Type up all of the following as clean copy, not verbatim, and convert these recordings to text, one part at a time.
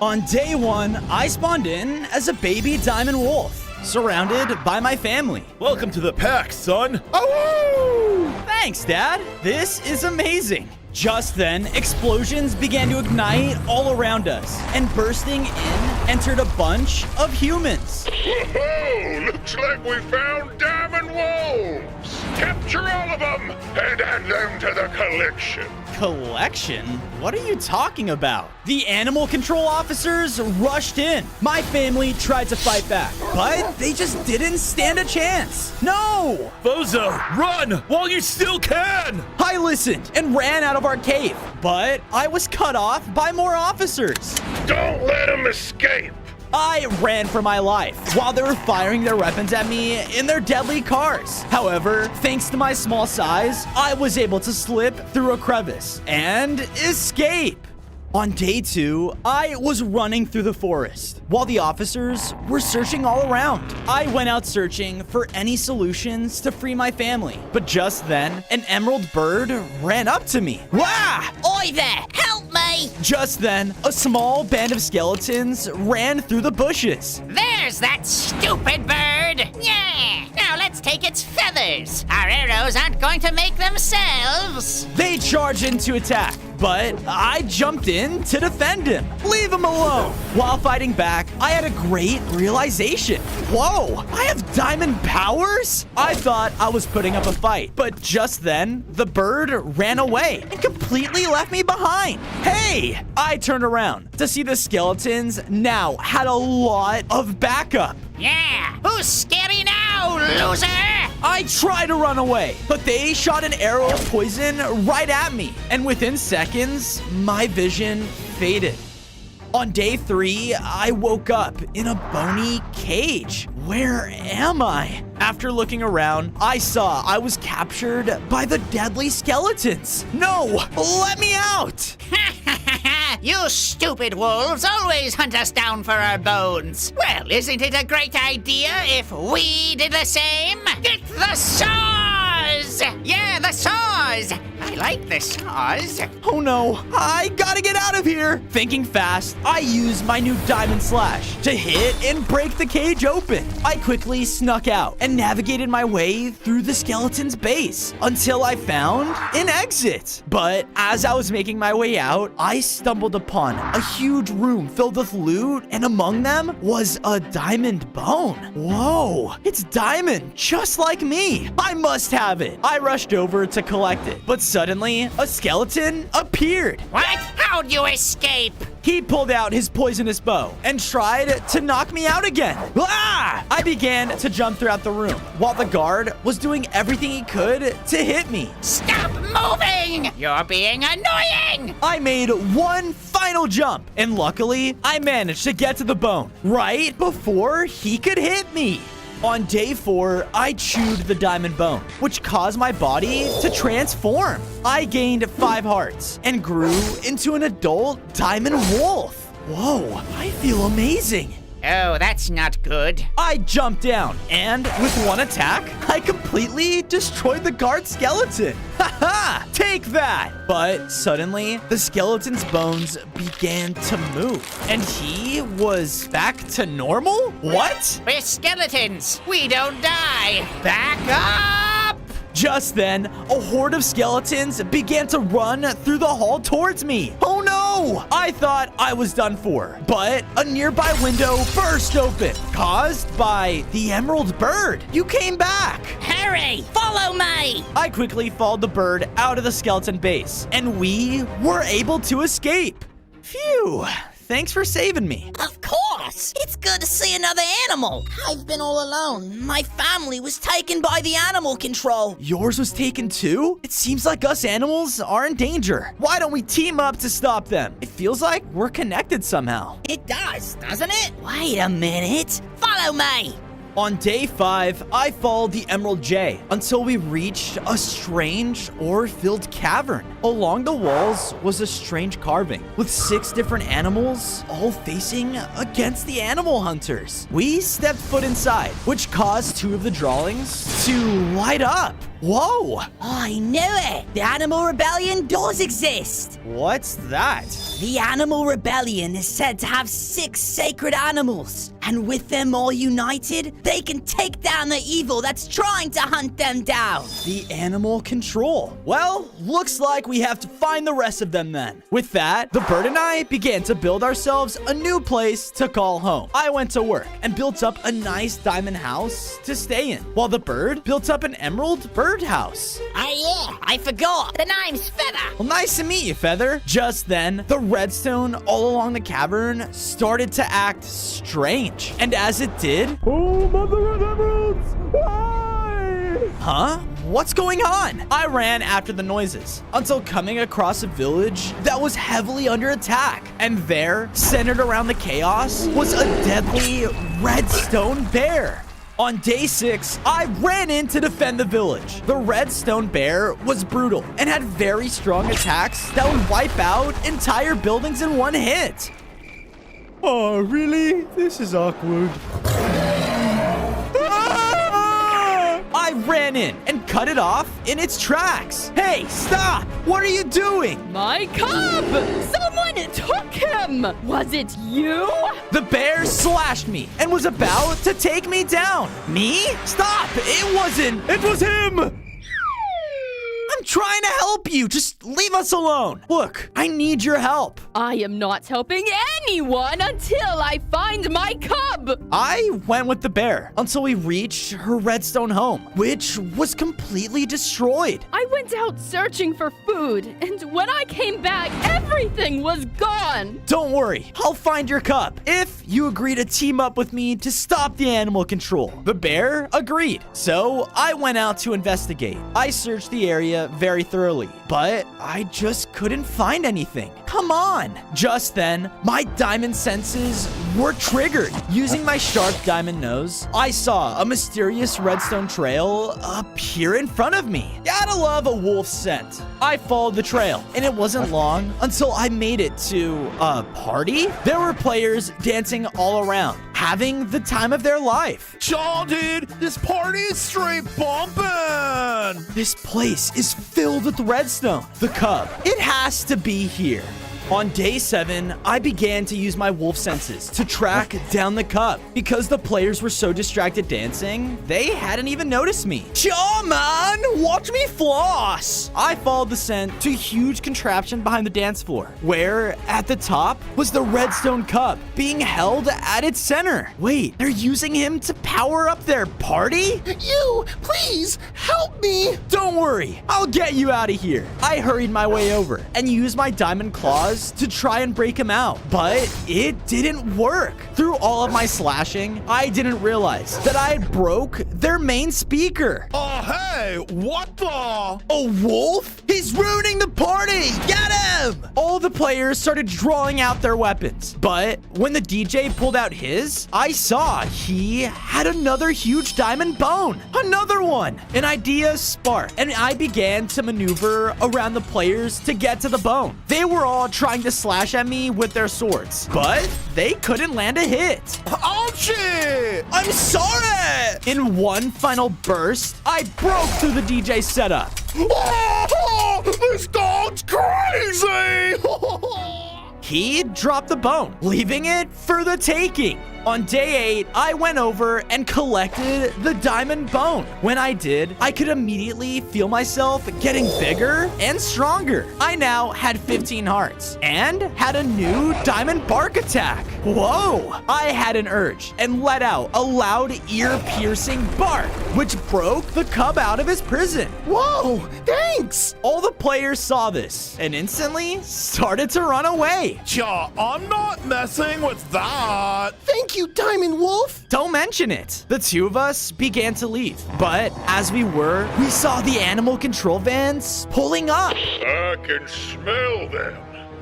On day 1, I spawned in as a baby diamond wolf, surrounded by my family. Welcome to the pack, son. Thanks, Dad. This is amazing. Just then, explosions began to ignite all around us, and bursting in entered a bunch of humans. Whoa! Looks like we found diamond wolves! Capture all of them and add them to the collection. Collection? What are you talking about? The animal control officers rushed in. My family tried to fight back, but they just didn't stand a chance. No! Bozo, run while you still can! I listened and ran out of our cave, but I was cut off by more officers. Don't let them escape! I ran for my life while they were firing their weapons at me in their deadly cars. However, thanks to my small size, I was able to slip through a crevice and escape. On day 2, I was running through the forest while the officers were searching all around. I went out searching for any solutions to free my family. But just then, an emerald bird ran up to me. Wah! Oi there, help me! Just then, a small band of skeletons ran through the bushes. There's that stupid bird! Yeah! Now let's take its feathers. Our arrows aren't going to make themselves. They charged in to attack, but I jumped in to defend him. Leave him alone. While fighting back, I had a great realization. Whoa, I have diamond powers? I thought I was putting up a fight, but just then, the bird ran away and completely left me behind. Hey, I turned around to see the skeletons now had a lot of backup. Yeah! Who's scary now, loser? I tried to run away, but they shot an arrow of poison right at me. And within seconds, my vision faded. On day 3, I woke up in a bony cage. Where am I? After looking around, I saw I was captured by the deadly skeletons. No, let me out! You stupid wolves always hunt us down for our bones. Well, isn't it a great idea if we did the same? Get the saws! Yeah, the saws! I like the saws. Oh no, I gotta get out of here! Thinking fast, I used my new diamond slash to hit and break the cage open. I quickly snuck out and navigated my way through the skeleton's base until I found an exit. But as I was making my way out, I stumbled upon a huge room filled with loot, and among them was a diamond bone. Whoa, it's diamond, just like me. I must have it. I rushed over to collect it, but suddenly, a skeleton appeared. What? How'd you escape? He pulled out hid poisonous bow and tried to knock me out again. Ah! I began to jump throughout the room while the guard was doing everything he could to hit me. Stop moving! You're being annoying! I made one final jump, and luckily, I managed to get to the bone right before he could hit me. On day 4, I chewed the diamond bone, which caused my body to transform. I gained 5 hearts and grew into an adult diamond wolf. Whoa, I feel amazing. Oh, that's not good. I jumped down, and with one attack, I completely destroyed the guard skeleton. Haha, take that! But suddenly, the skeleton's bones began to move, and he was back to normal? What? We're skeletons. We don't die. Back up! Just then, a horde of skeletons began to run through the hall towards me. Oh no! I thought I was done for, but a nearby window burst open, caused by the emerald bird. You came back. Hurry! Follow me! I quickly followed the bird out of the skeleton base, and we were able to escape. Phew. Thanks for saving me. Of course! It's good to see another animal. I've been all alone. My family was taken by the animal control. Yours was taken too? It seems like us animals are in danger. Why don't we team up to stop them? It feels like we're connected somehow. It does, doesn't it? Wait a minute. Follow me. On day 5, I followed the Emerald J until we reached a strange ore-filled cavern. Along the walls was a strange carving with 6 different animals all facing against the animal hunters. We stepped foot inside, which caused 2 of the drawings to light up. Whoa! I knew it! The Animal Rebellion does exist! What's that? The Animal Rebellion is said to have 6 sacred animals, and with them all united, they can take down the evil that's trying to hunt them down. The animal control. Well, looks like we have to find the rest of them then. With that, the bird and I began to build ourselves a new place to call home. I went to work and built up a nice diamond house to stay in, while the bird built up an emerald birdhouse. Oh yeah, I forgot. The name's Feather. Well, nice to meet you, Feather. Just then, the redstone all along the cavern started to act strange. And as it did... Oh, mother of emeralds! Why? Huh? What's going on? I ran after the noises until coming across a village that was heavily under attack. And there, centered around the chaos, was a deadly redstone bear. On day 6, I ran in to defend the village. The redstone bear was brutal and had very strong attacks that would wipe out entire buildings in one hit. Oh, really? This is awkward. I ran in and cut it off in its tracks. Hey, stop! What are you doing? My cub! Someone took him! Was it you? The bear slashed me and was about to take me down. Me? Stop! It wasn't. It was him! I'm trying to help you. Just leave us alone. Look, I need your help. I am not helping anyone until I find my cub! I went with the bear until we reached her redstone home, which was completely destroyed. I went out searching for food, and when I came back, everything was gone! Don't worry, I'll find your cub if you agree to team up with me to stop the animal control. The bear agreed, so I went out to investigate. I searched the area very thoroughly, but I just couldn't find anything. Come on! Just then, my diamond senses were triggered. Using my sharp diamond nose, I saw a mysterious redstone trail appear in front of me. Gotta love a wolf scent. I followed the trail, and it wasn't long until I made it to a party. There were players dancing all around, having the time of their life. Y'all, dude, this party is straight bumpin'! This place is filled with redstone. The cub, it has to be here. On day 7, I began to use my wolf senses to track down the cub. Because the players were so distracted dancing, they hadn't even noticed me. Shaw, man! Watch me floss! I followed the scent to a huge contraption behind the dance floor, where at the top was the redstone cub being held at its center. Wait, they're using him to power up their party? You, please, help me! Don't worry, I'll get you out of here. I hurried my way over and used my diamond claws to try and break him out, but it didn't work. Through all of my slashing, I didn't realize that I had broke their main speaker. Oh, hey, what the? A wolf? He's ruining the party! Get him! All the players started drawing out their weapons, but when the DJ pulled out his, I saw he had another huge diamond bone. Another one! An idea sparked, and I began to maneuver around the players to get to the bone. They were all trying to slash at me with their swords, but they couldn't land a hit. Ouchie! I'm sorry! In one final burst, I broke through the DJ setup. Oh, this dog's crazy! He dropped the bone, leaving it for the taking. On day 8, I went over and collected the diamond bone. When I did, I could immediately feel myself getting bigger and stronger. I now had 15 hearts and had a new diamond bark attack. Whoa! I had an urge and let out a loud ear-piercing bark, which broke the cub out of his prison. Whoa, thanks! All the players saw this and instantly started to run away. Yeah, I'm not messing with that. Thank you, Diamond Wolf! Don't mention it. The two of us began to leave, but as we were, we saw the animal control vans pulling up. I can smell them.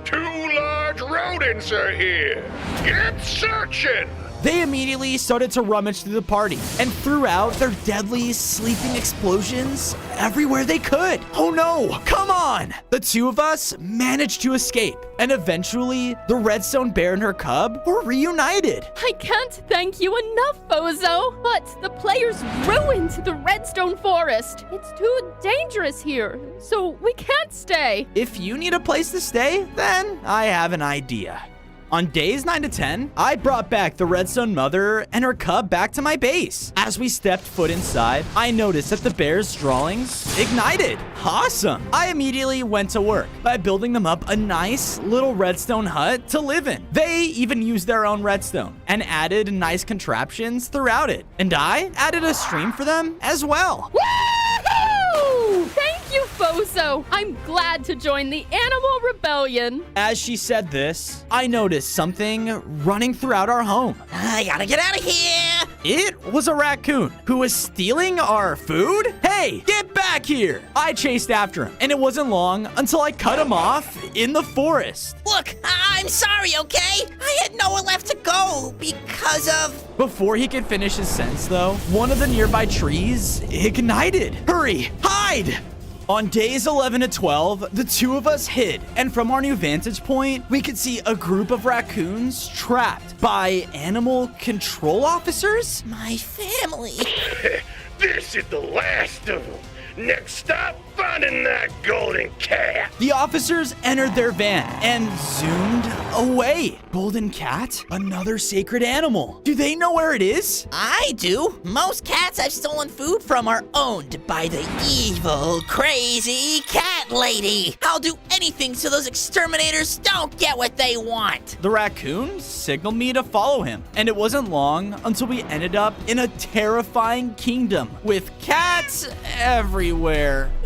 2 large rodents are here. Get searching! they immediately started to rummage through the party and threw out their deadly sleeping explosions everywhere they could. Oh no, come on! The two of us managed to escape, and eventually the Redstone Bear and her cub were reunited. I can't thank you enough, Bozo. But the players ruined the Redstone Forest. It's too dangerous here, so we can't stay. If you need a place to stay, then I have an idea. On days 9 to 10, I brought back the Redstone Mother and her cub back to my base. As we stepped foot inside, I noticed that the bear's drawings ignited. Awesome! I immediately went to work by building them up a nice little redstone hut to live in. They even used their own redstone and added nice contraptions throughout it. And I added a stream for them as well. Woohoo! Thank you, Bozo. I'm glad to join the Animal Rebellion. As she said this, I noticed something running throughout our home. I gotta get out of here. It was a raccoon who was stealing our food. Hey, get back here! I chased after him, and it wasn't long until I cut him off in the forest. Look, I'm sorry, okay? I had nowhere left to go because of... Before he could finish his sentence, though, one of the nearby trees ignited. Hurry, hide! On days 11 to 12, the two of us hid, and from our new vantage point, we could see a group of raccoons trapped by animal control officers. My family. This is the last of them. Next stop, finding that golden cat. The officers entered their van and zoomed away. Golden cat? Another sacred animal. Do they know where it is? I do. Most cats I've stolen food from are owned by the evil, crazy cat lady. I'll do anything so those exterminators don't get what they want. The raccoon signaled me to follow him, and it wasn't long until we ended up in a terrifying kingdom with cats everywhere.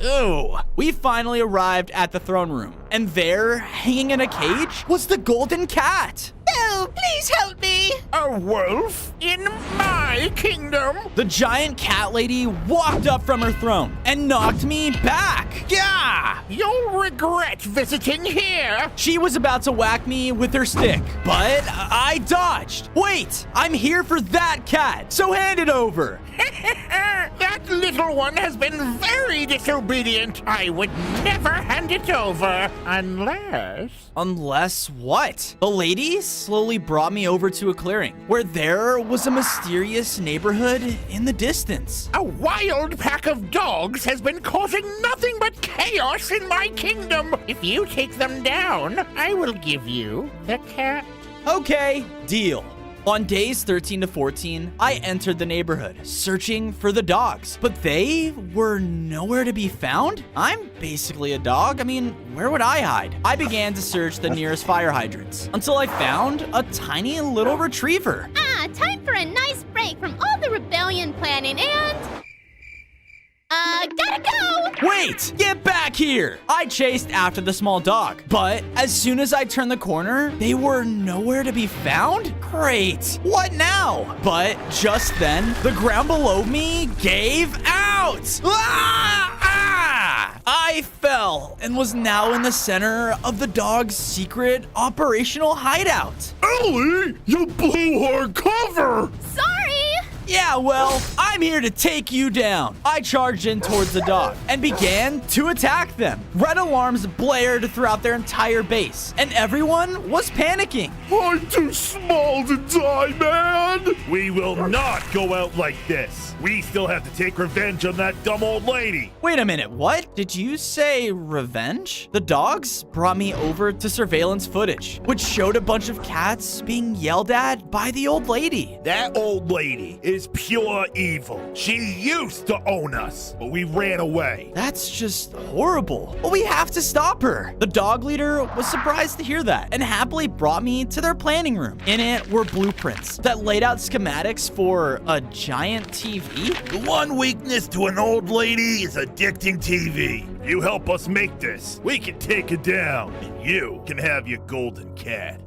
Ew. We finally arrived at the throne room, and there, hanging in a cage, was the golden cat. Oh, please help me. A wolf in my kingdom? The giant cat lady walked up from her throne and knocked me back. Gah! You'll regret visiting here. She was about to whack me with her stick, but I dodged. Wait, I'm here for that cat, so hand it over. That little one has been very disobedient. I would never hand it over unless... Unless what? The lady slowly brought me over to a clearing where there was a mysterious neighborhood in the distance. A wild pack of dogs has been causing nothing but chaos in my kingdom. If you take them down, I will give you the cat. Okay, deal. On days 13 to 14, I entered the neighborhood, searching for the dogs, but they were nowhere to be found. I'm basically a dog. I mean, where would I hide? I began to search the nearest fire hydrants until I found a tiny little retriever. Time for a nice break from all the rebellion planning and... gotta go! Wait! Get back here! I chased after the small dog, but as soon as I turned the corner, they were nowhere to be found? Great! What now? But just then, the ground below me gave out! Ah! Ah! I fell and was now in the center of the dog's secret operational hideout. Ellie, you blew our cover! Sorry! Yeah, well, I'm here to take you down. I charged in towards the dog and began to attack them. Red alarms blared throughout their entire base, and everyone was panicking. I'm too small to die, man! We will not go out like this. We still have to take revenge on that dumb old lady. Wait a minute, what? Did you say revenge? The dogs brought me over to surveillance footage, which showed a bunch of cats being yelled at by the old lady. That old lady is pure evil. She used to own us, but we ran away. That's just horrible. Well, we have to stop her. The dog leader was surprised to hear that and happily brought me to their planning room. In it were blueprints that laid out schematics for a giant TV. The one weakness to an old lady is addicting TV. You help us make this, we can take it down, and you can have your golden cat.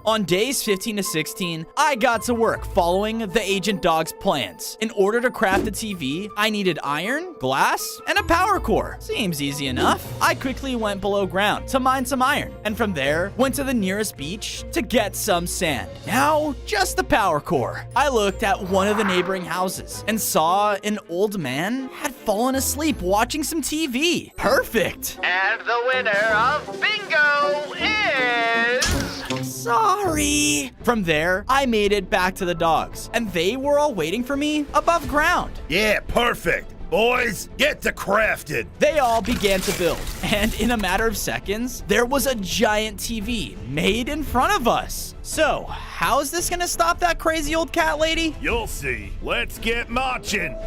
On days 15 to 16, I got to work following the Agent Dog's plans. In order to craft a TV, I needed iron, glass, and a power core. Seems easy enough. I quickly went below ground to mine some iron, and from there, went to the nearest beach to get some sand. Now, just the power core. I looked at one of the neighboring houses and saw an old man had fallen asleep watching some TV. Perfect. And the winner of bingo is... Sorry. From there, I made it back to the dogs, and they were all waiting for me above ground. Yeah, perfect. Boys, get to crafting. They all began to build, and in a matter of seconds, there was a giant TV made in front of us. So, how's this gonna stop that crazy old cat lady? You'll see. Let's get marching.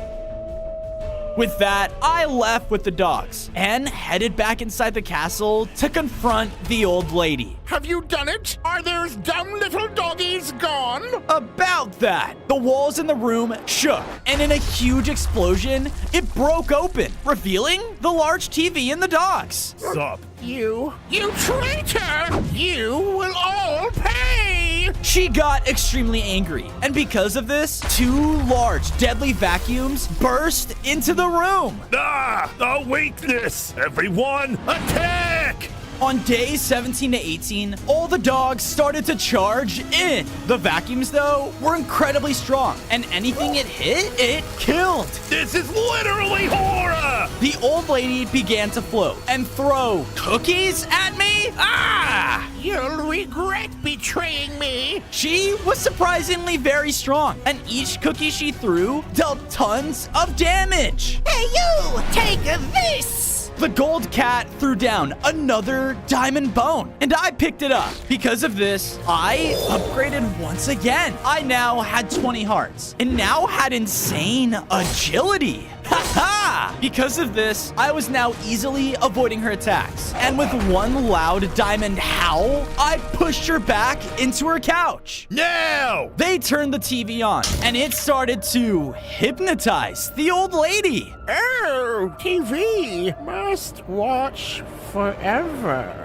With that, I left with the dogs and headed back inside the castle to confront the old lady. Have you done it? Are those dumb little doggies gone? About that, the walls in the room shook, and in a huge explosion, it broke open, revealing the large TV and the dogs. Sup? You traitor! You will all pay! She got extremely angry, and because of this, 2 large, deadly vacuums burst into the room. Ah, the weakness! Everyone, attack! On days 17 to 18, all the dogs started to charge in. The vacuums, though, were incredibly strong, and anything it hit, it killed. This is literally horror! The old lady began to float and throw cookies at me. Ah! You'll regret betraying me! She was surprisingly very strong, and each cookie she threw dealt tons of damage. Hey, you! Take this! The gold cat threw down another diamond bone, and I picked it up. Because of this, I upgraded once again. I now had 20 hearts, and now had insane agility. Ha-ha! Because of this, I was now easily avoiding her attacks. And with one loud diamond howl, I pushed her back into her couch. Now! They turned the TV on, and it started to hypnotize the old lady. Oh, TV must watch forever.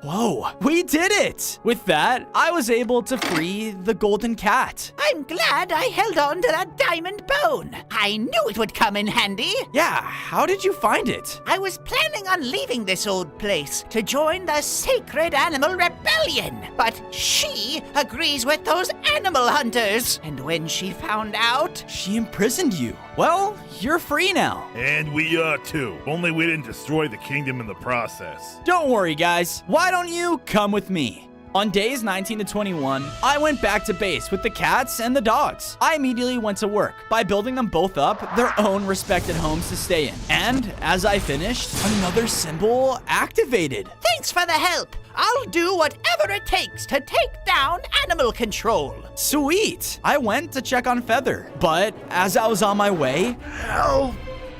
Whoa, we did it! With that, I was able to free the golden cat. I'm glad I held on to that diamond bone. I knew it would come in handy. Yeah, how did you find it? I was planning on leaving this old place to join the Sacred Animal Rebellion, but she agrees with those animal hunters. And when she found out... She imprisoned you. Well, you're free now. And we are too. Only we didn't destroy the kingdom in the process. Don't worry, guys. Why don't you come with me? On days 19 to 21, I went back to base with the cats and the dogs. I immediately went to work by building them both up their own respected homes to stay in. And as I finished, another symbol activated. Thanks for the help. I'll do whatever it takes to take down animal control. Sweet. I went to check on Feather, but as I was on my way, help!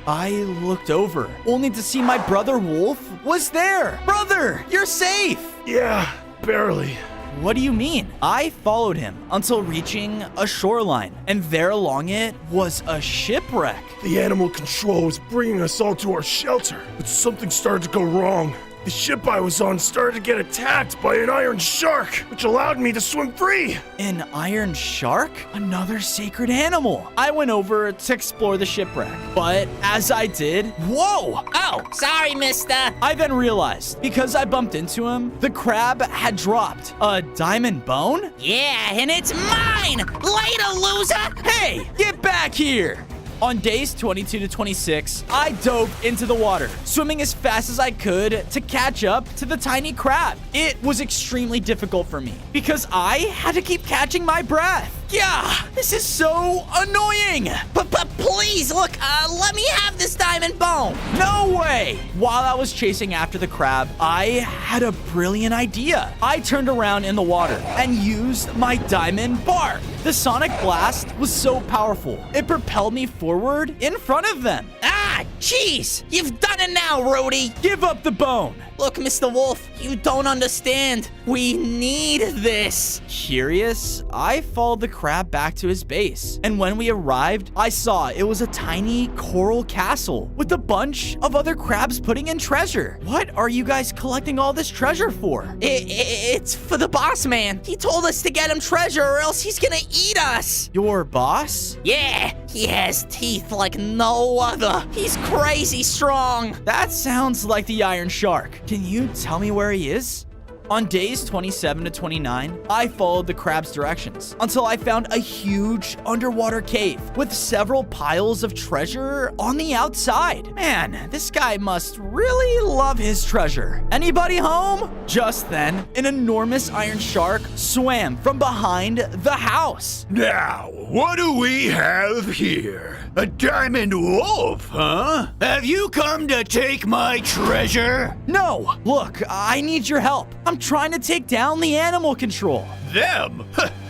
I looked over, only to see my brother Wolf was there. Brother, you're safe. Yeah, barely. What do you mean? I followed him until reaching a shoreline, and there along it was a shipwreck. The animal control was bringing us all to our shelter, but something started to go wrong. The ship I was on started to get attacked by an iron shark, which allowed me to swim free. An iron shark? Another sacred animal. I went over to explore the shipwreck, but as I did, whoa! Oh, sorry, mister. I then realized, because I bumped into him, the crab had dropped a diamond bone? Yeah, and it's mine! Later, loser! Hey, get back here! On days 22 to 26, I dove into the water, swimming as fast as I could to catch up to the tiny crab. It was extremely difficult for me because I had to keep catching my breath. Yeah, this is so annoying. But please, look, let me have this diamond bone. No way! While I was chasing after the crab, I had a brilliant idea. I turned around in the water and used my diamond bark. The sonic blast was so powerful, it propelled me forward in front of them. Ah, Ah, jeez! You've done it now, Rhodey! Give up the bone. Look, Mr. Wolf, you don't understand. We need this. Curious, I followed the crab back to his base. And when we arrived, I saw it was a tiny coral castle with a bunch of other crabs putting in treasure. What are you guys collecting all this treasure for? It's for the boss man. He told us to get him treasure or else he's gonna eat us. Your boss? Yeah, he has teeth like no other. He's crazy strong. That sounds like the Iron Shark. Can you tell me where he is? On days 27 to 29, I followed the crab's directions until I found a huge underwater cave with several piles of treasure on the outside. Man, this guy must really love his treasure. Anybody home? Just then, an enormous iron shark swam from behind the house. Now, what do we have here? A diamond wolf, huh? Have you come to take my treasure? No, look, I need your help. I'm trying to take down the animal control. Them?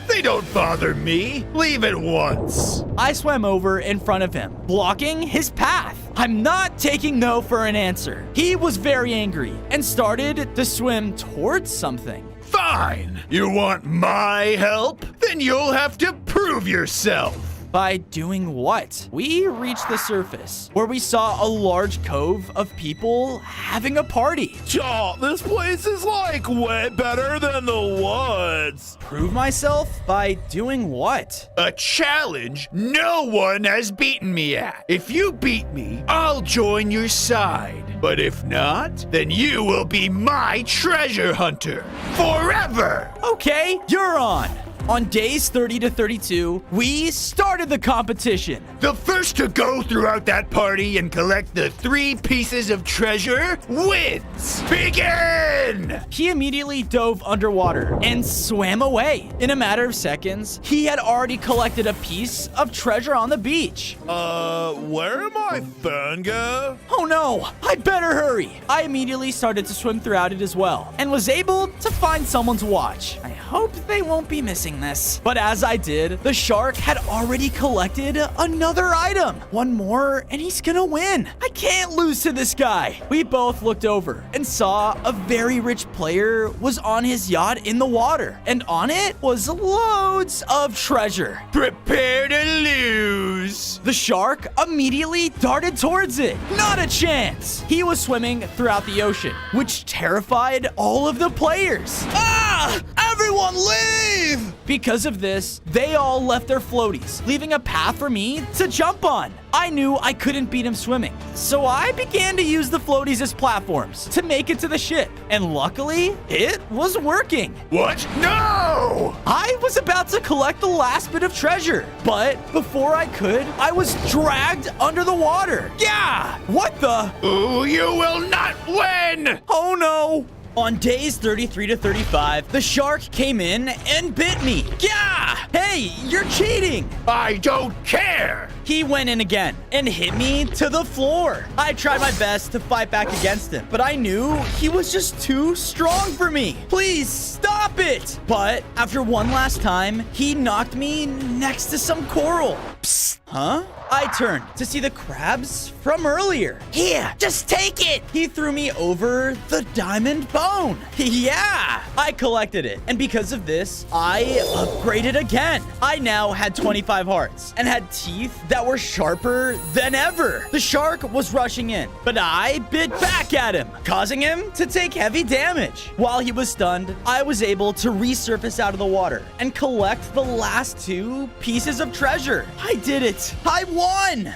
They don't bother me. Leave at once. I swam over in front of him, blocking his path. I'm not taking no for an answer. He was very angry and started to swim towards something. Fine. You want my help? Then you'll have to prove yourself. By doing what? We reached the surface, where we saw a large cove of people having a party. Oh, this place is like way better than the woods. Prove myself? By doing what? A challenge no one has beaten me at. If you beat me, I'll join your side. But if not, then you will be my treasure hunter forever. Okay, you're on. On days 30 to 32, we started the competition. The first to go throughout that party and collect the 3 pieces of treasure wins. Begin! He immediately dove underwater and swam away. In a matter of seconds, he had already collected a piece of treasure on the beach. Where am I, Bunga? Oh no, I better hurry. I immediately started to swim throughout it as well and was able to find someone's watch. I hope they won't be missing this. But as I did, the shark had already collected another item. One more and he's gonna win. I can't lose to this guy. We both looked over and saw a very rich player was on his yacht in the water. And on it was loads of treasure. Prepare to lose. The shark immediately darted towards it. Not a chance. He was swimming throughout the ocean, which terrified all of the players. Ah! Everyone leave! Because of this, they all left their floaties, leaving a path for me to jump on. I knew I couldn't beat him swimming, so I began to use the floaties as platforms to make it to the ship. And luckily, it was working. What? No! I was about to collect the last bit of treasure, but before I could, I was dragged under the water. Yeah! What the? Ooh, you will not win! Oh no! On days 33 to 35, the shark came in and bit me. Yeah! Hey, you're cheating! I don't care! He went in again and hit me to the floor. I tried my best to fight back against him, but I knew he was just too strong for me. Please stop it! But after one last time, he knocked me next to some coral. Psst, huh? I turned to see the crabs from earlier. Here, just take it. He threw me over the diamond bone. Yeah, I collected it. And because of this, I upgraded again. I now had 25 hearts and had teeth that were sharper than ever. The shark was rushing in, but I bit back at him, causing him to take heavy damage. While he was stunned, I was able to resurface out of the water and collect the last 2 pieces of treasure. I did it. I won.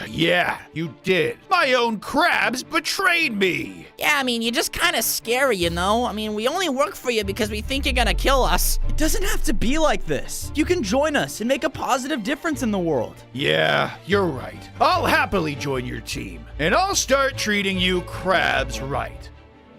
Yeah, you did. My own crabs betrayed me. Yeah, I mean, you're just kind of scary, you know? I mean, we only work for you because we think you're gonna kill us. It doesn't have to be like this. You can join us and make a positive difference in the world. Yeah, you're right. I'll happily join your team, and I'll start treating you crabs right.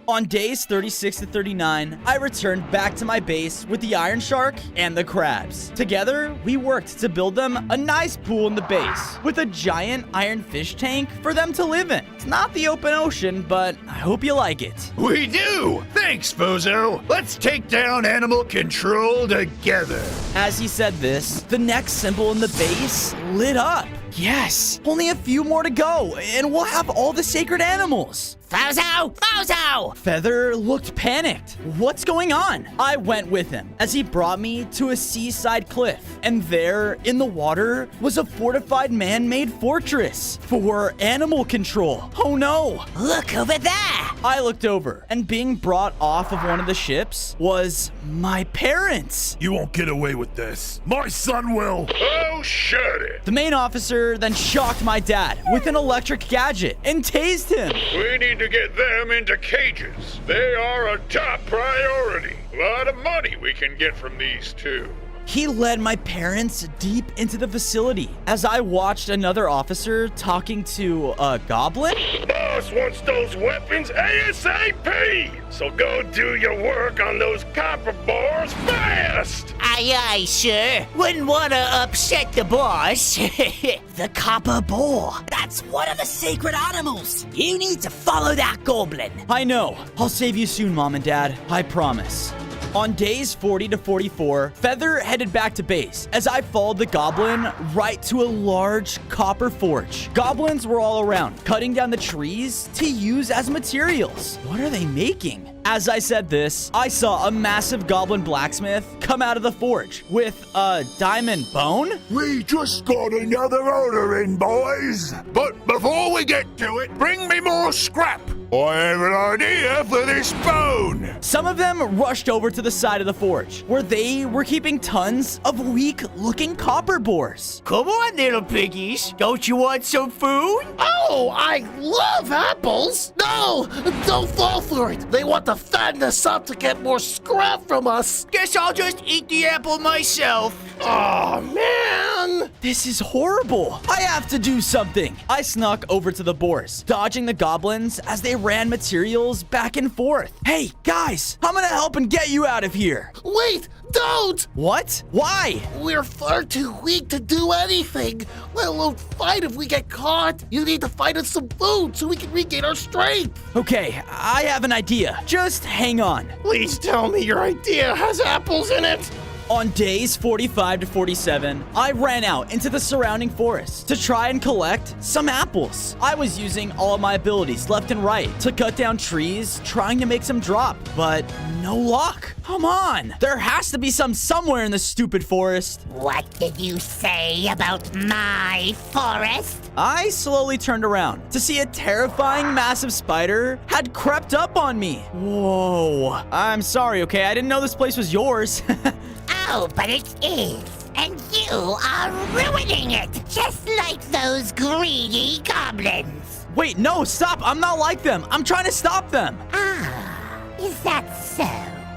On days 36 to 39, I returned back to my base with the iron shark and the crabs. Together, we worked to build them a nice pool in the base with a giant iron fish tank for them to live in. It's not the open ocean, but I hope you like it. We do! Thanks, Bozo! Let's take down animal control together. As he said this, the next symbol in the base lit up. Yes! Only a few more to go, and we'll have all the sacred animals. Fozo! Fozo! Feather looked panicked. What's going on? I went with him as he brought me to a seaside cliff. And there, in the water, was a fortified man-made fortress for animal control. Oh no! Look over there! I looked over, and being brought off of one of the ships was my parents. You won't get away with this. My son will. Oh, shut it. The main officer then shocked my dad with an electric gadget and tased him. We need to get them into cages. They are a top priority. A lot of money we can get from these two. He led my parents deep into the facility as I watched another officer talking to a goblin. Boss wants those weapons ASAP. So go do your work on those copper bars fast. Aye, aye, sir. Wouldn't want to upset the boss. The copper boar. That's one of the sacred animals. You need to follow that goblin. I know. I'll save you soon, Mom and Dad. I promise. On days 40 to 44, Feather headed back to base as I followed the goblin right to a large copper forge. Goblins were all around, cutting down the trees to use as materials. What are they making? As I said this, I saw a massive goblin blacksmith come out of the forge with a diamond bone. We just got another order in, boys. But before we get to it, bring me more scrap. I have an idea for this bone. Some of them rushed over to the side of the forge, where they were keeping tons of weak-looking copper bores. Come on, little piggies. Don't you want some food? Oh, I love apples. No, don't fall for it. They want to fatten us up to get more scrap from us. Guess I'll just eat the apple myself. Oh, man. This is horrible. I have to do something. I snuck over to the boars, dodging the goblins as they ran materials back and forth. Hey, guys, I'm gonna help and get you out of here. Wait, don't. What? Why? We're far too weak to do anything, let alone fight if we get caught. You need to find us some food so we can regain our strength. Okay, I have an idea. Just hang on. Please tell me your idea has apples in it. On days 45 to 47, I ran out into the surrounding forest to try and collect some apples. I was using all of my abilities left and right to cut down trees, trying to make some drop, but no luck. Come on, there has to be some somewhere in this stupid forest. What did you say about my forest? I slowly turned around to see a terrifying massive spider had crept up on me. Whoa, I'm sorry, okay? I didn't know this place was yours. Oh, but it is. And you are ruining it, just like those greedy goblins. Wait, no, stop. I'm not like them. I'm trying to stop them. Ah, is that so?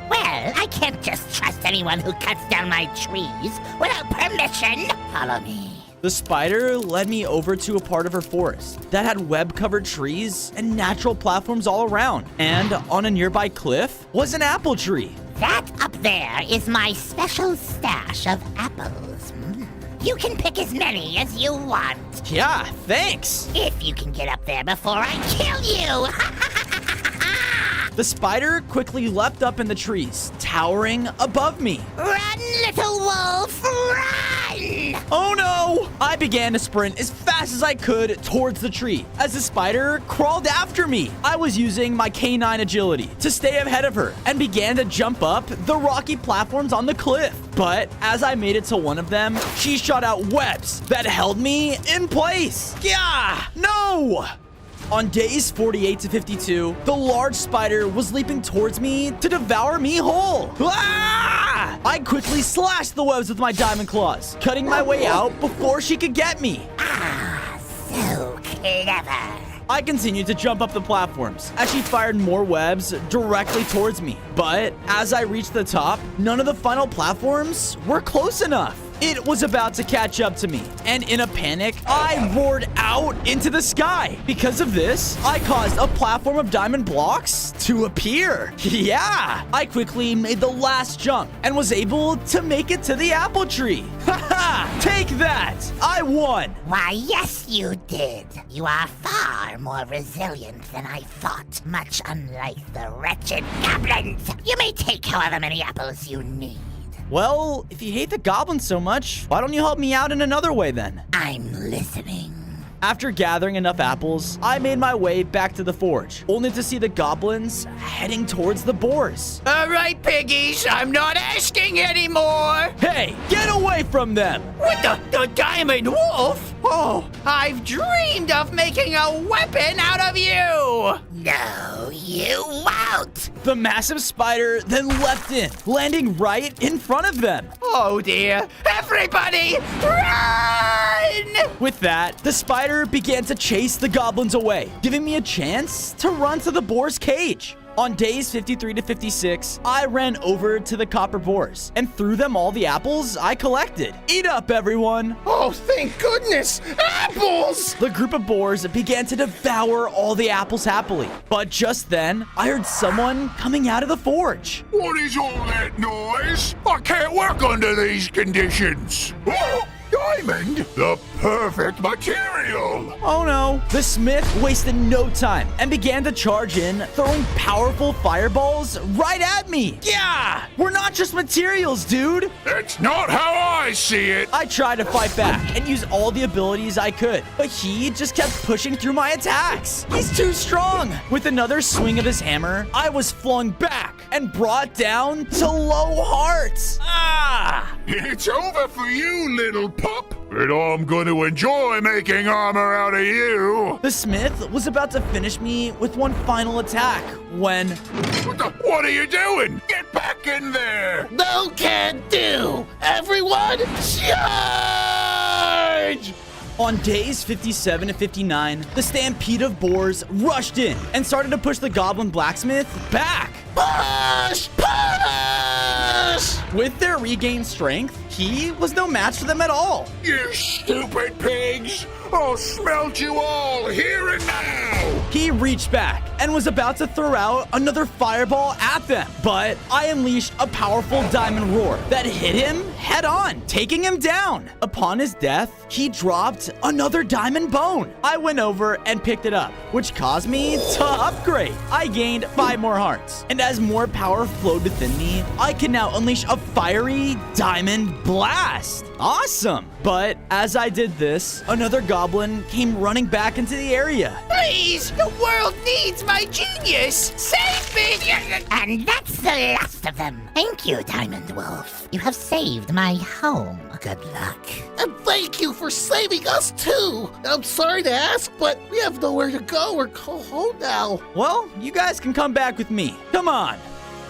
Well, I can't just trust anyone who cuts down my trees without permission. Follow me. The spider led me over to a part of her forest that had web-covered trees and natural platforms all around. And on a nearby cliff was an apple tree. That up there is my special stash of apples. You can pick as many as you want. Yeah, thanks. If you can get up there before I kill you. The spider quickly leapt up in the trees, towering above me. Run, little wolf, run! Oh no! I began to sprint as fast as I could towards the tree as the spider crawled after me. I was using my canine agility to stay ahead of her and began to jump up the rocky platforms on the cliff. But as I made it to one of them, she shot out webs that held me in place. Yeah! No! On days 48 to 52, the large spider was leaping towards me to devour me whole. Ah! I quickly slashed the webs with my diamond claws, cutting my way out before she could get me. Ah, so clever. I continued to jump up the platforms as she fired more webs directly towards me. But as I reached the top, none of the final platforms were close enough. It was about to catch up to me, and in a panic, I roared out into the sky. Because of this, I caused a platform of diamond blocks to appear. Yeah! I quickly made the last jump and was able to make it to the apple tree. Haha! Take that! I won! Why, yes, you did. You are far more resilient than I thought, much unlike the wretched goblins. You may take however many apples you need. Well, if you hate the goblins so much, why don't you help me out in another way then? I'm listening. After gathering enough apples, I made my way back to the forge, only to see the goblins heading towards the boars. All right, piggies, I'm not asking anymore. Hey, get away from them! What the diamond wolf? Oh, I've dreamed of making a weapon out of you. No, you won't. The massive spider then leapt in, landing right in front of them. Oh dear, everybody run! With that, the spider began to chase the goblins away, giving me a chance to run to the boar's cage. On days 53 to 56, I ran over to the copper boars and threw them all the apples I collected. Eat up, everyone! Oh, thank goodness! Apples! The group of boars began to devour all the apples happily. But just then, I heard someone coming out of the forge. What is all that noise? I can't work under these conditions. Oh, diamond, the perfect material. Oh no. The smith wasted no time and began to charge in, throwing powerful fireballs right at me. Yeah! We're not just materials, dude! That's not how I see it. I tried to fight back and use all the abilities I could, but he just kept pushing through my attacks. He's too strong. With another swing of his hammer, I was flung back and brought down to low hearts. Ah! It's over for you, little pup. But I'm going to enjoy making armor out of you. The smith was about to finish me with one final attack when... What are you doing? Get back in there. No can do! Everyone, charge! On days 57 to 59, the stampede of boars rushed in and started to push the goblin blacksmith back. Push! Push! With their regained strength, he was no match for them at all. You stupid pigs. I'll smelt you all here and now. He reached back and was about to throw out another fireball at them, but I unleashed a powerful diamond roar that hit him head on, taking him down. Upon his death, he dropped another diamond bone. I went over and picked it up, which caused me to upgrade. I gained 5 more hearts, and as more power flowed within me, I can now unleash a fiery diamond blast. Awesome! But as I did this, another goblin came running back into the area. Please, the world needs my genius. Save me! And that's the last of them. Thank you, Diamond Wolf. You have saved my home. Good luck. And thank you for saving us too! I'm sorry to ask, but we have nowhere to go or go home now. Well, you guys can come back with me. Come on.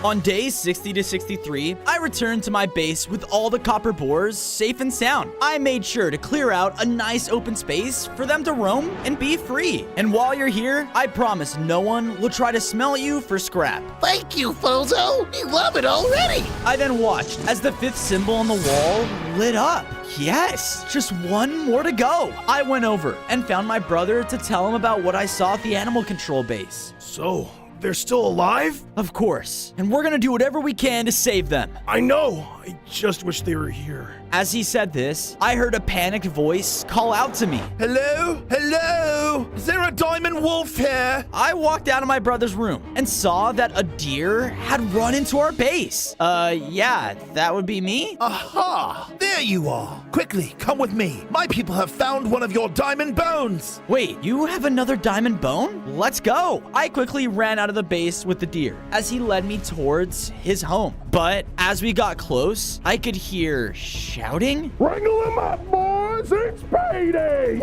On days 60 to 63, I returned to my base with all the copper boars safe and sound. I made sure to clear out a nice open space for them to roam and be free. And while you're here, I promise no one will try to smell you for scrap. Thank you, Fozo! We love it already! I then watched as the 5th symbol on the wall lit up. Yes, just one more to go. I went over and found my brother to tell him about what I saw at the animal control base. So, they're still alive? Of course, and we're gonna do whatever we can to save them. I know. I just wish they were here. As he said this, I heard a panicked voice call out to me. Hello? Hello? Is there a diamond wolf here? I walked out of my brother's room and saw that a deer had run into our base. Yeah, that would be me? Aha! There you are. Quickly, come with me. My people have found one of your diamond bones. Wait, you have another diamond bone? Let's go. I quickly ran out of the base with the deer as he led me towards his home. But as we got close, I could hear shouting. Wrangle them up, boys. It's payday.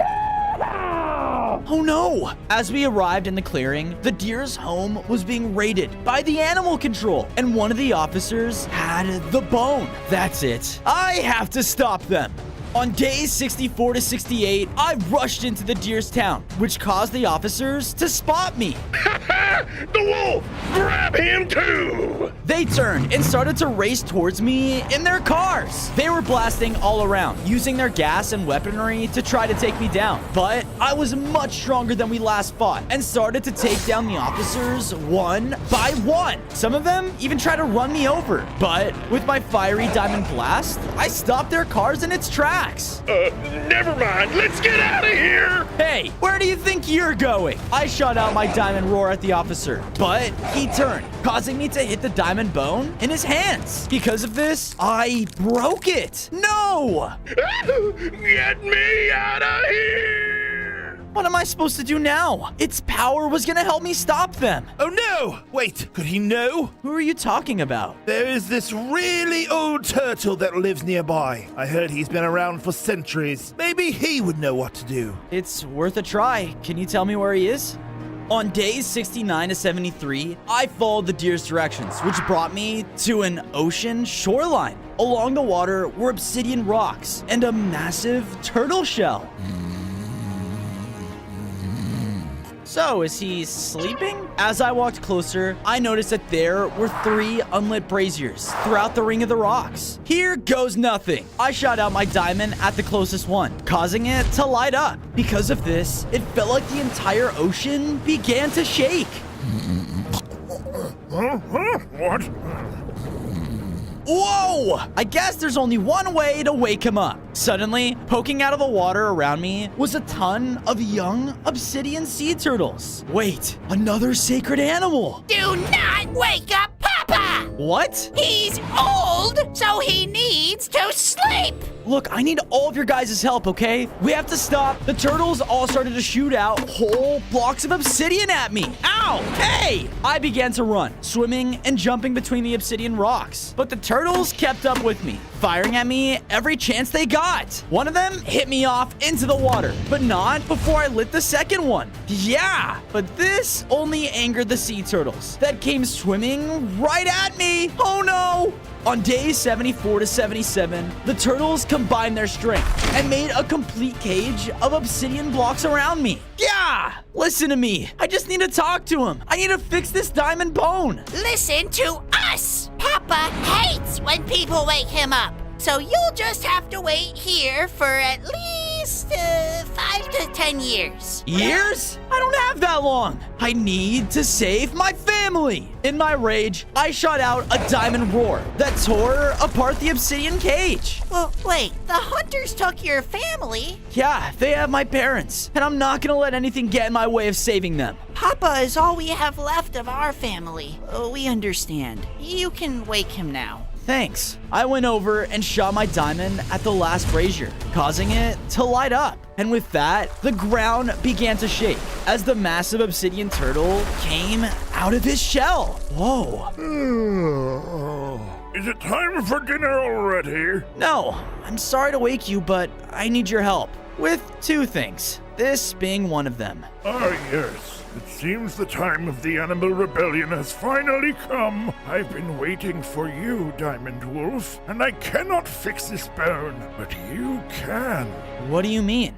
Oh no! As we arrived in the clearing, the deer's home was being raided by the animal control, and one of the officers had the bone. That's it. I have to stop them. On days 64 to 68, I rushed into the deer's town, which caused the officers to spot me. The wolf! Grab him too! They turned and started to race towards me in their cars. They were blasting all around, using their gas and weaponry to try to take me down. But I was much stronger than we last fought and started to take down the officers one by one. Some of them even tried to run me over. But with my fiery diamond blast, I stopped their cars in its tracks. Never mind. Let's get out of here! Hey, where do you think you're going? I shot out my diamond roar at the officers officer, but he turned, causing me to hit the diamond bone in his hands. Because of this, I broke it. No! Get me out of here! What am I supposed to do now? Its power was gonna help me stop them. Oh no! Wait, could he know? Who are you talking about? There is this really old turtle that lives nearby. I heard he's been around for centuries. Maybe he would know what to do. It's worth a try. Can you tell me where he is? On days 69 to 73, I followed the deer's directions, which brought me to an ocean shoreline. Along the water were obsidian rocks and a massive turtle shell. So, is he sleeping? As I walked closer, I noticed that there were 3 unlit braziers throughout the ring of the rocks. Here goes nothing. I shot out my diamond at the closest one, causing it to light up. Because of this, it felt like the entire ocean began to shake. What? Whoa! I guess there's only one way to wake him up. Suddenly, poking out of the water around me was a ton of young obsidian sea turtles. Wait, another sacred animal. Do not wake up Papa! What? He's old, so he needs to sleep! Look, I need all of your guys' help, okay? We have to stop. The turtles all started to shoot out whole blocks of obsidian at me. Ow! Hey! I began to run, swimming and jumping between the obsidian rocks. But the turtles kept up with me, firing at me every chance they got. One of them hit me off into the water, but not before I lit the second one. Yeah, but this only angered the sea turtles that came swimming right at me. Oh no! On days 74 to 77, the turtles combined their strength and made a complete cage of obsidian blocks around me. Yeah! Listen to me. I just need to talk to him. I need to fix this diamond bone. Listen to us! Papa hates when people wake him up. So you'll just have to wait here for at least 5 to 10 years. Years? I don't have that long. I need to save my family. In my rage, I shot out a diamond roar that tore apart the obsidian cage. Well, wait, the hunters took your family? Yeah, they have my parents, and I'm not gonna let anything get in my way of saving them. Papa is all we have left of our family. We understand. You can wake him now. Thanks. I went over and shot my diamond at the last brazier, causing it to light up. And with that, the ground began to shake as the massive obsidian turtle came out of his shell. Whoa. Is it time for dinner already? No, I'm sorry to wake you, but I need your help with 2 things. This being one of them. Ah, yes. It seems the time of the animal rebellion has finally come. I've been waiting for you, Diamond Wolf, and I cannot fix this bone, but you can. What do you mean?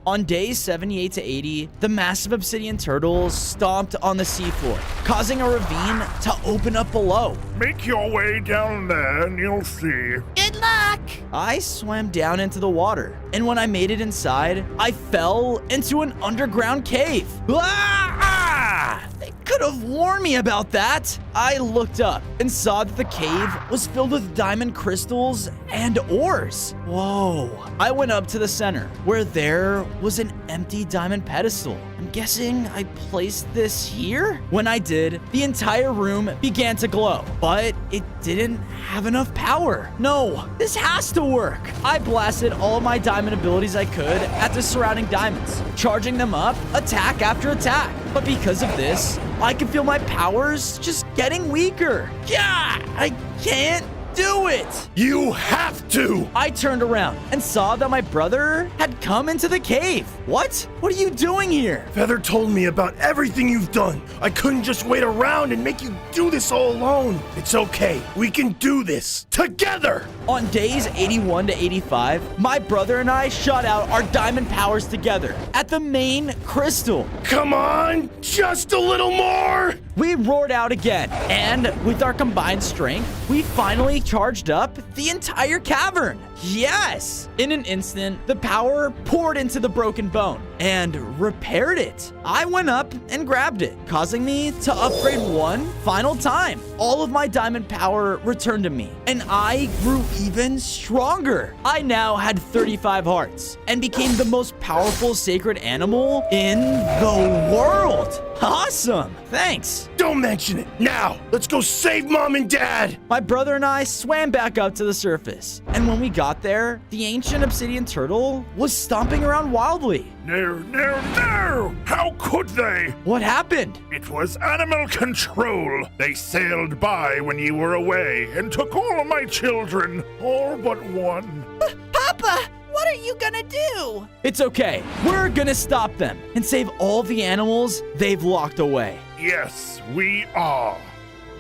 On days 78 to 80, the massive obsidian turtles stomped on the seafloor, causing a ravine to open up below. Make your way down there and you'll see. Good luck! I swam down into the water, and when I made it inside, I fell into an underground cave. Ah! They could have warned me about that. I looked up and saw that the cave was filled with diamond crystals and ores. Whoa. I went up to the center, where there was an empty diamond pedestal. I'm guessing I placed this here? When I did, the entire room began to glow, but it didn't have enough power. No, this has to work. I blasted all of my diamond abilities I could at the surrounding diamonds, charging them up attack after attack. But because of this, I can feel my powers just getting weaker. Yeah, I can't do it. You have to! I turned around and saw that my brother had come into the cave. What? What are you doing here? Feather told me about everything you've done. I couldn't just wait around and make you do this all alone. It's okay. We can do this together. On days 81 to 85, my brother and I shot out our diamond powers together at the main crystal. Come on, just a little more. We roared out again, and with our combined strength, we finally charged up the entire cavern. Yes! In an instant, the power poured into the broken bone, and repaired it. I went up and grabbed it, causing me to upgrade one final time. All of my diamond power returned to me, and I grew even stronger. I now had 35 hearts and became the most powerful sacred animal in the world. Awesome. Thanks. Don't mention it. Now, let's go save Mom and Dad. My brother and I swam back up to the surface, and when we got there, the ancient obsidian turtle was stomping around wildly. No, no, no! How could they? What happened? It was animal control. They sailed by when you were away and took all of my children, all but one. Papa, what are you gonna do? It's okay. We're gonna stop them and save all the animals they've locked away. Yes, we are.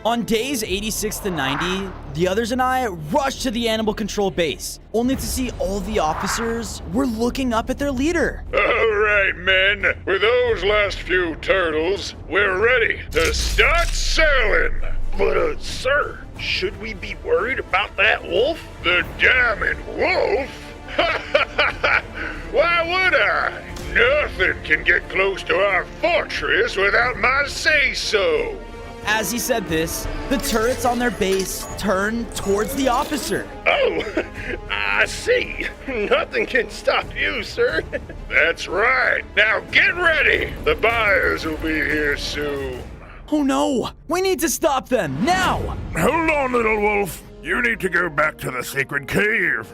On days 86 to 90, the others and I rushed to the animal control base, only to see all the officers were looking up at their leader. All right, men. With those last few turtles, we're ready to start sailing. But, sir, should we be worried about that wolf? The Diamond Wolf? Why would I? Nothing can get close to our fortress without my say-so. As he said this, the turrets on their base turned towards the officer. Oh, I see. Nothing can stop you, sir. That's right. Now get ready. The buyers will be here soon. Oh no! We need to stop them, now! Hold on, little wolf. You need to go back to the sacred cave.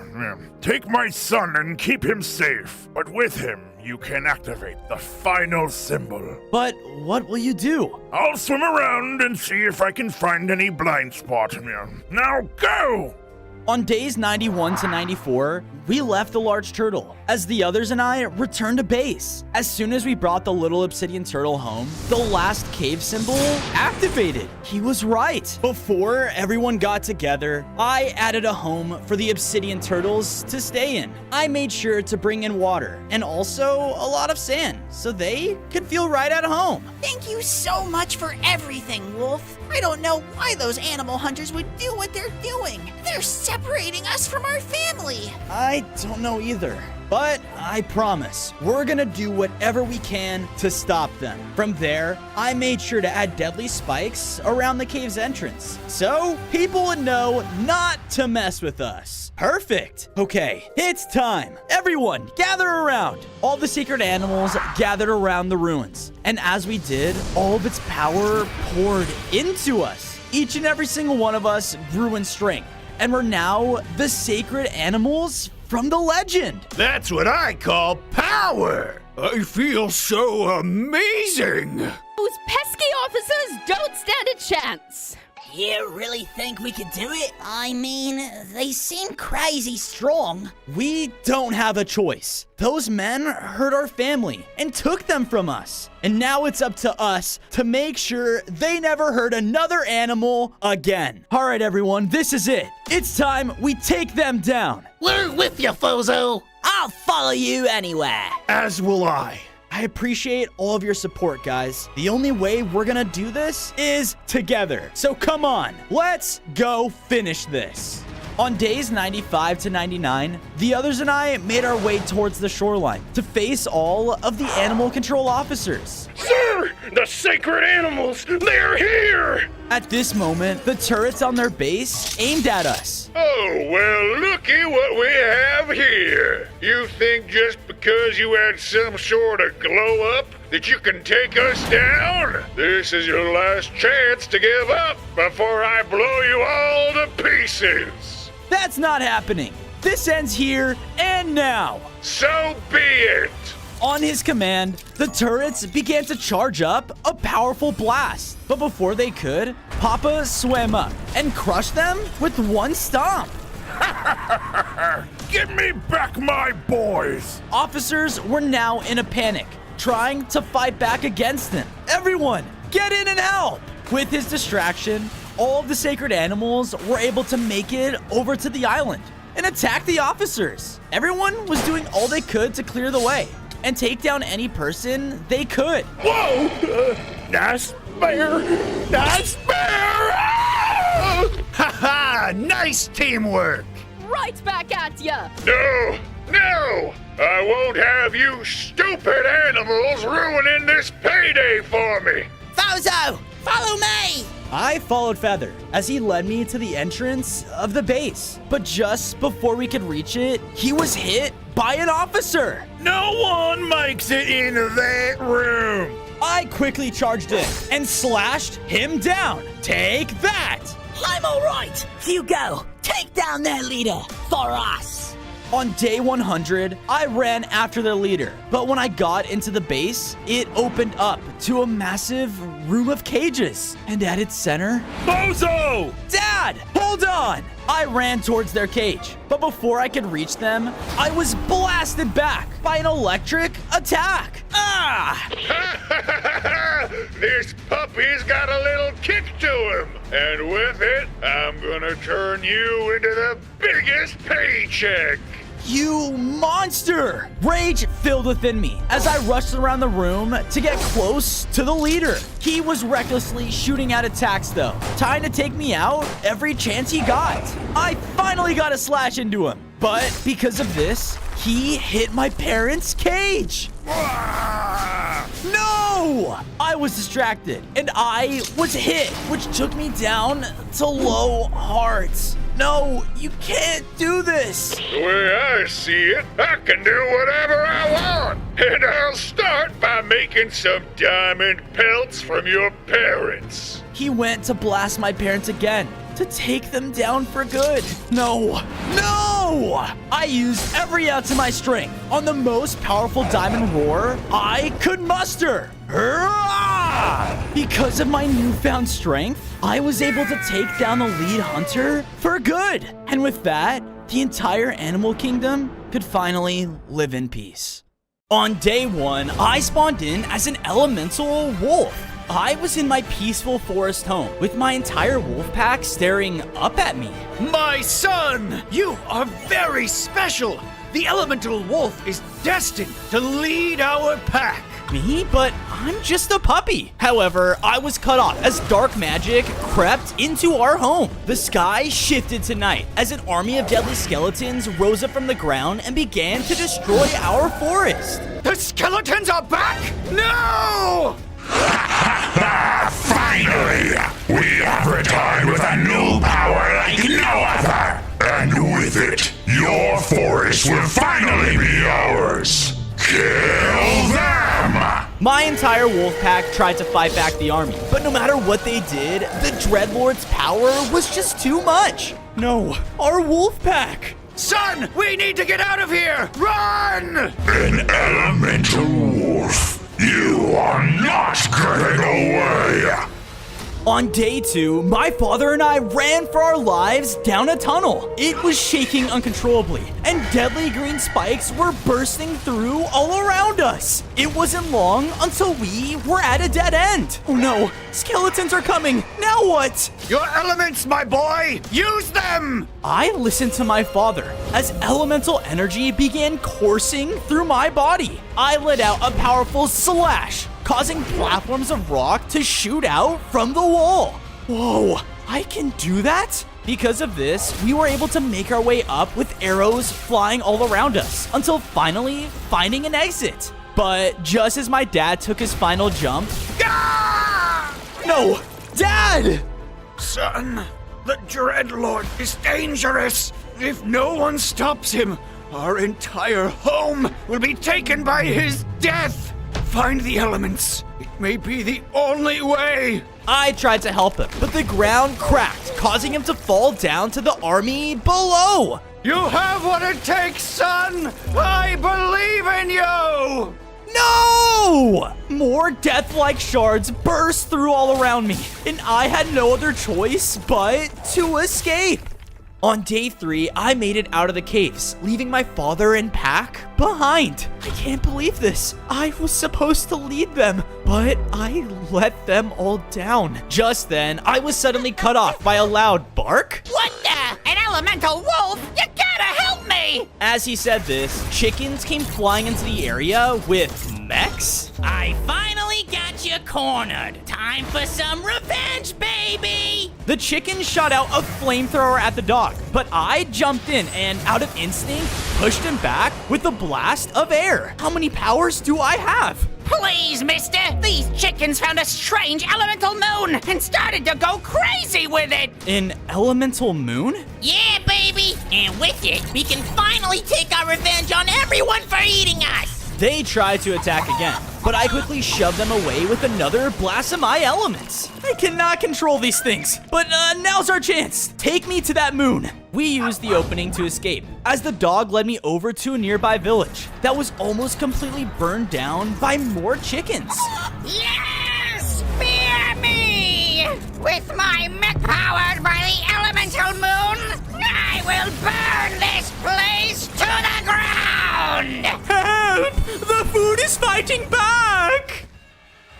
Take my son and keep him safe. But with him, you can activate the final symbol. But what will you do? I'll swim around and see if I can find any blind spot. Now go! On days 91 to 94, we left the large turtle, as the others and I returned to base. As soon as we brought the little obsidian turtle home, the last cave symbol activated. He was right. Before everyone got together, I added a home for the obsidian turtles to stay in. I made sure to bring in water and also a lot of sand so they could feel right at home. Thank you so much for everything, Wolf. I don't know why those animal hunters would do what they're doing. They're separating us from our family. I don't know either. But I promise, we're gonna do whatever we can to stop them. From there, I made sure to add deadly spikes around the cave's entrance, so people would know not to mess with us. Perfect. Okay, it's time. Everyone, gather around. All the secret animals gathered around the ruins, and as we did, all of its power poured into us. Each and every single one of us grew in strength, and we're now the sacred animals from the legend. That's what I call power. I feel so amazing. Those pesky officers don't stand a chance. You really think we could do it? I mean, they seem crazy strong. We don't have a choice. Those men hurt our family and took them from us. And now it's up to us to make sure they never hurt another animal again. All right, everyone, this is it. It's time we take them down. We're with you, Fozo. I'll follow you anywhere. As will I. I appreciate all of your support, guys. The only way we're gonna do this is together. So come on, let's go finish this. On days 95 to 99, the others and I made our way towards the shoreline to face all of the animal control officers. Sir, the sacred animals, they're here! At this moment, the turrets on their base aimed at us. Oh, well, looky what we have here. You think just because you had some sort of glow up that you can take us down? This is your last chance to give up before I blow you all to pieces. That's not happening. This ends here and now. So be it. On his command, the turrets began to charge up a powerful blast. But before they could, Papa swam up and crushed them with one stomp. Give me back my boys. Officers were now in a panic, trying to fight back against him. Everyone, get in and help! With his distraction, all of the sacred animals were able to make it over to the island and attack the officers. Everyone was doing all they could to clear the way and take down any person they could. Whoa! Nice bear! Nice bear! Ha ha! Nice teamwork. Right back at ya. No! No! I won't have you stupid animals ruining this payday for me! Bozo, follow me! I followed Feather as he led me to the entrance of the base. But just before we could reach it, he was hit by an officer. No one makes it into that room! I quickly charged in and slashed him down. Take that! I'm all right. Hugo, take down their leader for us. On day 100, I ran after their leader, but when I got into the base, it opened up to a massive room of cages. And at its center, Bozo! Dad, hold on! I ran towards their cage, but before I could reach them, I was blasted back by an electric attack. Ah! This puppy's got a little kick to him, and with it, I'm gonna turn you into the biggest paycheck. You monster! Rage filled within me as I rushed around the room to get close to the leader. He was recklessly shooting out attacks though, trying to take me out every chance he got. I finally got a slash into him, but because of this, he hit my parents' cage. No! I was distracted and I was hit, which took me down to low hearts. No, you can't do this. The way I see it, I can do whatever I want. And I'll start by making some diamond pelts from your parents. He went to blast my parents again, to take them down for good. No! I used every ounce of my strength on the most powerful diamond roar I could muster. Hurrah! Because of my newfound strength, I was able to take down the lead hunter for good. And with that, the entire animal kingdom could finally live in peace. On day 1, I spawned in as an elemental wolf. I was in my peaceful forest home with my entire wolf pack staring up at me. My son, you are very special. The elemental wolf is destined to lead our pack. Me? But I'm just a puppy. However, I was cut off as dark magic crept into our home. The sky shifted to night as an army of deadly skeletons rose up from the ground and began to destroy our forest. The skeletons are back? No! Finally! We have returned with a new power like no other! And with it, your forest will finally be ours! Kill them! My entire wolf pack tried to fight back the army, but no matter what they did, the Dreadlord's power was just too much. No, our wolf pack! Son, we need to get out of here! Run! An elemental wolf! You are not getting away! On day 2, my father and I ran for our lives down a tunnel. It was shaking uncontrollably, and deadly green spikes were bursting through all around us. It wasn't long until we were at a dead end. Oh no, skeletons are coming. Now what? Your elements, my boy! Use them! I listened to my father as elemental energy began coursing through my body. I let out a powerful slash, causing platforms of rock to shoot out from the wall. Whoa, I can do that? Because of this, we were able to make our way up with arrows flying all around us until finally finding an exit. But just as my dad took his final jump... Ah! No! Dad! Son, the Dreadlord is dangerous. If no one stops him, our entire home will be taken by his death. Find the elements. It may be the only way. I tried to help him, but the ground cracked, causing him to fall down to the army below. You have what it takes, son. I believe in you. No! More death-like shards burst through all around me, and I had no other choice but to escape. On day 3, I made it out of the caves, leaving my father and pack behind. I can't believe this. I was supposed to lead them, but I let them all down. Just then, I was suddenly cut off by a loud bark. What the? An elemental wolf? You gotta help me! As he said this, chickens came flying into the area with mechs? I finally got you cornered. Time for some revenge, baby! The chicken shot out a flamethrower at the dog, but I jumped in and, out of instinct, pushed him back with a blast of air. How many powers do I have? Please, mister! These chickens found a strange elemental moon and started to go crazy with it! An elemental moon? Yeah, baby! And with it, we can finally take our revenge on everyone for eating us! They tried to attack again, but I quickly shoved them away with another blast of my elements. I cannot control these things, but now's our chance. Take me to that moon. We used the opening to escape, as the dog led me over to a nearby village that was almost completely burned down by more chickens. Yes! Spear me! With my mech powered by the elemental moon, I will burn this place to the ground! Help! The food is fighting back!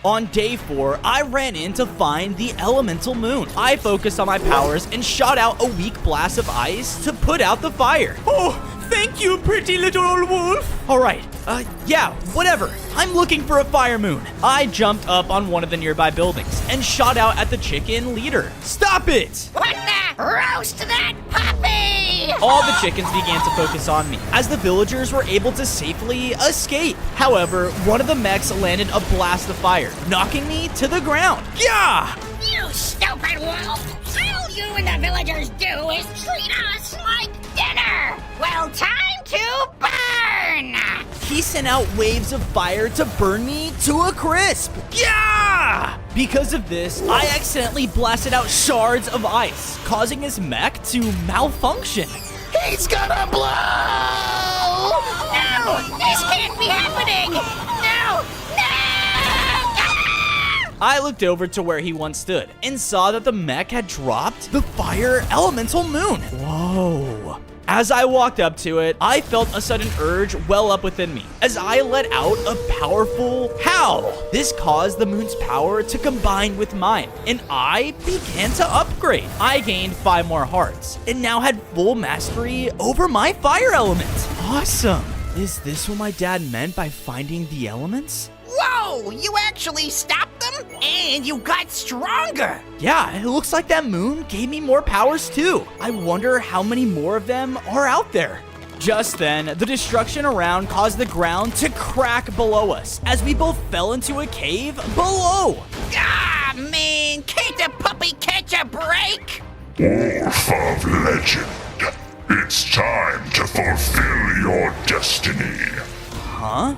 On day 4, I ran in to find the elemental moon. I focused on my powers and shot out a weak blast of ice to put out the fire. Oh, thank you, pretty little old wolf. All right, yeah, whatever. I'm looking for a fire moon. I jumped up on one of the nearby buildings and shot out at the chicken leader. Stop it! What the? Roast that puppy! All the chickens began to focus on me, as the villagers were able to safely escape. However, one of the mechs landed a blast of fire, knocking me to the ground. Yeah! You stupid wolf! All you and the villagers do is treat us like dinner! Well, time to burn! He sent out waves of fire to burn me to a crisp. Yeah! Because of this, I accidentally blasted out shards of ice, causing his mech to malfunction. He's gonna blow! No! This can't be happening! No! I looked over to where he once stood and saw that the mech had dropped the fire elemental moon. Whoa. As I walked up to it, I felt a sudden urge well up within me as I let out a powerful howl. This caused the moon's power to combine with mine, and I began to upgrade. I gained 5 more hearts and now had full mastery over my fire element. Awesome. Is this what my dad meant by finding the elements? Whoa! You actually stopped them? And you got stronger! Yeah, it looks like that moon gave me more powers too. I wonder how many more of them are out there. Just then, the destruction around caused the ground to crack below us as we both fell into a cave below. Ah, man! Can't the puppy catch a break? Wolf of Legend, it's time to fulfill your destiny. Huh?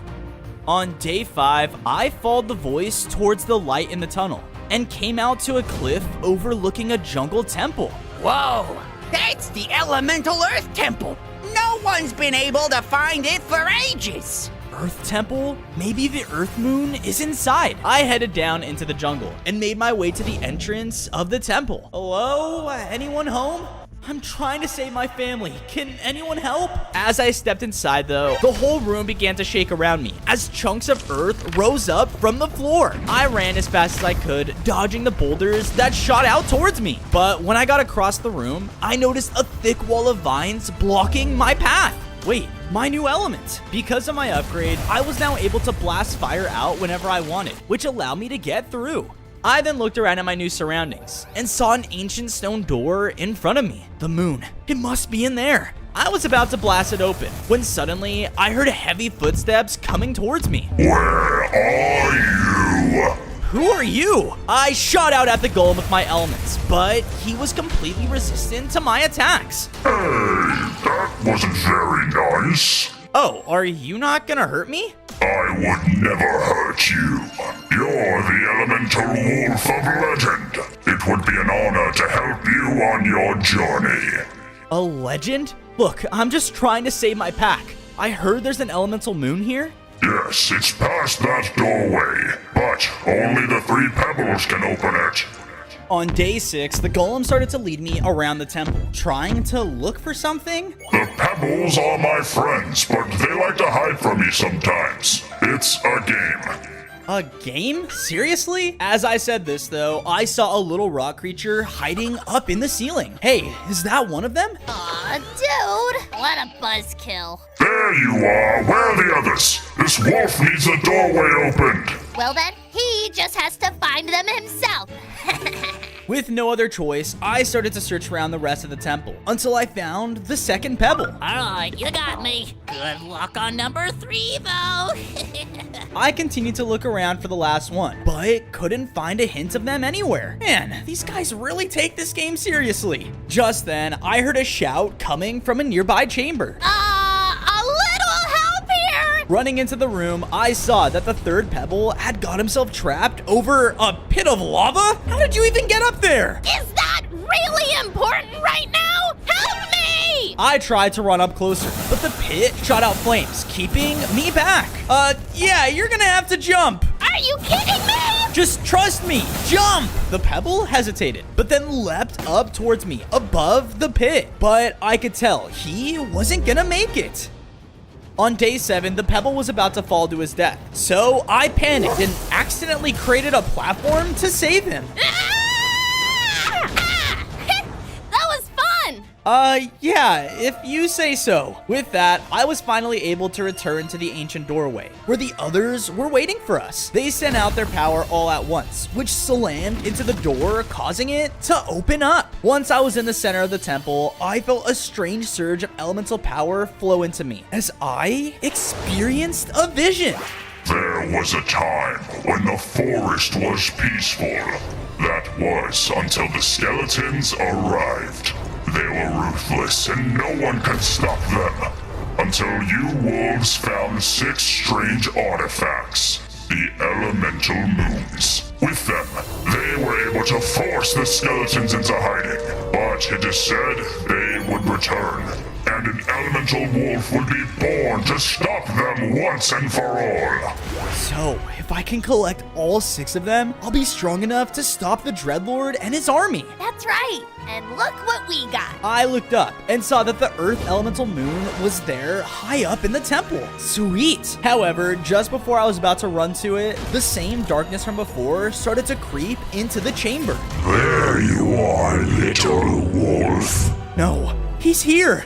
On day 5, I followed the voice towards the light in the tunnel and came out to a cliff overlooking a jungle temple. Whoa! That's the Elemental Earth Temple! No one's been able to find it for ages! Earth Temple? Maybe the Earth Moon is inside. I headed down into the jungle and made my way to the entrance of the temple. Hello? Anyone home? I'm trying to save my family. Can anyone help? As I stepped inside, though, the whole room began to shake around me as chunks of earth rose up from the floor. I ran as fast as I could, dodging the boulders that shot out towards me. But when I got across the room, I noticed a thick wall of vines blocking my path. Wait, my new element. Because of my upgrade, I was now able to blast fire out whenever I wanted, which allowed me to get through. I then looked around at my new surroundings and saw an ancient stone door in front of me. The moon. It must be in there. I was about to blast it open when suddenly I heard heavy footsteps coming towards me. Where are you? Who are you? I shot out at the golem with my elements, but he was completely resistant to my attacks. Hey, that wasn't very nice. Oh, are you not gonna hurt me? I would never hurt you. You're the Elemental Wolf of Legend. It would be an honor to help you on your journey. A legend? Look, I'm just trying to save my pack. I heard there's an elemental moon here. Yes, it's past that doorway, but only the 3 pebbles can open it. On day 6, the golem started to lead me around the temple, trying to look for something. The pebbles are my friends, but they like to hide from me sometimes. It's a game. A game? Seriously? As I said this, though, I saw a little rock creature hiding up in the ceiling. Hey, is that one of them? Aw, dude. What a buzzkill. There you are. Where are the others? This wolf needs a doorway opened. Well then, he just has to find them himself. With no other choice, I started to search around the rest of the temple until I found the second pebble. All right, you got me. Good luck on number 3, though. I continued to look around for the last one, but couldn't find a hint of them anywhere. Man, these guys really take this game seriously. Just then, I heard a shout coming from a nearby chamber. A little help here. Running into the room, I saw that the third pebble had got himself trapped over a pit of lava? How did you even get up there? Is that really important right now? Help me! I tried to run up closer, but the pit shot out flames, keeping me back. Yeah, you're gonna have to jump. Are you kidding me? Just trust me, jump! The pebble hesitated, but then leapt up towards me above the pit. But I could tell he wasn't gonna make it. On day 7, the pebble was about to fall to his death, so I panicked and accidentally created a platform to save him. That was fun. Yeah, if you say so. With that, I was finally able to return to the ancient doorway, where the others were waiting for us. They sent out their power all at once, which slammed into the door, causing it to open up. Once I was in the center of the temple, I felt a strange surge of elemental power flow into me, as I experienced a vision. There was a time when the forest was peaceful. That was until the skeletons arrived. They were ruthless and no one could stop them. Until you wolves found 6 strange artifacts. The elemental moons. With them, they were able to force the skeletons into hiding. But it is said they would return. And an elemental wolf would be born to stop them once and for all. So, if I can collect all 6 of them, I'll be strong enough to stop the Dreadlord and his army. That's right. And look what we got. I looked up and saw that the Earth Elemental Moon was there high up in the temple. Sweet. However, just before I was about to run to it, the same darkness from before started to creep into the chamber. There you are, little wolf. No, he's here.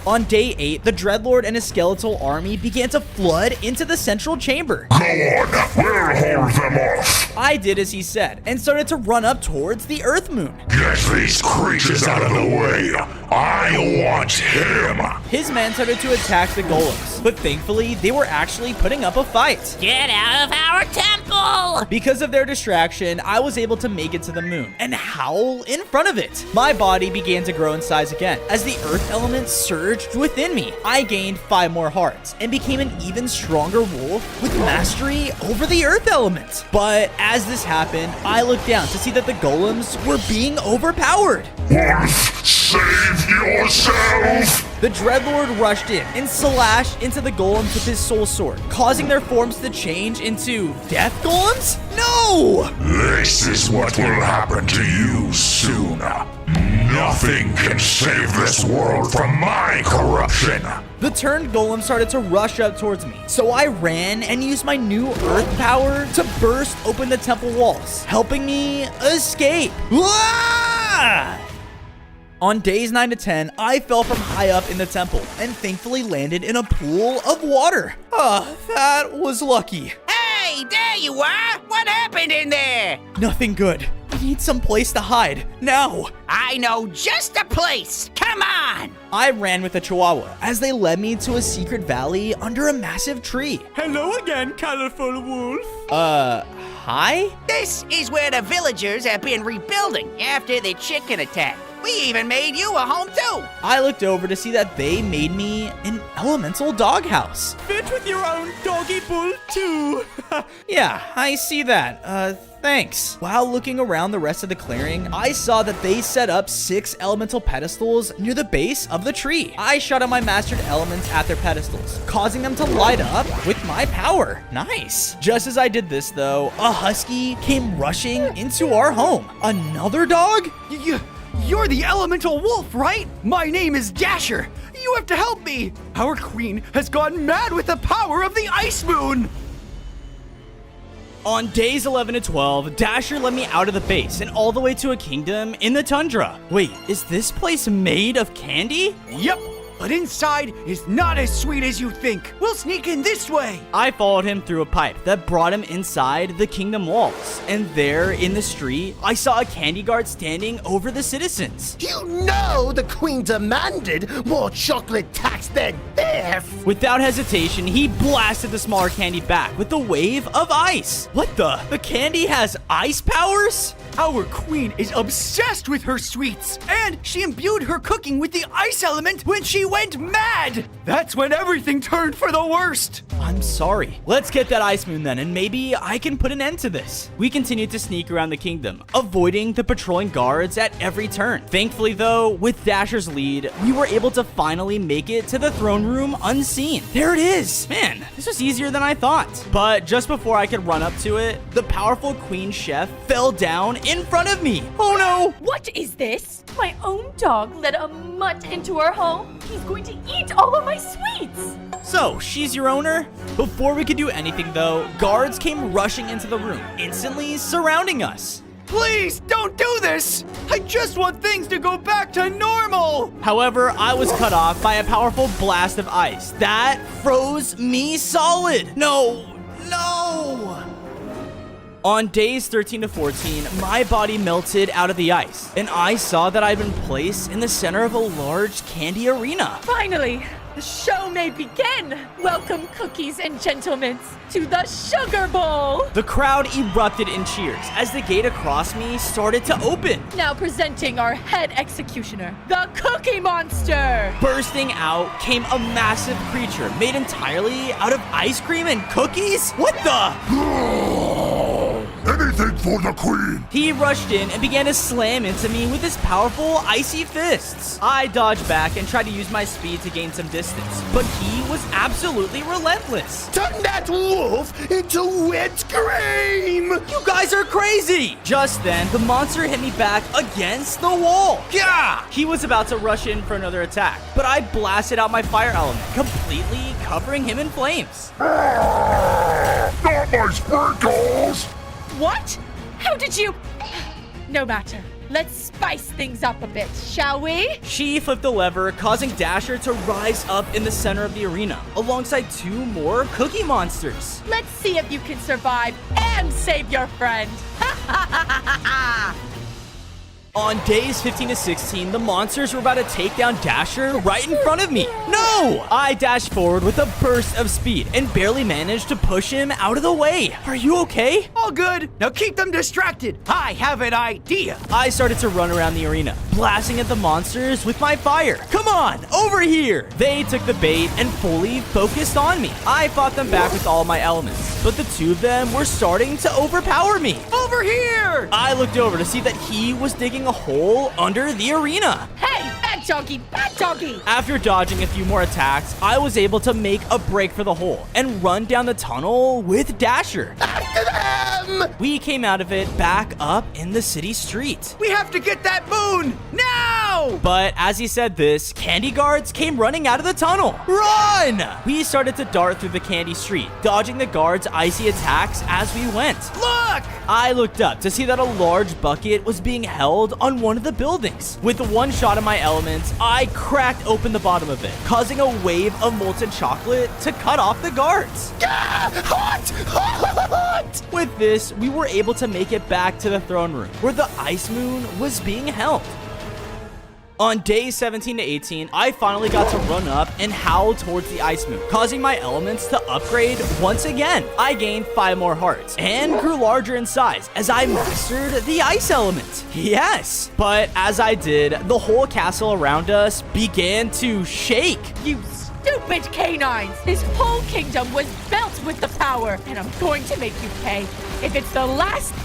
On day 8, the Dreadlord and his skeletal army began to flood into the central chamber. Go on, we'll hold them off. I did as he said, and started to run up towards the Earth Moon. Get these creatures out of the way. I want him. His men started to attack the golems, but thankfully, they were actually putting up a fight. Get out of our temple! Because of their distraction, I was able to make it to the moon and howl in front of it. My body began to grow in size again as the earth element surged within me. I gained 5 more hearts and became an even stronger wolf with mastery over the earth element. But as this happened, I looked down to see that the golems were being overpowered. Wolf, save yourself! The Dreadlord rushed in and slashed into the golems with his soul sword, causing their forms to change into death golems? No! This is what will happen to you soon. Nothing can save this world from my corruption. The turned golem started to rush up towards me, so I ran and used my new earth power to burst open the temple walls, helping me escape. Ah! On days 9 to 10, I fell from high up in the temple and thankfully landed in a pool of water. That was lucky. Hey, there you are! What happened in there? Nothing good. I need some place to hide, now. I know just a place! Come on! I ran with the Chihuahua as they led me to a secret valley under a massive tree. Hello again, colorful wolf. Hi? This is where the villagers have been rebuilding after the chicken attack. We even made you a home too! I looked over to see that they made me an elemental doghouse. Fit with your own doggy bull too. Yeah, I see that. Thanks. While looking around the rest of the clearing, I saw that they set up 6 elemental pedestals near the base of the tree. I shot out my mastered elements at their pedestals, causing them to light up with my power. Nice. Just as I did this though, a husky came rushing into our home. Another dog? You're the elemental wolf, right? My name is Dasher. You have to help me. Our queen has gone mad with the power of the ice moon. On days 11 to 12, Dasher led me out of the base and all the way to a kingdom in the tundra. Wait, is this place made of candy? Yep, but inside is not as sweet as you think. We'll sneak in this way. I followed him through a pipe that brought him inside the kingdom walls. And there in the street, I saw a candy guard standing over the citizens. You know the queen demanded more chocolate tax than theft. Without hesitation, he blasted the smaller candy back with a wave of ice. What the? The candy has ice powers? Our queen is obsessed with her sweets, and she imbued her cooking with the ice element when she went mad. That's when everything turned for the worst. I'm sorry. Let's get that ice moon then, and maybe I can put an end to this. We continued to sneak around the kingdom, avoiding the patrolling guards at every turn. Thankfully, though, with Dasher's lead, we were able to finally make it to the throne room unseen. There it is. Man, this was easier than I thought. But just before I could run up to it, the powerful queen chef fell down in front of me. Oh no! What is this? My own dog let a mutt into our home. He's going to eat all of my sweets. So, she's your owner? Before we could do anything though, guards came rushing into the room, instantly surrounding us. Please don't do this. I just want things to go back to normal. However, I was cut off by a powerful blast of ice that froze me solid. No. On days 13 to 14, my body melted out of the ice, and I saw that I'd been placed in the center of a large candy arena. Finally, the show may begin. Welcome, cookies and gentlemen, to the Sugar Bowl. The crowd erupted in cheers as the gate across me started to open. Now presenting our head executioner, the Cookie Monster. Bursting out came a massive creature made entirely out of ice cream and cookies? What the? Anything for the queen! He rushed in and began to slam into me with his powerful icy fists. I dodged back and tried to use my speed to gain some distance, but he was absolutely relentless. Turn that wolf into whipped cream! You guys are crazy! Just then, the monster hit me back against the wall. Yeah! He was about to rush in for another attack, but I blasted out my fire element, completely covering him in flames. Not my sprinkles! What? How did you... No matter. Let's spice things up a bit, shall we? She flipped the lever, causing Dasher to rise up in the center of the arena, alongside two more Cookie Monsters. Let's see if you can survive and save your friend. On days 15 to 16, the monsters were about to take down Dasher right in front of me. No! I dashed forward with a burst of speed and barely managed to push him out of the way. Are you okay? All good. Now keep them distracted. I have an idea. I started to run around the arena, blasting at the monsters with my fire. Come on, over here! They took the bait and fully focused on me. I fought them back with all my elements, but the two of them were starting to overpower me. Over here! I looked over to see that he was digging a hole under the arena. Hey, bad doggy, bad doggy! After dodging a few more attacks, I was able to make a break for the hole and run down the tunnel with Dasher. After them! We came out of it back up in the city street. We have to get that moon now! But as he said this, candy guards came running out of the tunnel. Run! We started to dart through the candy street, dodging the guards' icy attacks as we went. Look! I looked up to see that a large bucket was being held on one of the buildings. With one shot of my elements, I cracked open the bottom of it, causing a wave of molten chocolate to cut off the guards. Hot! With this, we were able to make it back to the throne room, where the ice moon was being held. On days 17 to 18, I finally got to run up and howl towards the ice moon, causing my elements to upgrade once again. I gained 5 more hearts and grew larger in size as I mastered the ice element. Yes, but as I did, the whole castle around us began to shake. You stupid canines! This whole kingdom was built with the power, and I'm going to make you pay. If it's the last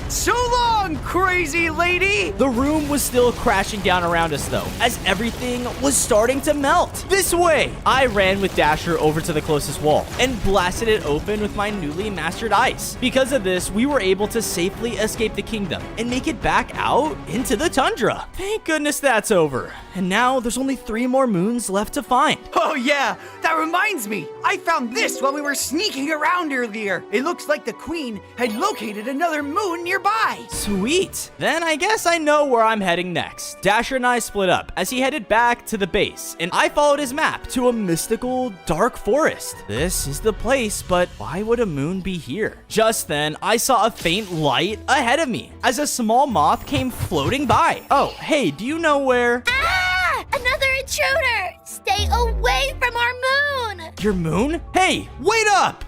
So long, crazy lady! The room was still crashing down around us though, as everything was starting to melt. This way! I ran with Dasher over to the closest wall and blasted it open with my newly mastered ice. Because of this, we were able to safely escape the kingdom and make it back out into the tundra. Thank goodness that's over. And now there's only 3 more moons left to find. Oh yeah, that reminds me. I found this while we were sneaking around earlier. It looks like the queen had located another moon nearby. Sweet. Then I guess I know where I'm heading next. Dasher and I split up as he headed back to the base, and I followed his map to a mystical dark forest. This is the place, but why would a moon be here? Just then, I saw a faint light ahead of me as a small moth came floating by. Oh, hey, do you know where? Ah! Another intruder! Stay away from our moon! Your moon? Hey, wait up!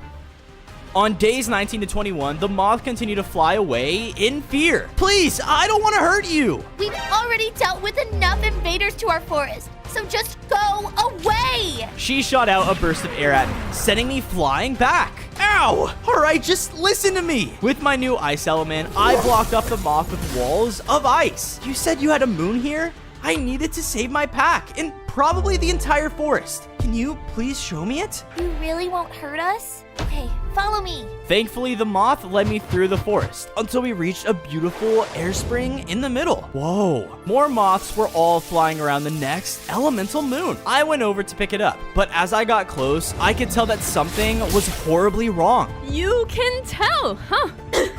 On days 19 to 21, the moth continued to fly away in fear. Please, I don't want to hurt you. We've already dealt with enough invaders to our forest, so just go away! She shot out a burst of air at me, sending me flying back. Ow! All right, just listen to me. With my new ice element, I blocked off the moth with walls of ice. You said you had a moon here? I needed to save my pack and probably the entire forest. Can you please show me it? You really won't hurt us? Okay, follow me. Thankfully, the moth led me through the forest until we reached a beautiful air spring in the middle. Whoa. More moths were all flying around the next elemental moon. I went over to pick it up, but as I got close, I could tell that something was horribly wrong. You can tell, huh?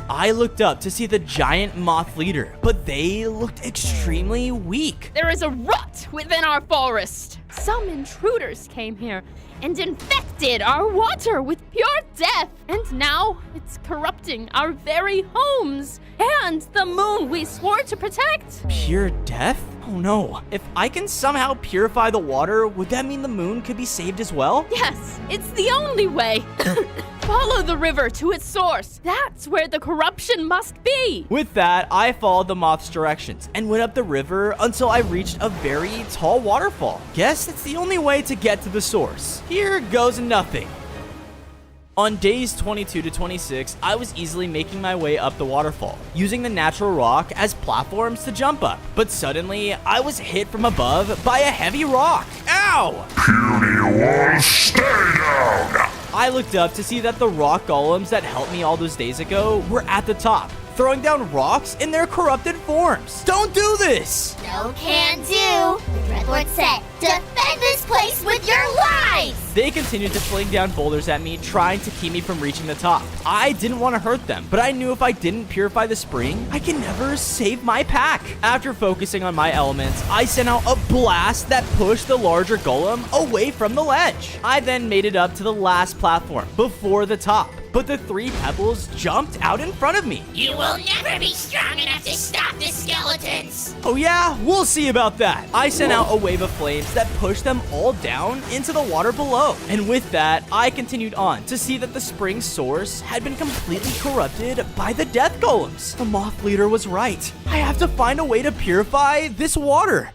I looked up to see the giant moth leader, but they looked extremely weak. There is a rot within our forest. Some intruders came here and infected our water with pure death. And now it's corrupting our very homes and the moon we swore to protect. Pure death? Oh no. If I can somehow purify the water, would that mean the moon could be saved as well? Yes, it's the only way. Follow the river to its source. That's where the corruption must be. With that, I followed the moth's directions and went up the river until I reached a very tall waterfall. Guess it's the only way to get to the source. Here goes nothing. On days 22 to 26, I was easily making my way up the waterfall, using the natural rock as platforms to jump up. But suddenly, I was hit from above by a heavy rock. Ow! Puny wolf, stay down! I looked up to see that the rock golems that helped me all those days ago were at the top, throwing down rocks in their corrupted forms. Don't do this! No can do. The Dreadlord said, defend this place with your lives! They continued to fling down boulders at me, trying to keep me from reaching the top. I didn't want to hurt them, but I knew if I didn't purify the spring, I could never save my pack. After focusing on my elements, I sent out a blast that pushed the larger golem away from the ledge. I then made it up to the last platform before the top, but the 3 pebbles jumped out in front of me. You will never be strong enough to stop the skeletons. Oh yeah, we'll see about that. I sent out a wave of flames that pushed them all down into the water below. And with that, I continued on to see that the spring source had been completely corrupted by the death golems. The moth leader was right. I have to find a way to purify this water.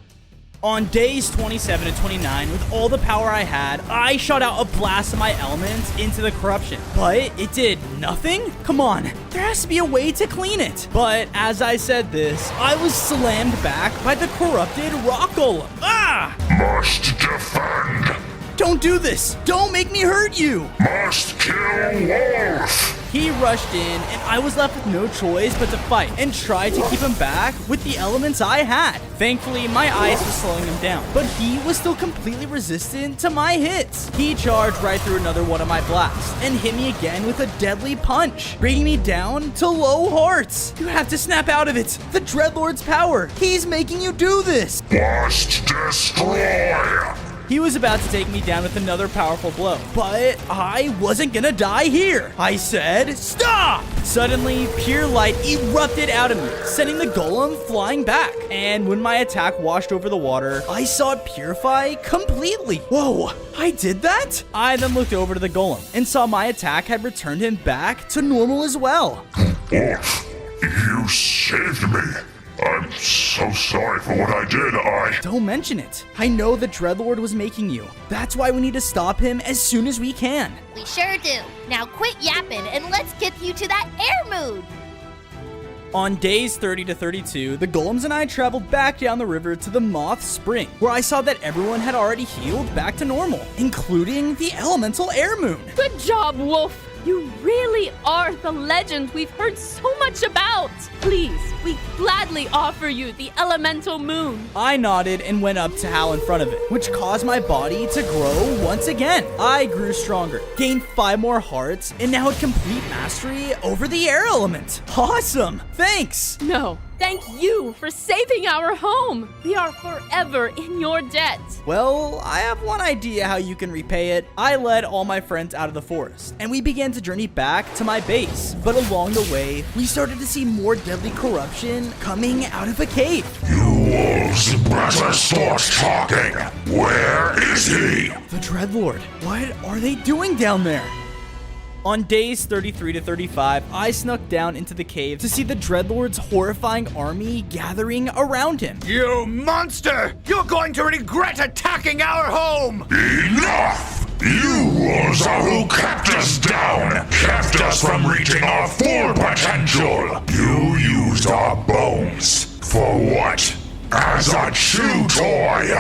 On days 27 to 29, with all the power I had, I shot out a blast of my elements into the corruption. But it did nothing? Come on, there has to be a way to clean it. But as I said this, I was slammed back by the corrupted rock golem. Ah! Must defend! Don't do this! Don't make me hurt you! Must kill wolf! He rushed in, and I was left with no choice but to fight and try to keep him back with the elements I had. Thankfully, my ice was slowing him down, but he was still completely resistant to my hits. He charged right through another one of my blasts and hit me again with a deadly punch, bringing me down to low hearts. You have to snap out of it. The Dreadlord's power. He's making you do this. Must destroy! He was about to take me down with another powerful blow, but I wasn't gonna die here. I said, stop! Suddenly, pure light erupted out of me, sending the golem flying back. And when my attack washed over the water, I saw it purify completely. Whoa, I did that? I then looked over to the golem and saw my attack had returned him back to normal as well. Wolf, you saved me. I'm so sorry for what I did. Don't mention it. I know the Dreadlord was making you. That's why we need to stop him as soon as we can. We sure do. Now quit yapping and let's get you to that air moon. On days 30 to 32, the golems and I traveled back down the river to the Moth Spring, where I saw that everyone had already healed back to normal, including the elemental air moon. Good job, Wolf. You really are the legend we've heard so much about. Please, we gladly offer you the elemental moon. I nodded and went up to Hal in front of it, which caused my body to grow once again. I grew stronger, gained 5 more hearts, and now had complete mastery over the air element. Awesome! Thanks! No, thank you for saving our home. We are forever in your debt. Well, I have one idea how you can repay it. I led all my friends out of the forest, and we began to journey back to my base. But along the way, we started to see more deadly corruption coming out of a cave. You wolves better start talking. Where is he? The Dreadlord. What are they doing down there? On days 33 to 35, I snuck down into the cave to see the Dreadlord's horrifying army gathering around him. You monster! You're going to regret attacking our home! Enough! You wolves are who kept us down, kept us from reaching our full potential. You used our bones. For what? As a chew toy.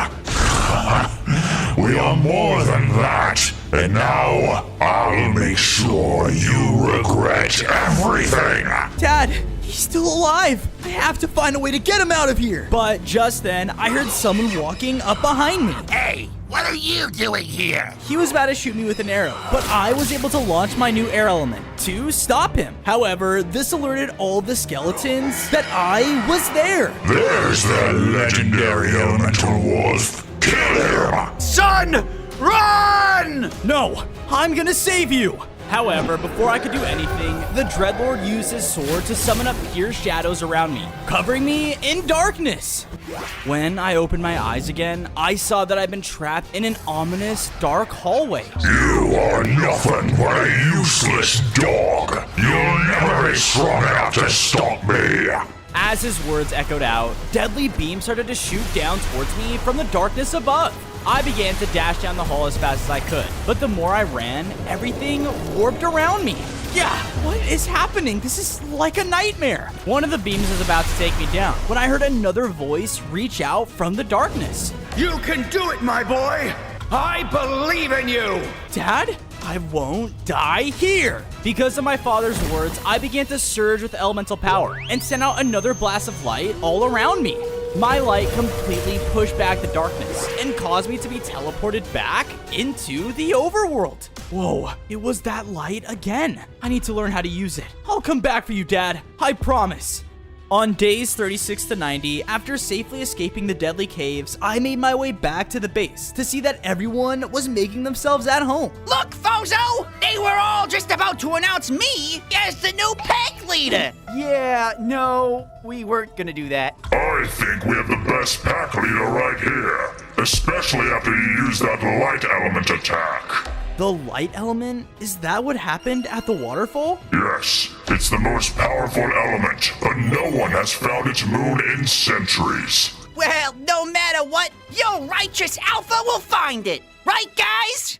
We are more than that. And now, I'll make sure you regret everything. Dad, he's still alive. I have to find a way to get him out of here. But just then, I heard someone walking up behind me. Hey, what are you doing here? He was about to shoot me with an arrow, but I was able to launch my new air element to stop him. However, this alerted all of the skeletons that I was there. There's the legendary elemental wolf. Kill him! Son! Run! No, I'm gonna save you. However, before I could do anything, the Dreadlord used his sword to summon up pure shadows around me, covering me in darkness. When I opened my eyes again, I saw that I'd been trapped in an ominous, dark hallway. You are nothing but a useless dog. You'll never be strong enough to stop me. As his words echoed out, deadly beams started to shoot down towards me from the darkness above. I began to dash down the hall as fast as I could, but the more I ran, everything warped around me. Yeah, what is happening? This is like a nightmare. One of the beams was about to take me down when I heard another voice reach out from the darkness. You can do it, my boy! I believe in you! Dad, I won't die here. Because of my father's words, I began to surge with elemental power and sent out another blast of light all around me. My light completely pushed back the darkness and caused me to be teleported back into the overworld. Whoa, it was that light again. I need to learn how to use it. I'll come back for you, Dad. I promise. On days 36 to 90, after safely escaping the deadly caves, I made my way back to the base to see that everyone was making themselves at home. Look, Fozo! They were all just about to announce me as the new pack leader! Yeah, no, we weren't gonna do that. I think we have the best pack leader right here, especially after you use that light element attack. The light element? Is that what happened at the waterfall? Yes, it's the most powerful element, but no one has found its moon in centuries. Well, no matter what, your righteous alpha will find it. Right, guys?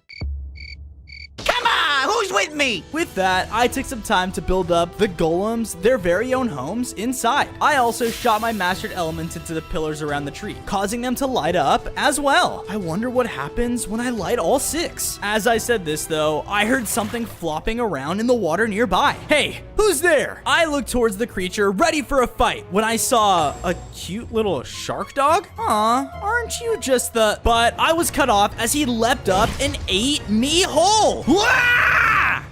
Come on, who's with me? With that, I took some time to build up the golems, their very own homes, inside. I also shot my mastered elements into the pillars around the tree, causing them to light up as well. I wonder what happens when I light all 6. As I said this, though, I heard something flopping around in the water nearby. Hey, who's there? I looked towards the creature, ready for a fight, when I saw a cute little shark dog. Aw, aren't you just the... But I was cut off as he leapt up and ate me whole. Wah!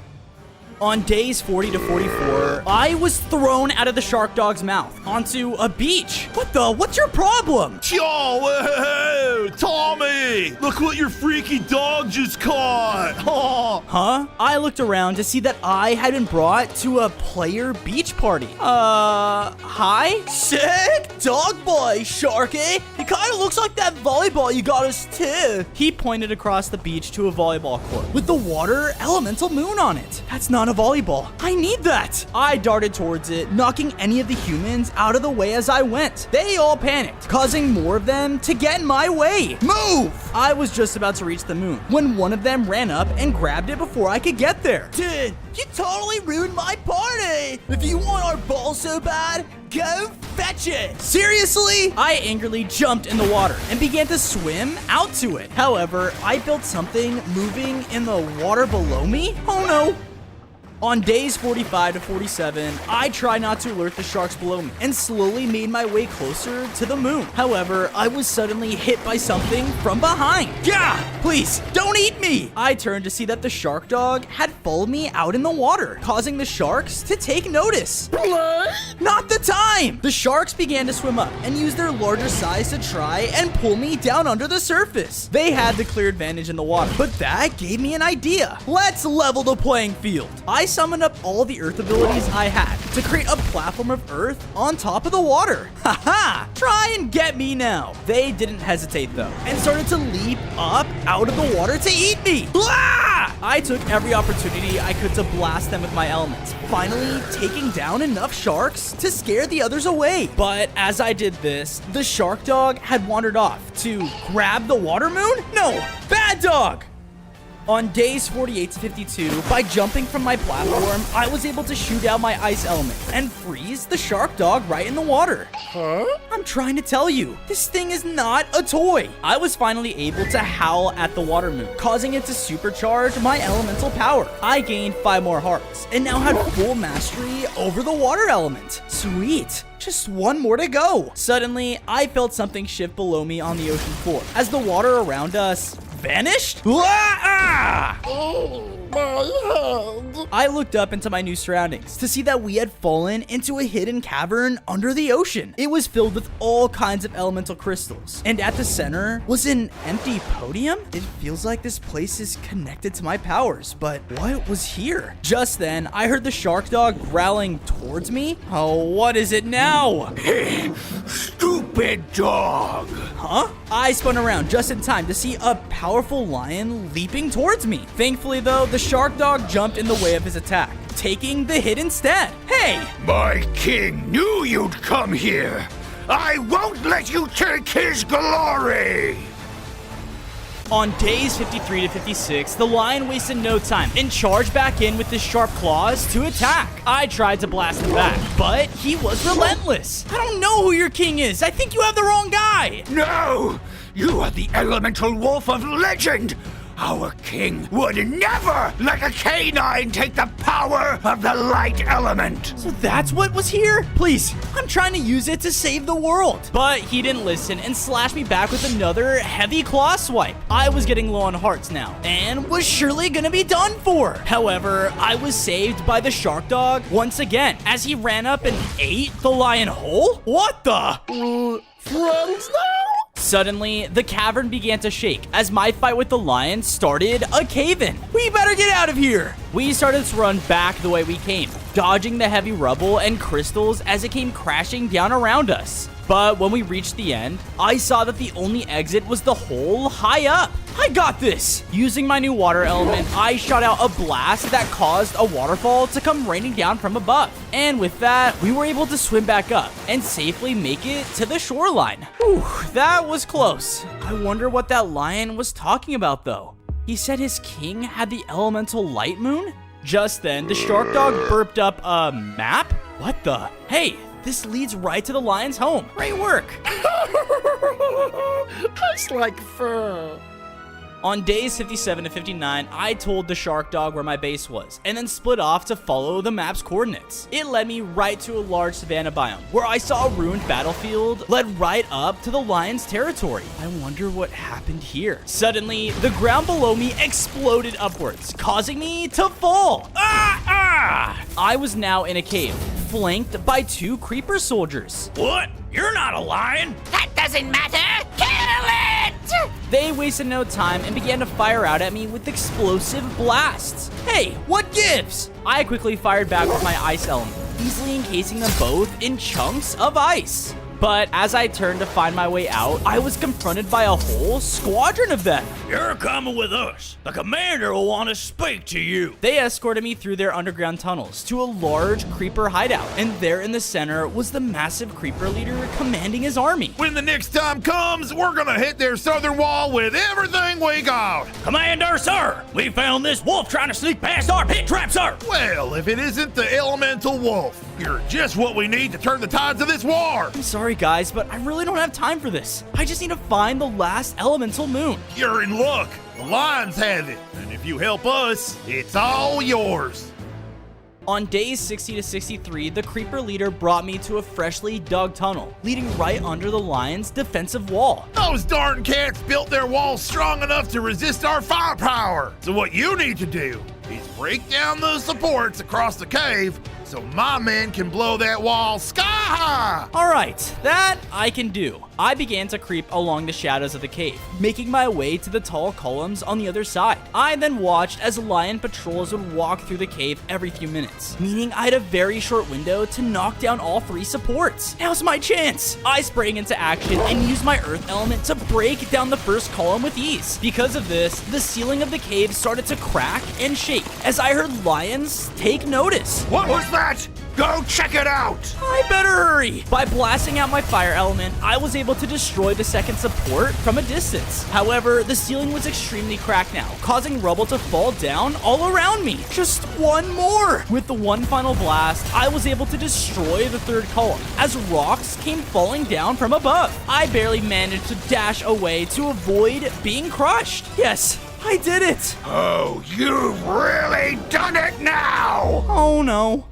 On days 40 to 44, I was thrown out of the shark dog's mouth onto a beach. What the? What's your problem? Yo, Tommy! Look what your freaky dog just caught! Oh. Huh? I looked around to see that I had been brought to a player beach party. Hi? Sick dog boy, Sharky. It kind of looks like that volleyball you got us too. He pointed across the beach to a volleyball court with the water elemental moon on it. That's not a volleyball. I need that. I darted towards it, knocking any of the humans out of the way as I went. They all panicked, causing more of them to get in my way. Move! I was just about to reach the moon when one of them ran up and grabbed it before I could get there. Dude, you totally ruined my party. If you want our ball so bad, go fetch it. Seriously? I angrily jumped in the water and began to swim out to it. However, I felt something moving in the water below me. Oh no. On days 45 to 47, I tried not to alert the sharks below me and slowly made my way closer to the moon. However, I was suddenly hit by something from behind. Yeah, please, don't eat me. I turned to see that the shark dog had followed me out in the water, causing the sharks to take notice. Not the time. The sharks began to swim up and use their larger size to try and pull me down under the surface. They had the clear advantage in the water, but that gave me an idea. Let's level the playing field. I summoned up all the earth abilities I had to create a platform of earth on top of the water. Haha! Try and get me now. They didn't hesitate though and started to leap up out of the water to eat me. Ah! I took every opportunity I could to blast them with my elements, finally taking down enough sharks to scare the others away. But as I did this, the shark dog had wandered off to grab the water moon? No, bad dog! On days 48 to 52, by jumping from my platform, I was able to shoot out my ice element and freeze the shark dog right in the water. Huh? I'm trying to tell you, this thing is not a toy. I was finally able to howl at the water moon, causing it to supercharge my elemental power. I gained 5 more hearts and now had full mastery over the water element. Sweet. Just one more to go. Suddenly, I felt something shift below me on the ocean floor as the water around us vanished? Oh, my head. I looked up into my new surroundings to see that we had fallen into a hidden cavern under the ocean. It was filled with all kinds of elemental crystals, and at the center was an empty podium. It feels like this place is connected to my powers, but what was here? Just then, I heard the shark dog growling towards me. Oh, what is it now? Stupid dog! Huh? I spun around just in time to see a powerful lion leaping towards me. Thankfully though, the shark dog jumped in the way of his attack, taking the hit instead. Hey! My king knew you'd come here! I won't let you take his glory! On days 53 to 56, the lion wasted no time and charged back in with his sharp claws to attack. I tried to blast him back, but he was relentless. I don't know who your king is. I think you have the wrong guy. No! You are the elemental wolf of legend! Our king would never let a canine take the power of the light element! So that's what was here? Please, I'm trying to use it to save the world. But he didn't listen and slashed me back with another heavy claw swipe. I was getting low on hearts now and was surely gonna be done for. However, I was saved by the shark dog once again as he ran up and ate the lion whole? What the? Friends now? Suddenly, the cavern began to shake as my fight with the lion started a cave-in. We better get out of here. We started to run back the way we came, dodging the heavy rubble and crystals as it came crashing down around us. But when we reached the end, I saw that the only exit was the hole high up. I got this! Using my new water element, I shot out a blast that caused a waterfall to come raining down from above. And with that, we were able to swim back up and safely make it to the shoreline. Whew, that was close. I wonder what that lion was talking about though. He said his king had the elemental light moon? Just then, the shark dog burped up a map? What the? Hey, this leads right to the lion's home. Great work. Tastes like fur. On days 57 to 59, I told the shark dog where my base was, and then split off to follow the map's coordinates. It led me right to a large savanna biome, where I saw a ruined battlefield led right up to the lion's territory. I wonder what happened here. Suddenly, the ground below me exploded upwards, causing me to fall. I was now in a cave, flanked by 2 creeper soldiers. What? You're not a lion? That doesn't matter! Kill it! They wasted no time and began to fire out at me with explosive blasts. Hey, what gives? I quickly fired back with my ice element, easily encasing them both in chunks of ice. But as I turned to find my way out, I was confronted by a whole squadron of them. You're coming with us. The commander will want to speak to you. They escorted me through their underground tunnels to a large creeper hideout, and there in the center was the massive creeper leader commanding his army. When the next time comes, we're gonna hit their southern wall with everything we got. Commander, sir, we found this wolf trying to sneak past our pit trap, sir. Well, if it isn't the elemental wolf, you're just what we need to turn the tides of this war. I'm sorry guys, but I really don't have time for this. I just need to find the last elemental moon. You're in luck. The lions have it. And if you help us, it's all yours. On days 60 to 63, the creeper leader brought me to a freshly dug tunnel, leading right under the lion's defensive wall. Those darn cats built their walls strong enough to resist our firepower. So what you need to do is break down those supports across the cave so my men can blow that wall sky high. All right, that I can do. I began to creep along the shadows of the cave, making my way to the tall columns on the other side. I then watched as lion patrols would walk through the cave every few minutes, meaning I had a very short window to knock down all 3 supports. Now's my chance. I sprang into action and used my earth element to break down the first column with ease. Because of this, the ceiling of the cave started to crack and shake as I heard lions take notice. What was that? Go check it out! I better hurry! By blasting out my fire element, I was able to destroy the second support from a distance. However, the ceiling was extremely cracked now, causing rubble to fall down all around me. Just one more! With the one final blast, I was able to destroy the third column, as rocks came falling down from above. I barely managed to dash away to avoid being crushed. Yes, I did it! Oh, you've really done it now! Oh no.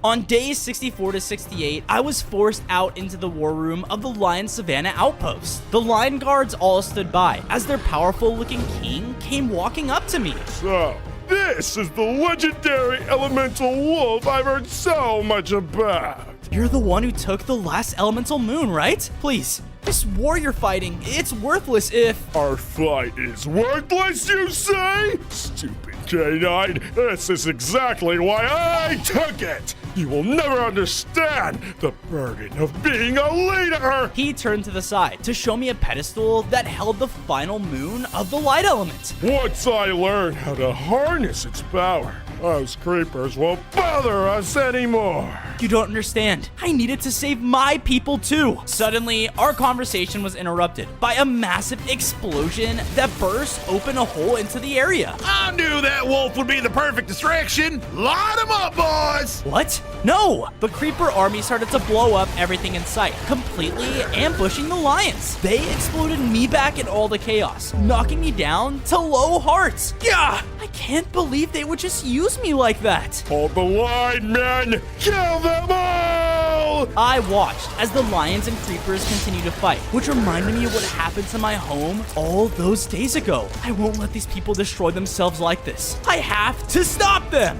On days 64 to 68, I was forced out into the war room of the Lion Savannah outpost. The Lion Guards all stood by as their powerful-looking king came walking up to me. So, this is the legendary elemental wolf I've heard so much about. You're the one who took the last elemental moon, right? Please, this war you're fighting, it's worthless if... Our fight is worthless, you say? Stupid K9, this is exactly why I took it! You will never understand the burden of being a leader! He turned to the side to show me a pedestal that held the final moon of the light element. Once I learn how to harness its power, those creepers won't bother us anymore. You don't understand. I needed to save my people too. Suddenly, our conversation was interrupted by a massive explosion that burst open a hole into the area. I knew that wolf would be the perfect distraction. Light him up, boys! What? No! The creeper army started to blow up everything in sight, completely ambushing the lions. They exploded me back in all the chaos, knocking me down to low hearts. Yeah! I can't believe they would just use me like that. Hold the line, men! Kill them all! I watched as the lions and creepers continued to fight, which reminded me of what happened to my home all those days ago. I won't let these people destroy themselves like this. I have to stop them!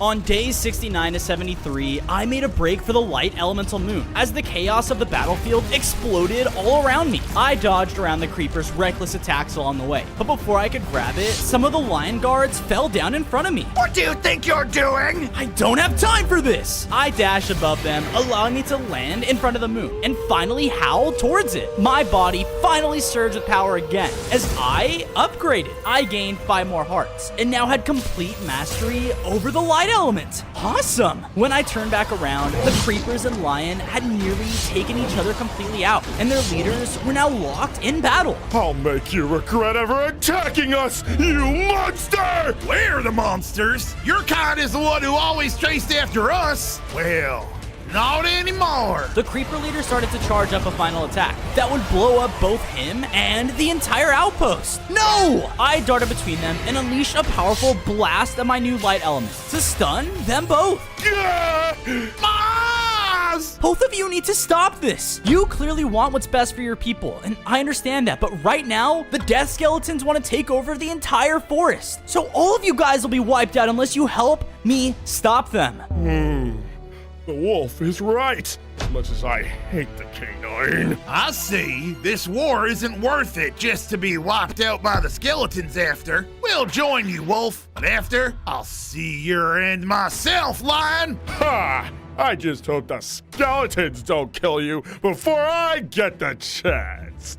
On days 69 to 73, I made a break for the light elemental moon as the chaos of the battlefield exploded all around me. I dodged around the creepers' reckless attacks along the way, but before I could grab it, some of the lion guards fell down in front of me. What do you think you're doing? I don't have time for this! I dashed above them, allowing me to land in front of the moon and finally howl towards it. My body finally surged with power again as I upgraded. I gained 5 more hearts and now had complete mastery over the light element. Awesome! When I turned back around, the creepers and lion had nearly taken each other completely out, and their leaders were now locked in battle. I'll make you regret ever attacking us, you monster! We're the monsters. Your kind is the one who always chased after us. Well, not anymore. The creeper leader started to charge up a final attack that would blow up both him and the entire outpost. No! I darted between them and unleashed a powerful blast of my new light element to stun them both. Both of you need to stop this. You clearly want what's best for your people, and I understand that, but right now, the death skeletons want to take over the entire forest. So all of you guys will be wiped out unless you help me stop them. The wolf is right. As much as I hate the K9. I see. This war isn't worth it just to be wiped out by the skeletons after. We'll join you, wolf. But after, I'll see your end myself, lion. Ha! I just hope the skeletons don't kill you before I get the chance.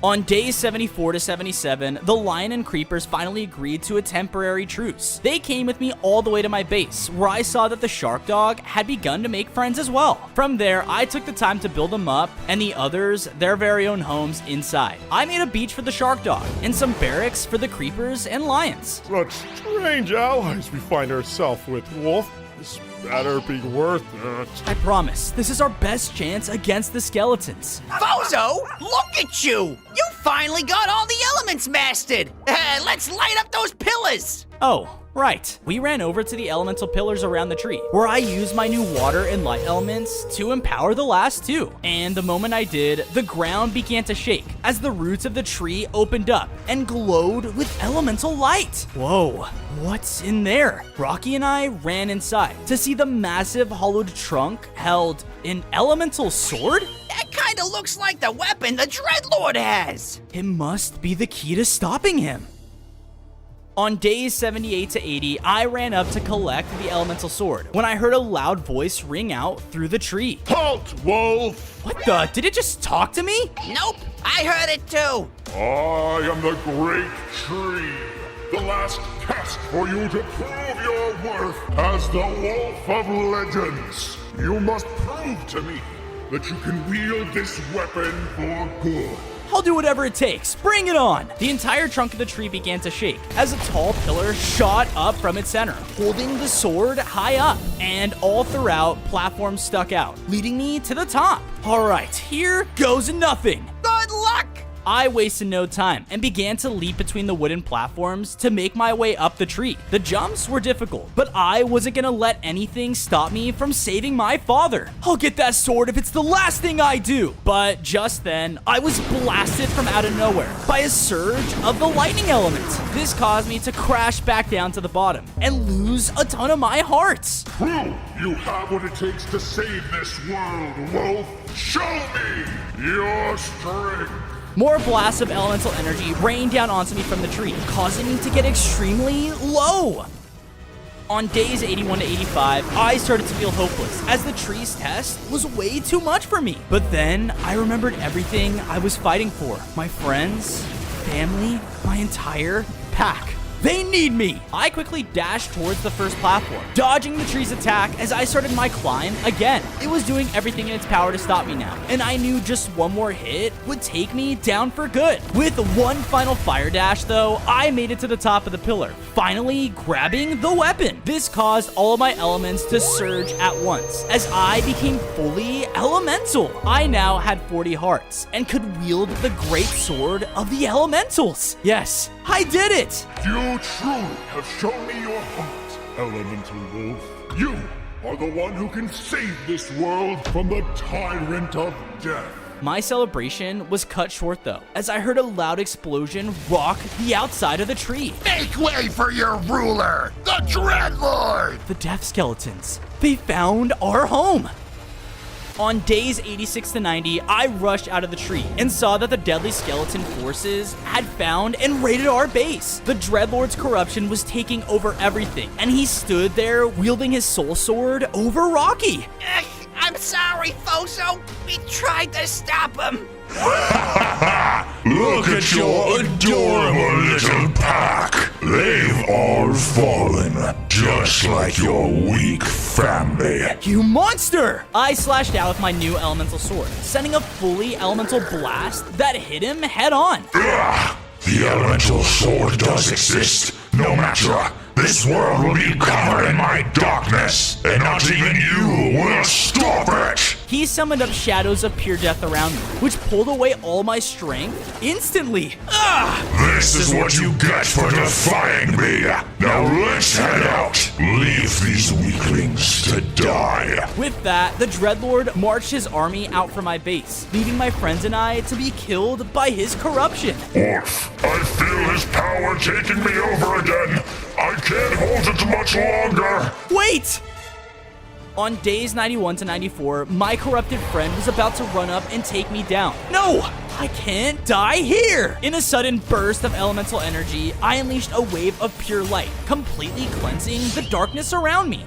On days 74 to 77, the lion and creepers finally agreed to a temporary truce. They came with me all the way to my base, where I saw that the shark dog had begun to make friends as well. From there, I took the time to build them up, and the others their very own homes inside. I made a beach for the shark dog, and some barracks for the creepers and lions. Such strange allies we find ourselves with, Wolf. This better be worth it. I promise, this is our best chance against the skeletons. Bozo, look at you! You finally got all the elements mastered! Let's light up those pillars! Oh, right. We ran over to the elemental pillars around the tree, where I used my new water and light elements to empower the last two. And the moment I did, the ground began to shake as the roots of the tree opened up and glowed with elemental light. Whoa, what's in there? Rocky and I ran inside to see the massive hollowed trunk held an elemental sword? That kinda looks like the weapon the Dreadlord has! It must be the key to stopping him. On days 78 to 80, I ran up to collect the elemental sword when I heard a loud voice ring out through the tree. Halt, Wolf! What the? Did it just talk to me? Nope, I heard it too! I am the Great Tree. The last task for you to prove your worth as the Wolf of Legends. You must prove to me that you can wield this weapon for good. I'll do whatever it takes. Bring it on! The entire trunk of the tree began to shake as a tall pillar shot up from its center, holding the sword high up, and all throughout, platforms stuck out, leading me to the top. All right, here goes nothing. Good luck! I wasted no time and began to leap between the wooden platforms to make my way up the tree. The jumps were difficult, but I wasn't gonna let anything stop me from saving my father. I'll get that sword if it's the last thing I do. But just then, I was blasted from out of nowhere by a surge of the lightning element. This caused me to crash back down to the bottom and lose a ton of my hearts. Prove you have what it takes to save this world, Wolf. Show me your strength. More blasts of elemental energy rained down onto me from the tree, causing me to get extremely low. On days 81 to 85, I started to feel hopeless, as the tree's test was way too much for me. But then, I remembered everything I was fighting for. My friends, family, my entire pack. They need me! I quickly dashed towards the first platform, dodging the tree's attack as I started my climb again. It was doing everything in its power to stop me now, and I knew just one more hit would take me down for good. With one final fire dash, though, I made it to the top of the pillar, finally grabbing the weapon. This caused all of my elements to surge at once, as I became fully elemental. I now had 40 hearts, and could wield the great sword of the elementals. Yes, I did it! You truly have shown me your heart, Elemental Wolf. You are the one who can save this world from the tyrant of death. My celebration was cut short though, as I heard a loud explosion rock the outside of the tree. Make way for your ruler, the Dreadlord! The death skeletons. They found our home. On days 86 to 90, I rushed out of the tree and saw that the deadly skeleton forces had found and raided our base. The Dreadlord's corruption was taking over everything, and he stood there wielding his soul sword over Rocky. I'm sorry, Foso. We tried to stop him. Look at your adorable little pack. They've all fallen, just like your weak family. You monster! I slashed out with my new elemental sword, sending a fully elemental blast that hit him head on. The elemental sword does exist, no matter. This world will be covered in my darkness, and not even you will stop it! He summoned up shadows of pure death around me, which pulled away all my strength instantly. This is what you get for defying me! Now let's head out! Leave these weaklings to die! With that, the Dreadlord marched his army out from my base, leaving my friends and I to be killed by his corruption. Wolf, I feel his power taking me over again! I can't hold it much longer! Wait! On days 91 to 94, my corrupted friend was about to run up and take me down. No! I can't die here! In a sudden burst of elemental energy, I unleashed a wave of pure light, completely cleansing the darkness around me.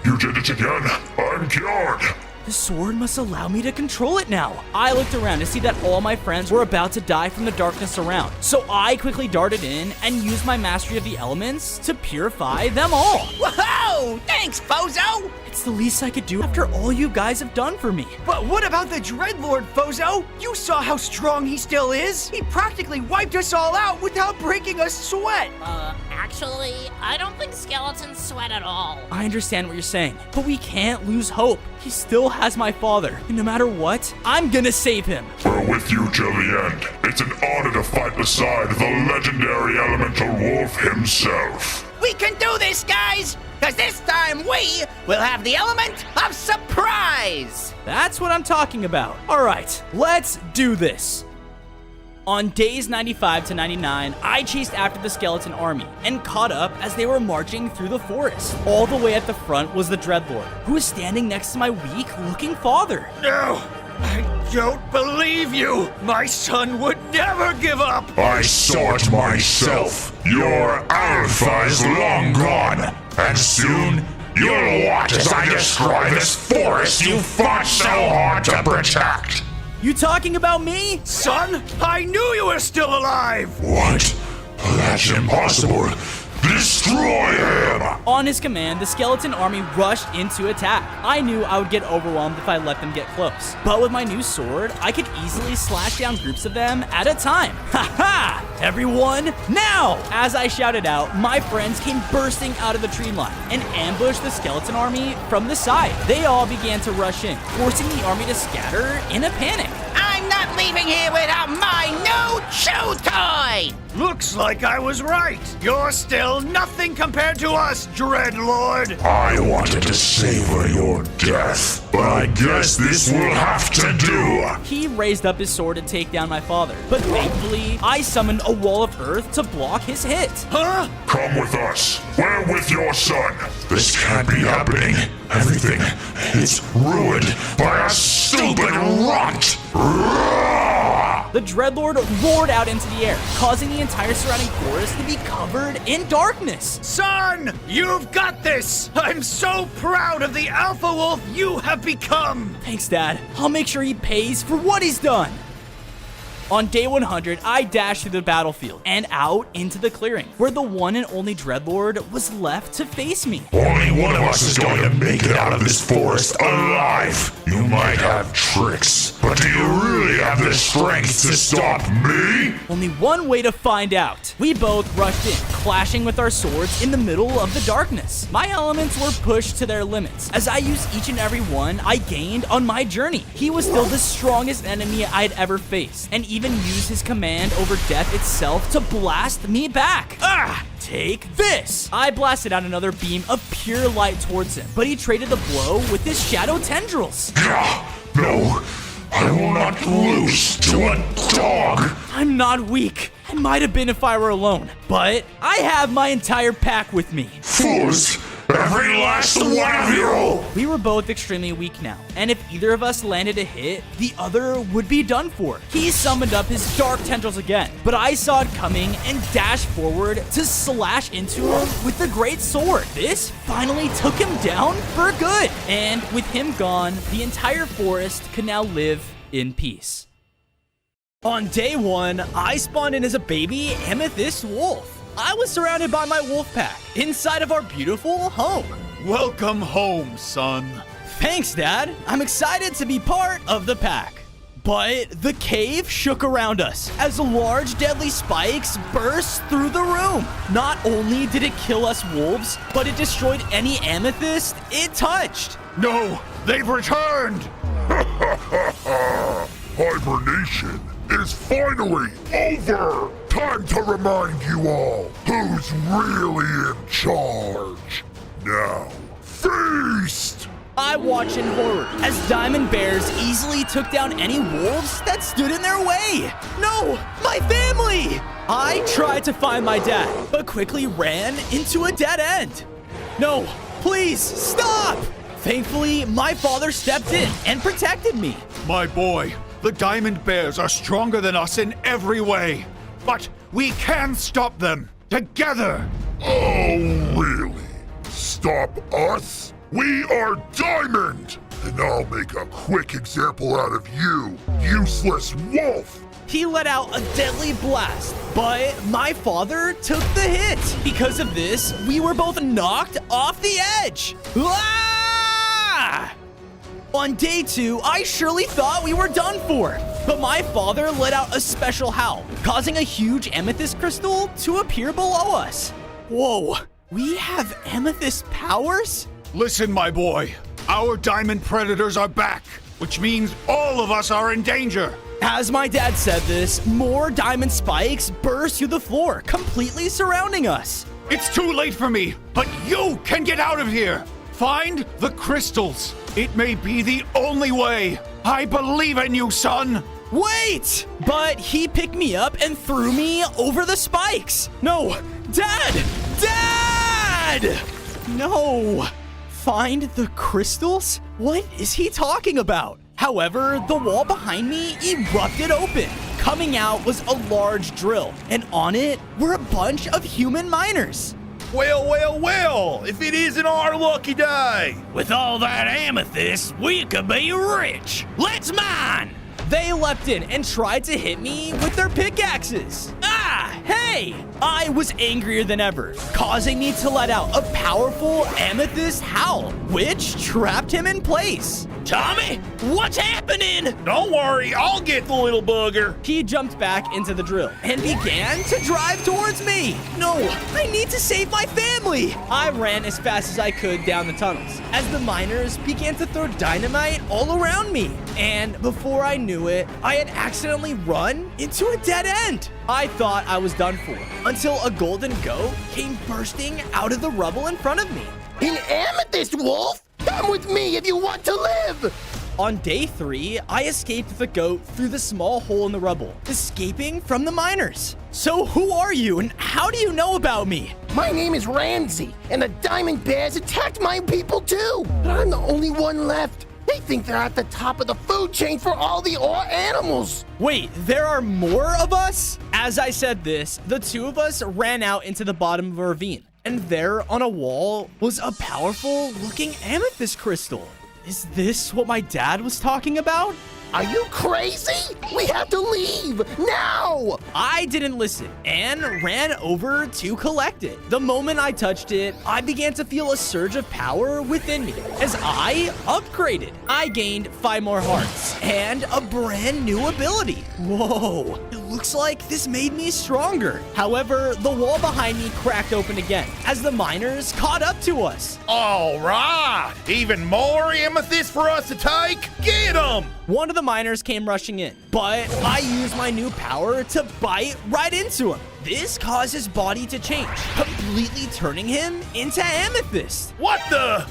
You did it again. I'm cured. The sword must allow me to control it now. I looked around to see that all my friends were about to die from the darkness around. So I quickly darted in and used my mastery of the elements to purify them all. Whoa! Thanks, Fozo! It's the least I could do after all you guys have done for me. But what about the Dreadlord, Fozo? You saw how strong he still is. He practically wiped us all out without breaking a sweat. Actually, I don't think skeletons sweat at all. I understand what you're saying, but we can't lose hope. He still has my father, and no matter what, I'm gonna save him. We're with you till the end. It's an honor to fight beside the legendary elemental wolf himself. We can do this, guys! Because this time we will have the element of surprise! That's what I'm talking about. All right, let's do this. On days 95 to 99, I chased after the skeleton army and caught up as they were marching through the forest. All the way at the front was the Dreadlord, who was standing next to my weak-looking father. No, I don't believe you. My son would never give up. I saw it myself. Your alpha is long gone, and soon you'll watch as I destroy this forest you fought so hard to protect. You talking about me? Son, I knew you were still alive. What? That's impossible. Destroy him! On his command, the skeleton army rushed into attack. I knew I would get overwhelmed if I let them get close. But with my new sword, I could easily slash down groups of them at a time. Ha ha! Everyone, now! As I shouted out, my friends came bursting out of the tree line and ambushed the skeleton army from the side. They all began to rush in, forcing the army to scatter in a panic. I'm not leaving here without my new chew toy! Looks like I was right. You're still nothing compared to us, Dreadlord. I wanted to savor your death, but I guess this will have to do. He raised up his sword to take down my father, but thankfully, I summoned a wall of earth to block his hit. Huh? Come with us. We're with your son. This can't be happening. Everything is ruined by a stupid runt. The Dreadlord roared out into the air, causing the entire surrounding forest to be covered in darkness. Son, you've got this. I'm so proud of the Alpha Wolf you have become. Thanks, Dad. I'll make sure he pays for what he's done. On day 100, I dashed through the battlefield and out into the clearing, where the one and only Dreadlord was left to face me. Only one of us is going to make it out of this forest alive. You might have tricks, but do you really have the strength to stop me? Only one way to find out. We both rushed in, clashing with our swords in the middle of the darkness. My elements were pushed to their limits. As I used each and every one I gained on my journey, he was still the strongest enemy I'd ever faced, and even used his command over death itself to blast me back. Take this! I blasted out another beam of pure light towards him, but he traded the blow with his shadow tendrils. No, I will not lose to a dog. I'm not weak. I might have been if I were alone, but I have my entire pack with me. Fools! Every last one of you! We were both extremely weak now, and if either of us landed a hit, the other would be done for. He summoned up his dark tendrils again, but I saw it coming and dashed forward to slash into him with the great sword. This finally took him down for good, and with him gone, the entire forest could now live in peace. On day 1, I spawned in as a baby amethyst wolf. I was surrounded by my wolf pack inside of our beautiful home. Welcome home, son. Thanks, Dad. I'm excited to be part of the pack. But the cave shook around us as large deadly spikes burst through the room. Not only did it kill us wolves, but it destroyed any amethyst it touched. No, they've returned. Hibernation is finally over. Time to remind you all who's really in charge. Now, feast! I watched in horror as diamond bears easily took down any wolves that stood in their way. No, my family! I tried to find my dad, but quickly ran into a dead end. No, please, stop! Thankfully, my father stepped in and protected me. My boy, The Diamond Bears are stronger than us in every way, but we can stop them together. Oh, really? Stop us? We are Diamond! And I'll make a quick example out of you, useless wolf! He let out a deadly blast, but my father took the hit. Because of this, we were both knocked off the edge. Ah! On day 2, I surely thought we were done for, but my father let out a special howl, causing a huge amethyst crystal to appear below us. Whoa, we have amethyst powers? Listen, my boy, our diamond predators are back, which means all of us are in danger. As my dad said this, more diamond spikes burst through the floor, completely surrounding us. It's too late for me, but you can get out of here. Find the crystals. It may be the only way. I believe in you, son. Wait! But he picked me up and threw me over the spikes. No, Dad! Dad! No. Find the crystals? What is he talking about? However, the wall behind me erupted open. Coming out was a large drill, and on it were a bunch of human miners. Well, if it isn't our lucky day. With all that amethyst, we could be rich. Let's mine. They leapt in and tried to hit me with their pickaxes. Ah, hey! I was angrier than ever, causing me to let out a powerful amethyst howl, which trapped him in place. Tommy, what's happening? Don't worry, I'll get the little bugger. He jumped back into the drill and began to drive towards me. No, I need to save my family. I ran as fast as I could down the tunnels as the miners began to throw dynamite all around me. And before I knew it, I had accidentally run into a dead end. I thought I was done for until a golden goat came bursting out of the rubble in front of me. An amethyst wolf? Come with me if you want to live! On day 3, I escaped the goat through the small hole in the rubble, escaping from the miners. So who are you and how do you know about me? My name is Ramsey, and the Diamond Bears attacked my people too, but I'm the only one left. They think they're at the top of the food chain for all the animals. Wait, there are more of us? As I said this, the two of us ran out into the bottom of a ravine. And there on a wall was a powerful looking amethyst crystal. Is this what my dad was talking about? Are you crazy? We have to leave now! I didn't listen and ran over to collect it. The moment I touched it, I began to feel a surge of power within me as I upgraded. I gained 5 more hearts and a brand new ability. Whoa, it looks like this made me stronger. However, the wall behind me cracked open again as the miners caught up to us. All right, even more amethyst for us to take? Get them! One of the miners came rushing in, but I used my new power to bite right into him. This caused his body to change, completely turning him into amethyst. What the?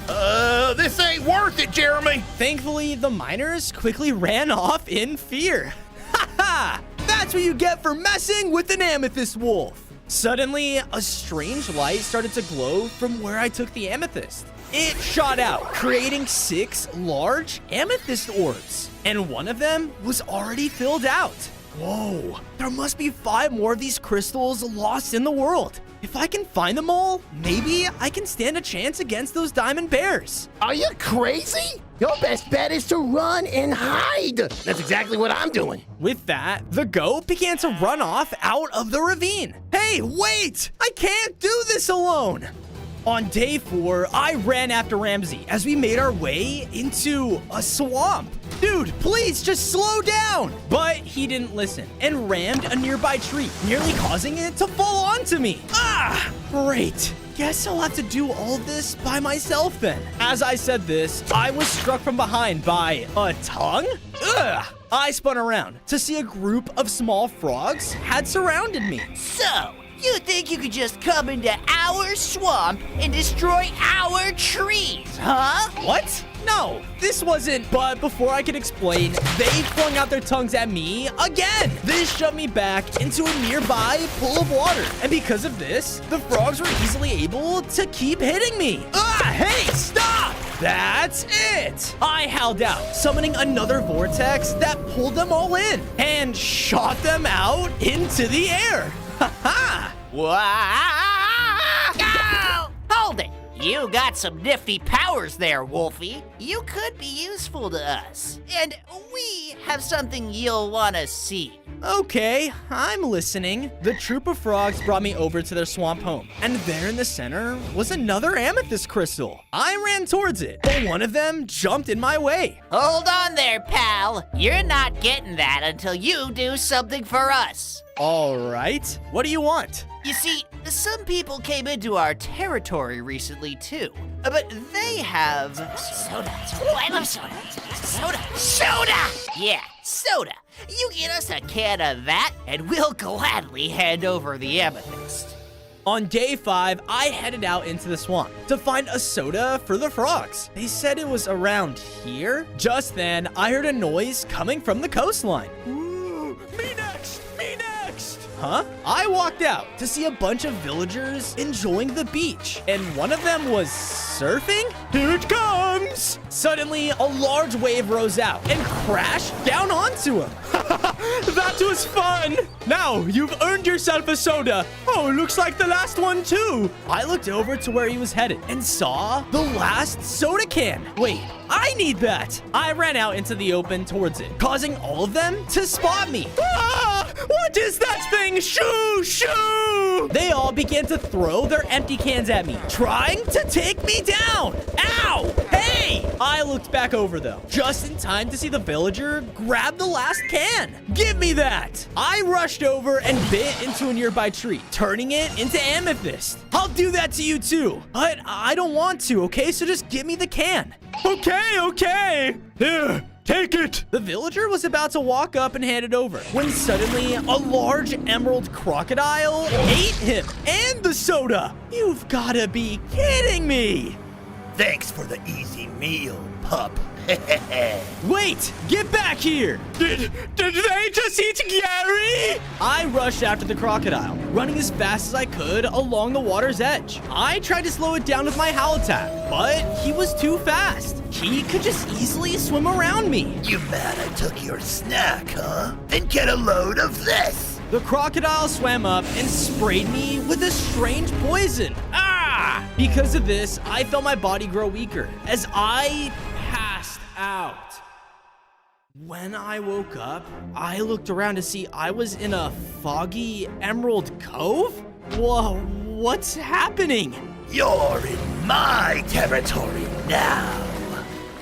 This ain't worth it, Jeremy. Thankfully, the miners quickly ran off in fear. Ha ha! That's what you get for messing with an amethyst wolf. Suddenly, a strange light started to glow from where I took the amethyst. It shot out, creating 6 large amethyst orbs, and one of them was already filled out. Whoa, there must be 5 more of these crystals lost in the world. If I can find them all, maybe I can stand a chance against those diamond bears. Are you crazy? Your best bet is to run and hide. That's exactly what I'm doing. With that, the goat began to run off out of the ravine. Hey, wait! I can't do this alone! On day 4, I ran after Ramsey as we made our way into a swamp. Dude, please just slow down! But he didn't listen and rammed a nearby tree, nearly causing it to fall onto me. Ah, great. Guess I'll have to do all this by myself then. As I said this, I was struck from behind by a tongue? Ugh! I spun around to see a group of small frogs had surrounded me. So, you think you could just come into our swamp and destroy our trees, huh? What? No, this wasn't. But before I could explain, they flung out their tongues at me again. This shoved me back into a nearby pool of water. And because of this, the frogs were easily able to keep hitting me. Ah, hey, stop! That's it! I howled out, summoning another vortex that pulled them all in and shot them out into the air. Ha ha! Wow! Hold it! You got some nifty powers there, Wolfie. You could be useful to us. And we have something you'll want to see. Okay, I'm listening. The troop of frogs brought me over to their swamp home, and there in the center was another amethyst crystal. I ran towards it, but one of them jumped in my way. Hold on there, pal. You're not getting that until you do something for us. All right, what do you want? You see, some people came into our territory recently, too. But they have... Soda. Oh, I love soda. Soda. Soda! Yeah, soda. You get us a can of that, and we'll gladly hand over the amethyst. On day 5, I headed out into the swamp to find a soda for the frogs. They said it was around here. Just then, I heard a noise coming from the coastline. Ooh, me next! Me next! Huh? I walked out to see a bunch of villagers enjoying the beach, and one of them was surfing? Here it comes! Suddenly, a large wave rose out and crashed down onto him. That was fun! Now, you've earned yourself a soda. Oh, looks like the last one too. I looked over to where he was headed and saw the last soda can. Wait, I need that. I ran out into the open towards it, causing all of them to spot me. Ah! What is that thing? Shoo! Shoo! They all began to throw their empty cans at me, trying to take me down. Ow! Hey! I looked back over though, just in time to see the villager grab the last can. Give me that! I rushed over and bit into a nearby tree, turning it into amethyst. I'll do that to you too, but I don't want to, okay? So just give me the can. Okay. Here, take it. The villager was about to walk up and hand it over when suddenly a large emerald crocodile ate him and the soda. You've gotta be kidding me. Thanks for the easy meal, pup. Wait, get back here. Did they just eat Gary? I rushed after the crocodile, running as fast as I could along the water's edge. I tried to slow it down with my howl attack, but he was too fast. He could just easily swim around me. You mad I took your snack, huh? Then get a load of this. The crocodile swam up and sprayed me with a strange poison. Ah! Because of this, I felt my body grow weaker as I passed out. When I woke up, I looked around to see I was in a foggy Emerald Cove? Whoa, what's happening? You're in my territory now.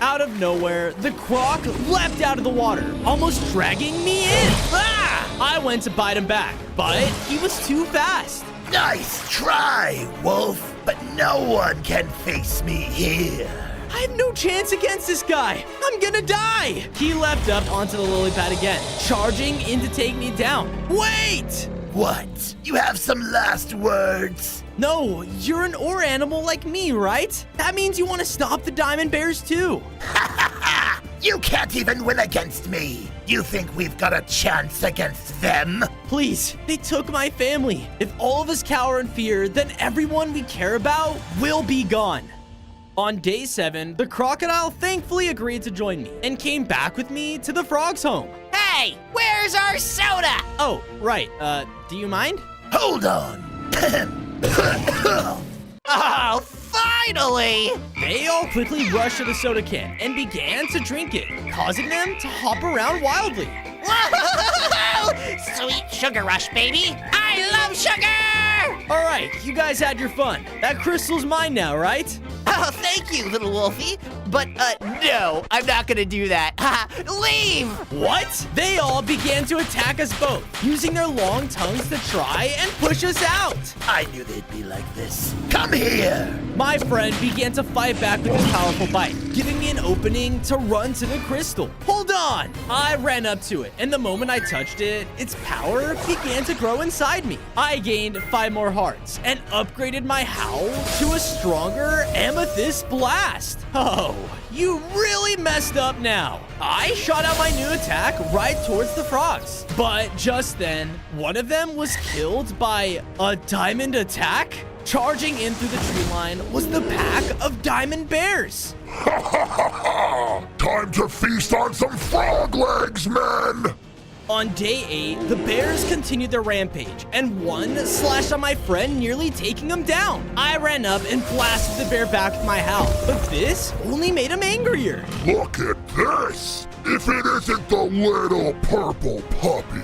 Out of nowhere, the croc leapt out of the water, almost dragging me in. Ah! I went to bite him back, but he was too fast. Nice try, Wolf, but no one can face me here. I have no chance against this guy. I'm gonna die. He leapt up onto the lily pad again, charging in to take me down. Wait! What? You have some last words? No, you're an ore animal like me, right? That means you want to stop the diamond bears too. Ha ha ha! You can't even win against me. You think we've got a chance against them? Please, they took my family. If all of us cower in fear, then everyone we care about will be gone. On day 7, the crocodile thankfully agreed to join me and came back with me to the frog's home. Hey, where's our soda? Oh, right. Do you mind? Hold on. Oh, finally! They all quickly rushed to the soda can and began to drink it, causing them to hop around wildly. Whoa! Sweet sugar rush, baby! I love sugar! All right, you guys had your fun. That crystal's mine now, right? Oh, thank you, little Wolfie. But, no, I'm not gonna do that. Leave! What? They all began to attack us both, using their long tongues to try and push us out. I knew they'd be like this. Come here! My friend began to fight back with his powerful bite, giving me an opening to run to the crystal. Hold on! I ran up to it, and the moment I touched it, its power began to grow inside me. I gained 5 more hearts and upgraded my howl to a stronger amethyst blast. Oh, you really messed up now. I shot out my new attack right towards the frogs. But just then, one of them was killed by a diamond attack. Charging in through the tree line was the pack of diamond bears. Time to feast on some frog legs, men! On day 8, the bears continued their rampage, and one slashed on my friend, nearly taking him down. I ran up and blasted the bear back with my howl, but this only made him angrier. Look at this! If it isn't the little purple puppy,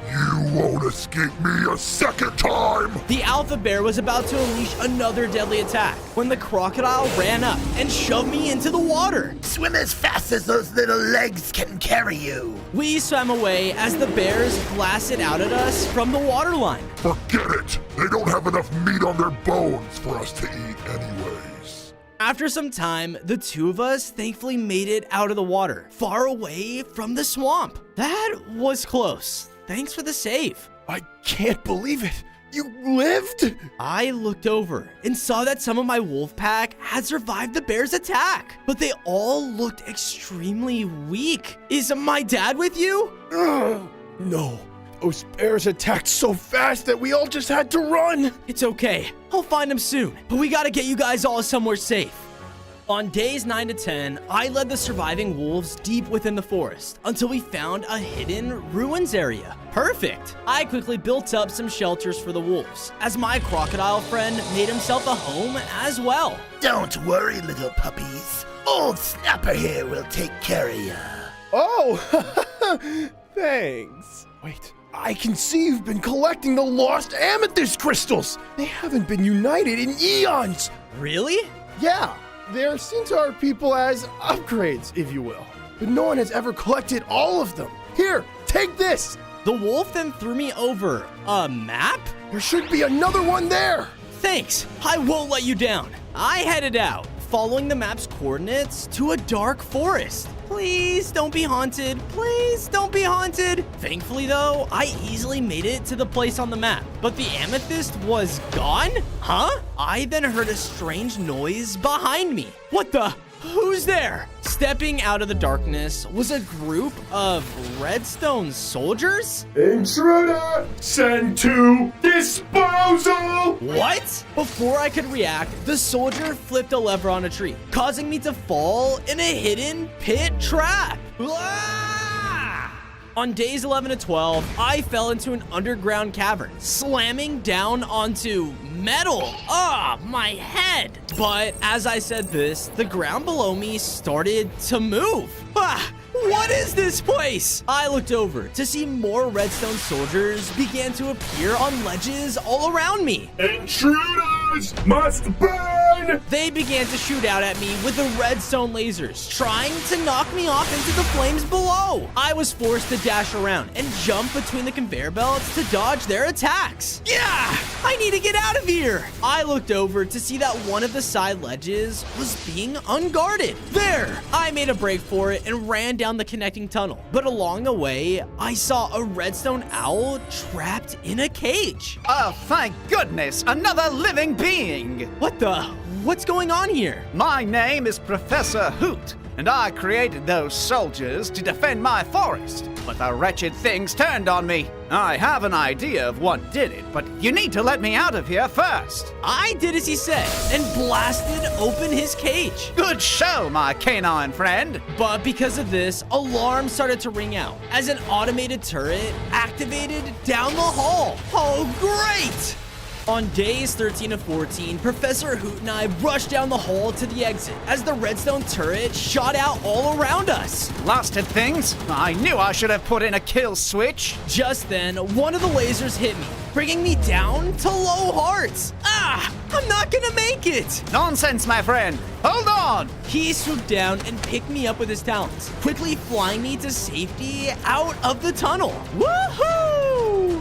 you won't escape me a second time! The alpha bear was about to unleash another deadly attack when the crocodile ran up and shoved me into the water. Swim as fast as those little legs can carry you. We swam away as the bears blasted out at us from the waterline. Forget it! They don't have enough meat on their bones for us to eat anyways. After some time, the two of us thankfully made it out of the water, far away from the swamp. That was close. Thanks for the save. I can't believe it. You lived? I looked over and saw that some of my wolf pack had survived the bear's attack, but they all looked extremely weak. Is my dad with you? No. Those bears attacked so fast that we all just had to run. It's okay. I'll find him soon, but we gotta get you guys all somewhere safe. On days 9 to 10, I led the surviving wolves deep within the forest until we found a hidden ruins area. Perfect! I quickly built up some shelters for the wolves, as my crocodile friend made himself a home as well. Don't worry, little puppies. Old Snapper here will take care of ya. Oh, thanks. Wait, I can see you've been collecting the lost amethyst crystals. They haven't been united in eons. Really? Yeah. They're seen to our people as upgrades, if you will. But no one has ever collected all of them. Here, take this! The wolf then threw me over a map? There should be another one there! Thanks, I won't let you down. I headed out, following the map's coordinates to a dark forest. Please don't be haunted. Please don't be haunted. Thankfully, though, I easily made it to the place on the map, but the amethyst was gone? Huh? I then heard a strange noise behind me. What the? Who's there? Stepping out of the darkness was a group of redstone soldiers? Intruder! Send to disposal! What? Before I could react, the soldier flipped a lever on a tree, causing me to fall in a hidden pit trap. Ah! On days 11 to 12, I fell into an underground cavern, slamming down onto metal. Ah, my head. But as I said this, the ground below me started to move. Ah, what is this place? I looked over to see more redstone soldiers began to appear on ledges all around me. Intruders must burn! They began to shoot out at me with the redstone lasers, trying to knock me off into the flames below. I was forced to dash around and jump between the conveyor belts to dodge their attacks. Yeah, I need to get out of here. I looked over to see that one of the side ledges was being unguarded. There, I made a break for it and ran down the connecting tunnel. But along the way, I saw a redstone owl trapped in a cage. Oh, thank goodness, another living being! What the? What's going on here? My name is Professor Hoot, and I created those soldiers to defend my forest. But the wretched things turned on me. I have an idea of what did it, but you need to let me out of here first. I did as he said and blasted open his cage. Good show, my canine friend. But because of this, alarms started to ring out as an automated turret activated down the hall. Oh, great! On days 13 to 14, Professor Hoot and I rushed down the hall to the exit as the redstone turret shot out all around us. Blasted things! I knew I should have put in a kill switch. Just then, one of the lasers hit me, bringing me down to low hearts. Ah! I'm not gonna make it! Nonsense, my friend! Hold on! He swooped down and picked me up with his talons, quickly flying me to safety out of the tunnel. Woohoo!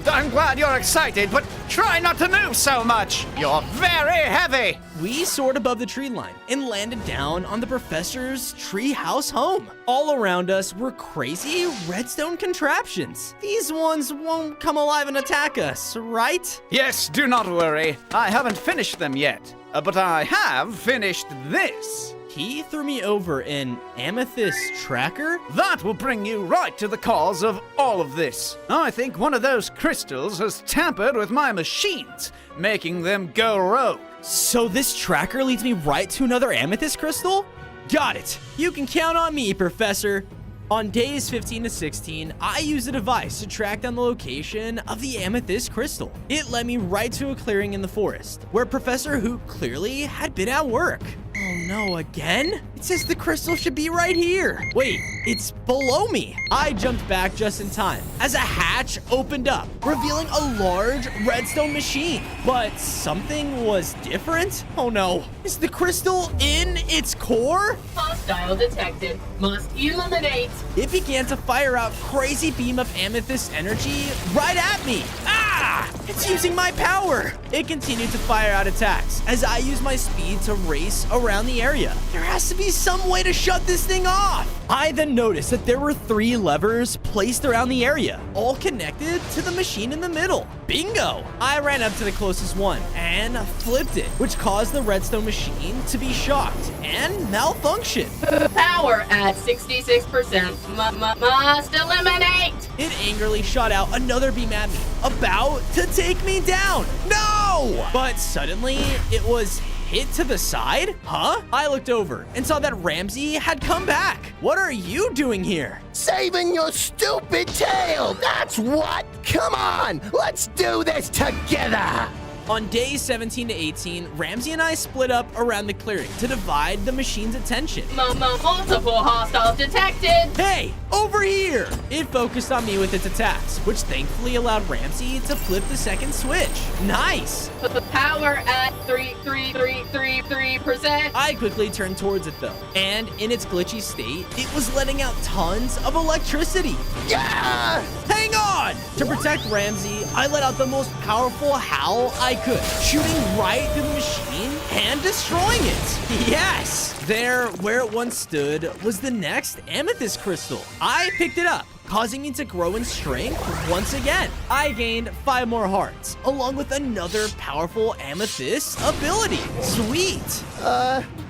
I'm glad you're excited, but try not to move so much. You're very heavy. We soared above the tree line and landed down on the professor's treehouse home. All around us were crazy redstone contraptions. These ones won't come alive and attack us, right? Yes, do not worry. I haven't finished them yet. but I have finished this. He threw me over an amethyst tracker? That will bring you right to the cause of all of this. I think one of those crystals has tampered with my machines, making them go rogue. So this tracker leads me right to another amethyst crystal? Got it. You can count on me, Professor. On days 15 to 16, I used a device to track down the location of the amethyst crystal. It led me right to a clearing in the forest, where Professor Hoot clearly had been at work. Oh no, again? It says the crystal should be right here. Wait, it's below me. I jumped back just in time as a hatch opened up, revealing a large redstone machine. But something was different? Oh no, is the crystal in its core? Hostile detected. Must eliminate. It began to fire out crazy beam of amethyst energy right at me. Ah! It's using my power. It continued to fire out attacks as I used my speed to race around the area. There has to be some way to shut this thing off. I then noticed that there were 3 levers placed around the area, all connected to the machine in the middle. Bingo! I ran up to the closest one and flipped it, which caused the redstone machine to be shocked and malfunction. Power at 66%. Must eliminate. It angrily shot out another beam at me, about to take me down. No! But suddenly, it was hit to the side? Huh? I looked over and saw that Ramsey had come back. What are you doing here? Saving your stupid tail, that's what! Come on, let's do this together! On days 17 to 18, Ramsey and I split up around the clearing to divide the machine's attention. Multiple hostiles detected. Hey, over here! It focused on me with its attacks, which thankfully allowed Ramsey to flip the second switch. Nice! Power at 3%. I quickly turned towards it though, and in its glitchy state, it was letting out tons of electricity. Yeah! Hang on! To protect Ramsey, I let out the most powerful howl I could, shooting right through the machine and destroying it. Yes! There, where it once stood, was the next amethyst crystal. I picked it up, causing me to grow in strength once again. I gained 5 more hearts, along with another powerful amethyst ability. Sweet!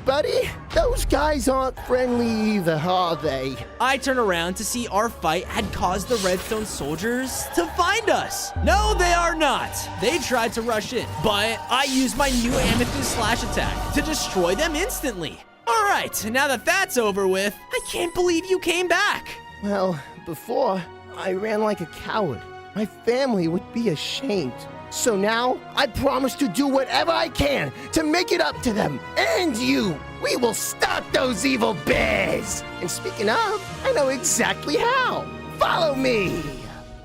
Buddy, those guys aren't friendly either, are they? I turned around to see our fight had caused the redstone soldiers to find us. No, they are not. They tried to rush in, but I used my new amethyst slash attack to destroy them instantly. All right, now that that's over with, I can't believe you came back. Well, before, I ran like a coward. My family would be ashamed. So now, I promise to do whatever I can to make it up to them and you. We will stop those evil bears. And speaking of, I know exactly how. Follow me.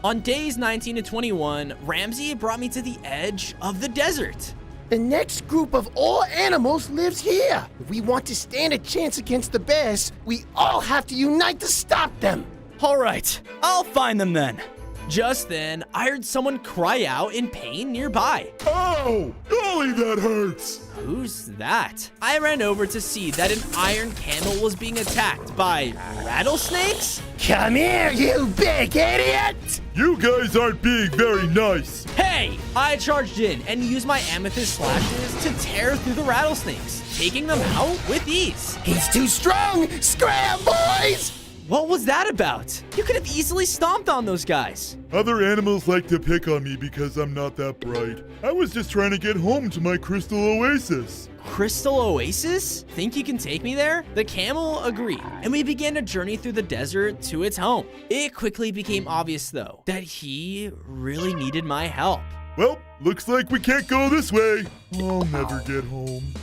On days 19 to 21, Ramsey brought me to the edge of the desert. The next group of all animals lives here. If we want to stand a chance against the bears, we all have to unite to stop them. All right, I'll find them then. Just then, I heard someone cry out in pain nearby. Oh, golly, that hurts. Who's that? I ran over to see that an iron camel was being attacked by rattlesnakes. Come here, you big idiot! You guys aren't being very nice. Hey! I charged in and used my amethyst slashes to tear through the rattlesnakes, taking them out with ease. He's too strong! Scram, boys! What was that about? You could have easily stomped on those guys. Other animals like to pick on me because I'm not that bright. I was just trying to get home to my crystal oasis. Crystal Oasis? Think you can take me there? The camel agreed, and we began a journey through the desert to its home. It quickly became obvious, though, that he really needed my help. Well, looks like we can't go this way. I'll never get home.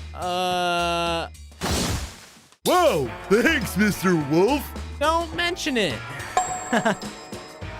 Whoa, thanks, Mr. Wolf. Don't mention it.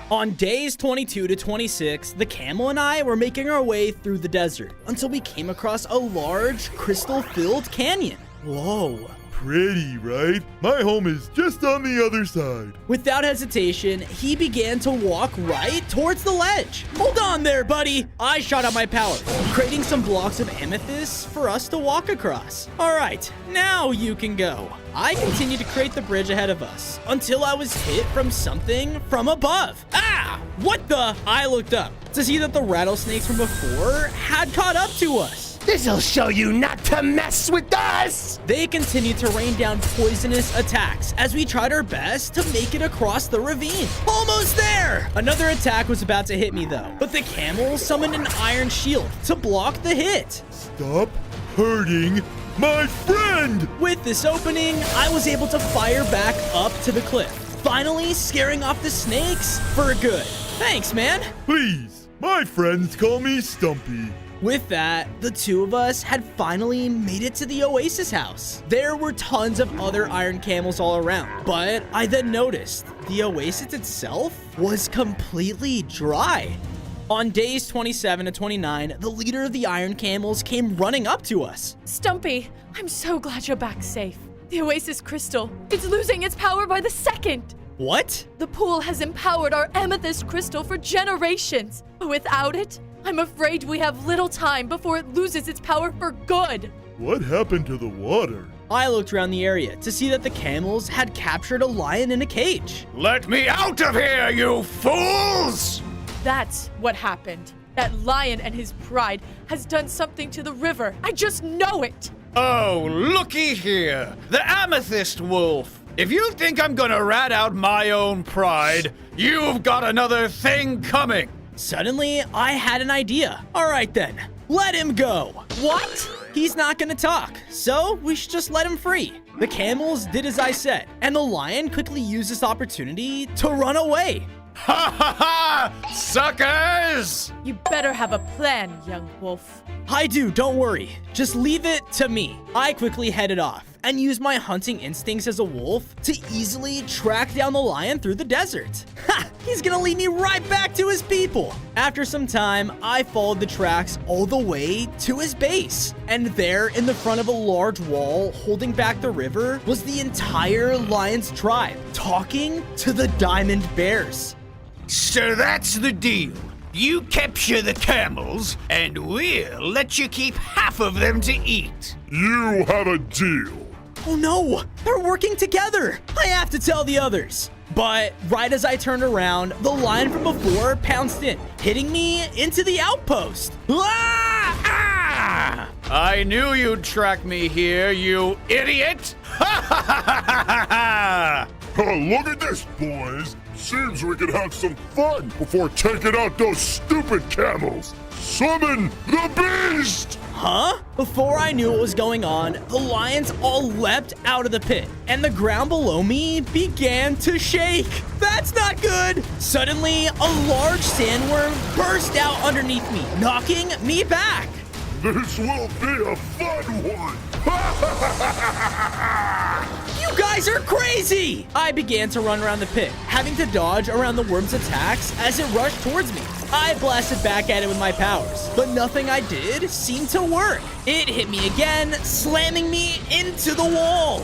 On days 22 to 26, the camel and I were making our way through the desert until we came across a large crystal-filled canyon. Whoa. Pretty, right? My home is just on the other side. Without hesitation, he began to walk right towards the ledge. Hold on there, buddy. I shot out my power, creating some blocks of amethyst for us to walk across. All right, now you can go. I continued to create the bridge ahead of us until I was hit from something from above. Ah! What the? I looked up to see that the rattlesnakes from before had caught up to us. This'll show you not to mess with us! They continued to rain down poisonous attacks as we tried our best to make it across the ravine. Almost there! Another attack was about to hit me though, but the camels summoned an iron shield to block the hit. Stop hurting my friend! With this opening, I was able to fire back up to the cliff, finally scaring off the snakes for good. Thanks, man. Please, my friends call me Stumpy. With that, the two of us had finally made it to the Oasis house. There were tons of other iron camels all around, but I then noticed the Oasis itself was completely dry. On days 27 to 29, the leader of the iron camels came running up to us. Stumpy, I'm so glad you're back safe. The Oasis Crystal, it's losing its power by the second. What? The pool has empowered our amethyst crystal for generations. Without it, I'm afraid we have little time before it loses its power for good. What happened to the water? I looked around the area to see that the camels had captured a lion in a cage. Let me out of here, you fools! That's what happened. That lion and his pride has done something to the river. I just know it. Oh, looky here. The Amethyst Wolf. If you think I'm gonna rat out my own pride, you've got another thing coming. Suddenly, I had an idea. All right then, let him go. What? He's not gonna talk, so we should just let him free. The camels did as I said, and the lion quickly used this opportunity to run away. Ha ha ha! Suckers! You better have a plan, young wolf. I do, don't worry. Just leave it to me. I quickly headed off and used my hunting instincts as a wolf to easily track down the lion through the desert. Ha! He's gonna lead me right back to his people. After some time, I followed the tracks all the way to his base. And there, in the front of a large wall holding back the river, was the entire lion's tribe talking to the diamond bears. So that's the deal. You capture the camels, and we'll let you keep half of them to eat. You have a deal. Oh no, they're working together. I have to tell the others. But right as I turned around, the lion from before pounced in, hitting me into the outpost. Ah! Ah! I knew you'd track me here, you idiot! Ha ha ha ha ha ha! Look at this, boys. Seems we could have some fun before taking out those stupid camels. Summon the beast! Huh? Before I knew what was going on, the lions all leapt out of the pit, and the ground below me began to shake. That's not good! Suddenly, a large sandworm burst out underneath me, knocking me back. This will be a fun one! You guys are crazy! I began to run around the pit, having to dodge around the worm's attacks as it rushed towards me. I blasted back at it with my powers, but nothing I did seemed to work. It hit me again, slamming me into the wall.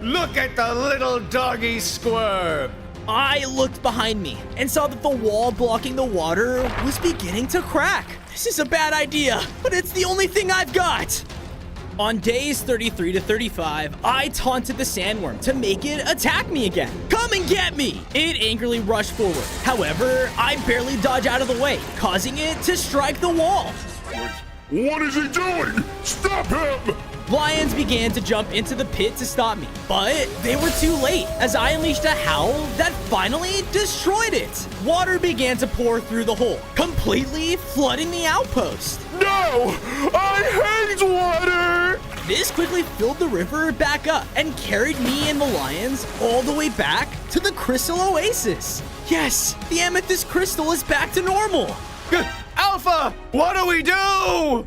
Look at the little doggy squirm. I looked behind me and saw that the wall blocking the water was beginning to crack. This is a bad idea, but it's the only thing I've got. On days 33 to 35, I taunted the sandworm to make it attack me again. Come and get me! It angrily rushed forward. However, I barely dodged out of the way, causing it to strike the wall. What is he doing? Stop him! Lions began to jump into the pit to stop me, but they were too late as I unleashed a howl that finally destroyed it. Water began to pour through the hole, completely flooding the outpost. No! I hate water! This quickly filled the river back up and carried me and the lions all the way back to the Crystal Oasis. Yes, the Amethyst Crystal is back to normal. Alpha, what do we do?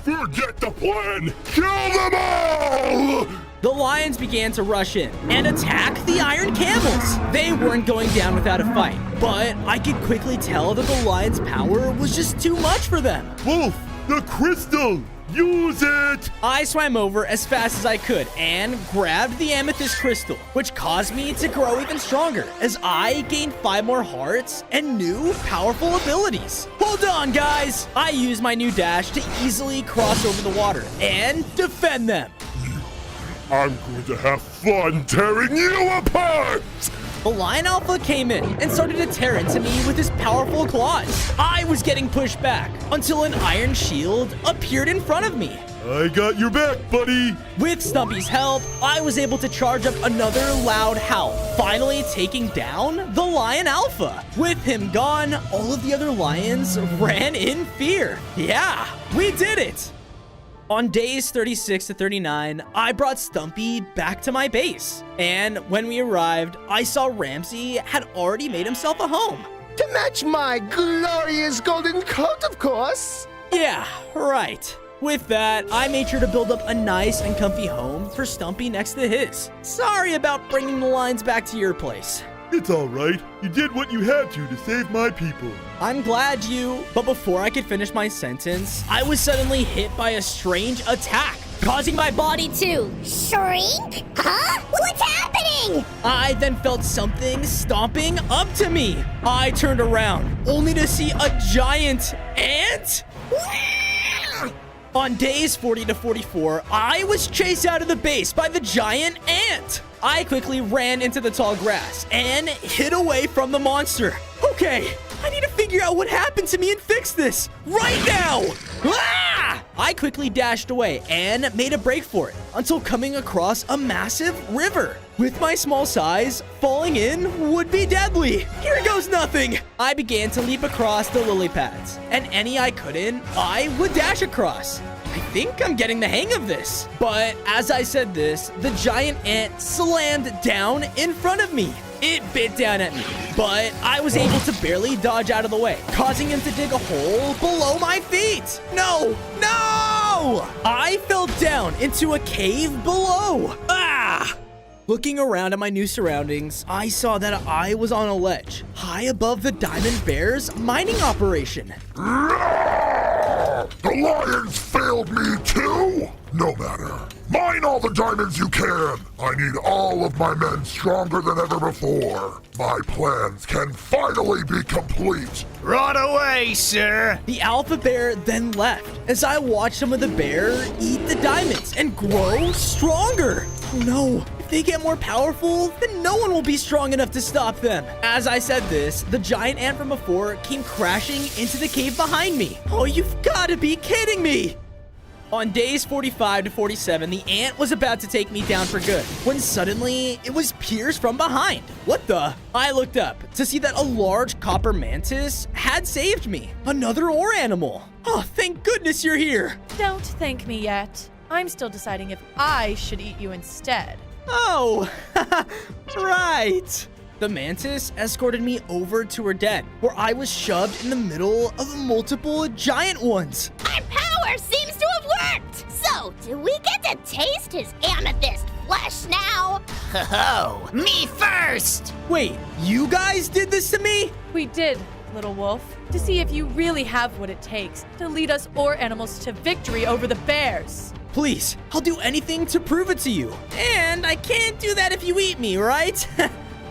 Forget the plan! Kill them all! The lions began to rush in and attack the iron camels. They weren't going down without a fight, but I could quickly tell that the lions' power was just too much for them. Wolf, the crystal! Use it! I swam over as fast as I could and grabbed the amethyst crystal, which caused me to grow even stronger as I gained 5 more hearts and new powerful abilities. Hold on, guys! I used my new dash to easily cross over the water and defend them. I'm going to have fun tearing you apart! the Lion Alpha came in and started to tear into me with his powerful claws. I was getting pushed back until an iron shield appeared in front of me. I got your back, buddy. With Stumpy's help, I was able to charge up another loud howl, finally taking down the Lion Alpha. With him gone, all of the other lions ran in fear. Yeah, we did it. On days 36 to 39, I brought Stumpy back to my base. And when we arrived, I saw Ramsey had already made himself a home. To match my glorious golden coat, of course. Yeah, right. With that, I made sure to build up a nice and comfy home for Stumpy next to his. Sorry about bringing the lions back to your place. It's all right. You did what you had to save my people. I'm glad you... But before I could finish my sentence, I was suddenly hit by a strange attack, causing my body to shrink? Huh? What's happening? I then felt something stomping up to me. I turned around, only to see a giant ant. On days 40 to 44, I was chased out of the base by the giant ant. I quickly ran into the tall grass and hid away from the monster. Okay, I need to figure out what happened to me and fix this right now. Ah! I quickly dashed away and made a break for it until coming across a massive river. With my small size, falling in would be deadly. Here goes nothing. I began to leap across the lily pads, and any I couldn't, I would dash across. I think I'm getting the hang of this. But as I said this, the giant ant slammed down in front of me. It bit down at me, but I was able to barely dodge out of the way, causing him to dig a hole below my feet. No! I fell down into a cave below. Ah! Looking around at my new surroundings, I saw that I was on a ledge, high above the Diamond Bear's mining operation. The lions failed me too? No matter. Mine all the diamonds you can. I need all of my men stronger than ever before. My plans can finally be complete. Right away, sir. The alpha bear then left as I watched some of the bear eat the diamonds and grow stronger. Oh no. If they get more powerful, then no one will be strong enough to stop them. As I said this, the giant ant from before came crashing into the cave behind me. Oh, you've got to be kidding me. On days 45 to 47, the ant was about to take me down for good, when suddenly it was pierced from behind. What the? I looked up to see that a large copper mantis had saved me. Another ore animal. Oh, thank goodness you're here. Don't thank me yet. I'm still deciding if I should eat you instead. Oh, right. The mantis escorted me over to her den, where I was shoved in the middle of multiple giant ones. Our power seems to have worked. So, do we get to taste his amethyst flesh now? Oh, me first! Wait, you guys did this to me? We did, little wolf, to see if you really have what it takes to lead us ore animals to victory over the bears. Please, I'll do anything to prove it to you. And I can't do that if you eat me, right?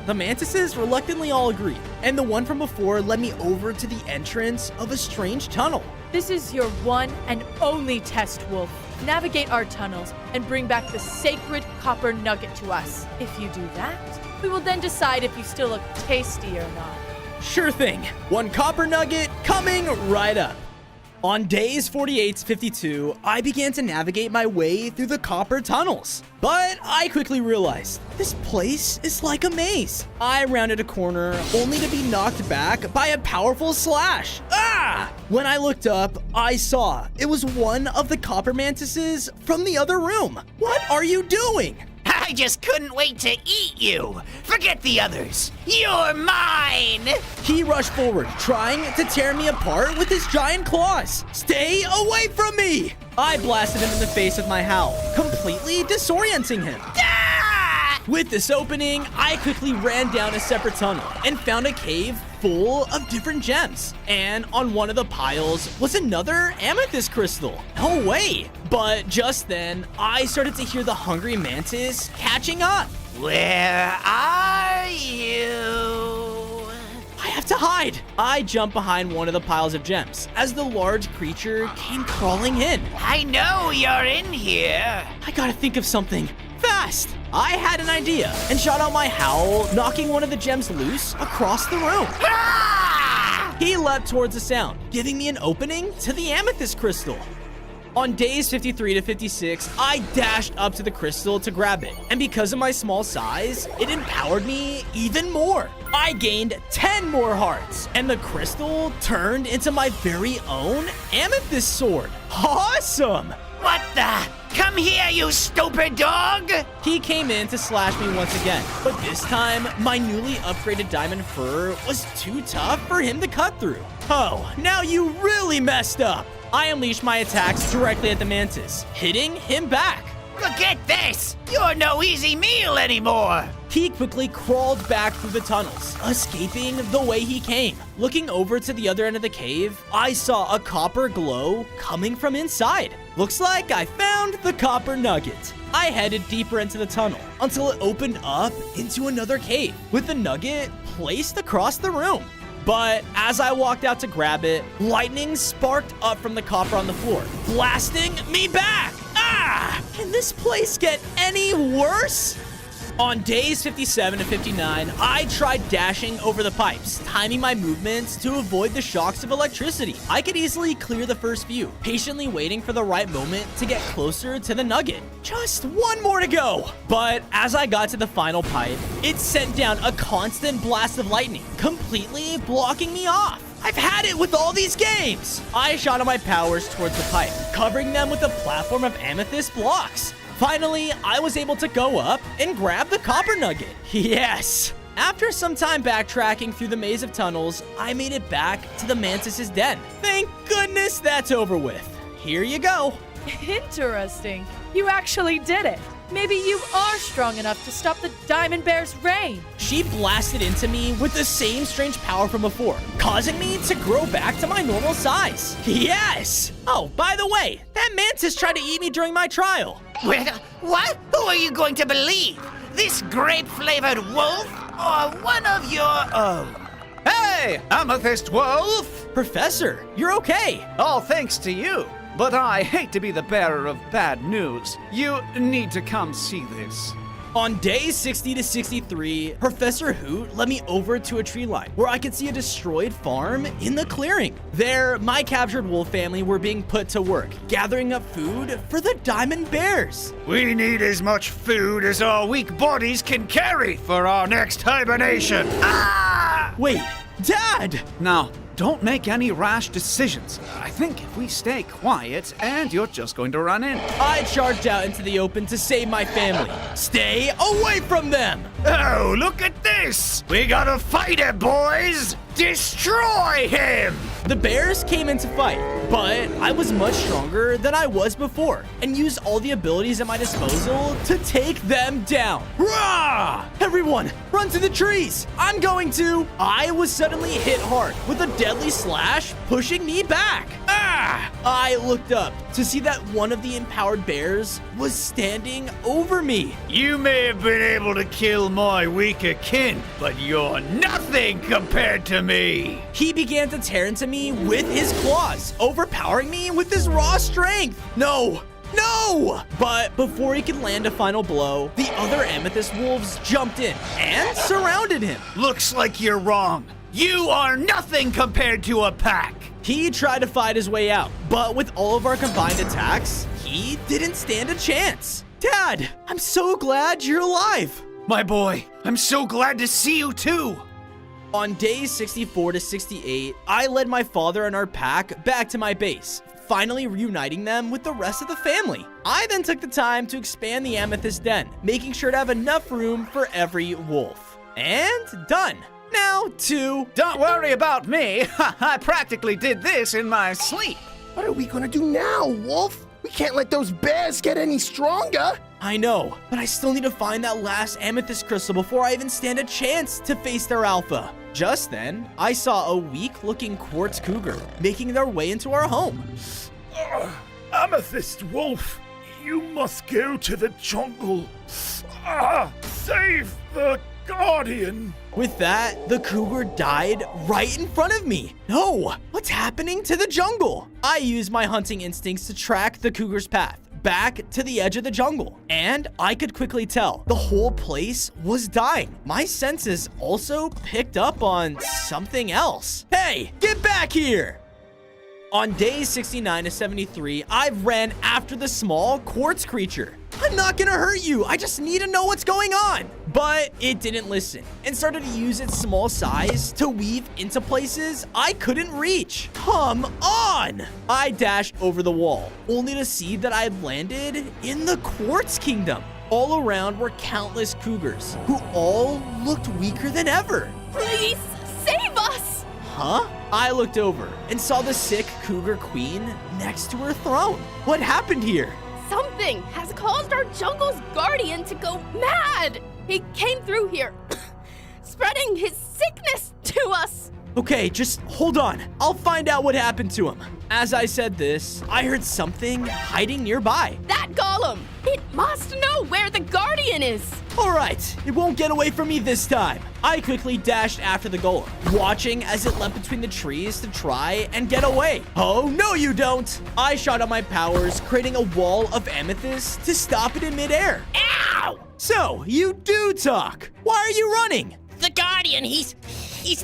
The mantises reluctantly all agreed, and the one from before led me over to the entrance of a strange tunnel. This is your one and only test, Wolf. Navigate our tunnels and bring back the sacred copper nugget to us. If you do that, we will then decide if you still look tasty or not. Sure thing. One copper nugget coming right up. On days 48 to 52, I began to navigate my way through the copper tunnels. But I quickly realized, this place is like a maze. I rounded a corner only to be knocked back by a powerful slash. Ah! When I looked up, I saw it was one of the copper mantises from the other room. What are you doing? I just couldn't wait to eat you. Forget the others. You're mine. He rushed forward, trying to tear me apart with his giant claws. Stay away from me! I blasted him in the face with my howl, completely disorienting him. Ah! With this opening, I quickly ran down a separate tunnel and found a cave full of different gems. And on one of the piles was another amethyst crystal. No way! But just then, I started to hear the hungry mantis catching up. Where are you? I have to hide. I jumped behind one of the piles of gems as the large creature came crawling in. I know you're in here. I gotta think of something. Fast! fast. I had an idea and shot out my howl, knocking one of the gems loose across the room. He leapt towards the sound, giving me an opening to the amethyst crystal. On days 53 to 56, I dashed up to the crystal to grab it, and because of my small size, it empowered me even more. I gained 10 more hearts, and the crystal turned into my very own amethyst sword. Awesome! What the? Come here, you stupid dog! He came in to slash me once again, but this time, my newly upgraded diamond fur was too tough for him to cut through. Oh, now you really messed up! I unleashed my attacks directly at the mantis, hitting him back. Look at this! You're no easy meal anymore! He quickly crawled back through the tunnels, escaping the way he came. Looking over to the other end of the cave, I saw a copper glow coming from inside. Looks like I found the copper nugget. I headed deeper into the tunnel until it opened up into another cave with the nugget placed across the room. But as I walked out to grab it, lightning sparked up from the copper on the floor, blasting me back. Ah! Can this place get any worse? On days 57 to 59, I tried dashing over the pipes, timing my movements to avoid the shocks of electricity. I could easily clear the first few, patiently waiting for the right moment to get closer to the nugget. Just one more to go. But as I got to the final pipe, it sent down a constant blast of lightning, completely blocking me off. I've had it with all these games. I shot on my powers towards the pipe, covering them with a platform of amethyst blocks. Finally, I was able to go up and grab the copper nugget. Yes! After some time backtracking through the maze of tunnels, I made it back to the mantis's den. Thank goodness that's over with. Here you go. Interesting. You actually did it. Maybe you are strong enough to stop the Diamond Bear's reign. She blasted into me with the same strange power from before, causing me to grow back to my normal size. Yes! Oh, by the way, that mantis tried to eat me during my trial. What? Who are you going to believe? This grape-flavored wolf or one of your own? Hey, Amethyst Wolf! Professor, you're okay. All thanks to you. But I hate to be the bearer of bad news. You need to come see this. On days 60 to 63, Professor Hoot led me over to a tree line where I could see a destroyed farm in the clearing. There, my captured wolf family were being put to work, gathering up food for the Diamond Bears. We need as much food as our weak bodies can carry for our next hibernation. Ah! Wait, Dad! Now, don't make any rash decisions. I think if we stay quiet, and you're just going to run in. I charged out into the open to save my family. Stay away from them! Oh, look at this! We gotta fight it, boys! Destroy him! The bears came in to fight, but I was much stronger than I was before and used all the abilities at my disposal to take them down. Rah! Everyone, run to the trees! I'm going to! I was suddenly hit hard with a deadly slash pushing me back. Ah! I looked up to see that one of the empowered bears was standing over me. You may have been able to kill my weaker kin, but you're nothing compared to me. He began to tear into me with his claws, overpowering me with his raw strength. No! No! But before he could land a final blow, the other amethyst wolves jumped in and surrounded him. Looks like you're wrong. You are nothing compared to a pack. He tried to fight his way out, but with all of our combined attacks, he didn't stand a chance. Dad, I'm so glad you're alive. My boy, I'm so glad to see you too. On days 64 to 68, I led my father and our pack back to my base, finally reuniting them with the rest of the family. I then took the time to expand the amethyst den, making sure to have enough room for every wolf. And done. Now to... Don't worry about me. I practically did this in my sleep. What are we gonna do now, Wolf? We can't let those bears get any stronger. I know, but I still need to find that last amethyst crystal before I even stand a chance to face their alpha. Just then, I saw a weak-looking quartz cougar making their way into our home. Amethyst Wolf, you must go to the jungle. Save the Guardian. With that, the cougar died right in front of me. No, what's happening to the jungle? I used my hunting instincts to track the cougar's path, back to the edge of the jungle, and I could quickly tell the whole place was dying. My senses also picked up on something else. Hey, get back here! On days 69 to 73, I ran after the small quartz creature. I'm not gonna hurt you, I just need to know what's going on. But it didn't listen and started to use its small size to weave into places I couldn't reach. Come on! I dashed over the wall, only to see that I had landed in the Quartz Kingdom. All around were countless cougars, who all looked weaker than ever. Please, save us! Huh? I looked over and saw the sick cougar queen next to her throne. What happened here? Something has caused our jungle's guardian to go mad. He came through here, spreading his sickness to us. Okay, just hold on. I'll find out what happened to him. As I said this, I heard something hiding nearby. That golem! It must know where the guardian is. All right, it won't get away from me this time. I quickly dashed after the golem, watching as it leapt between the trees to try and get away. Oh, no you don't. I shot out my powers, creating a wall of amethyst to stop it in midair. Ow! So, you do talk. Why are you running? The Guardian, he's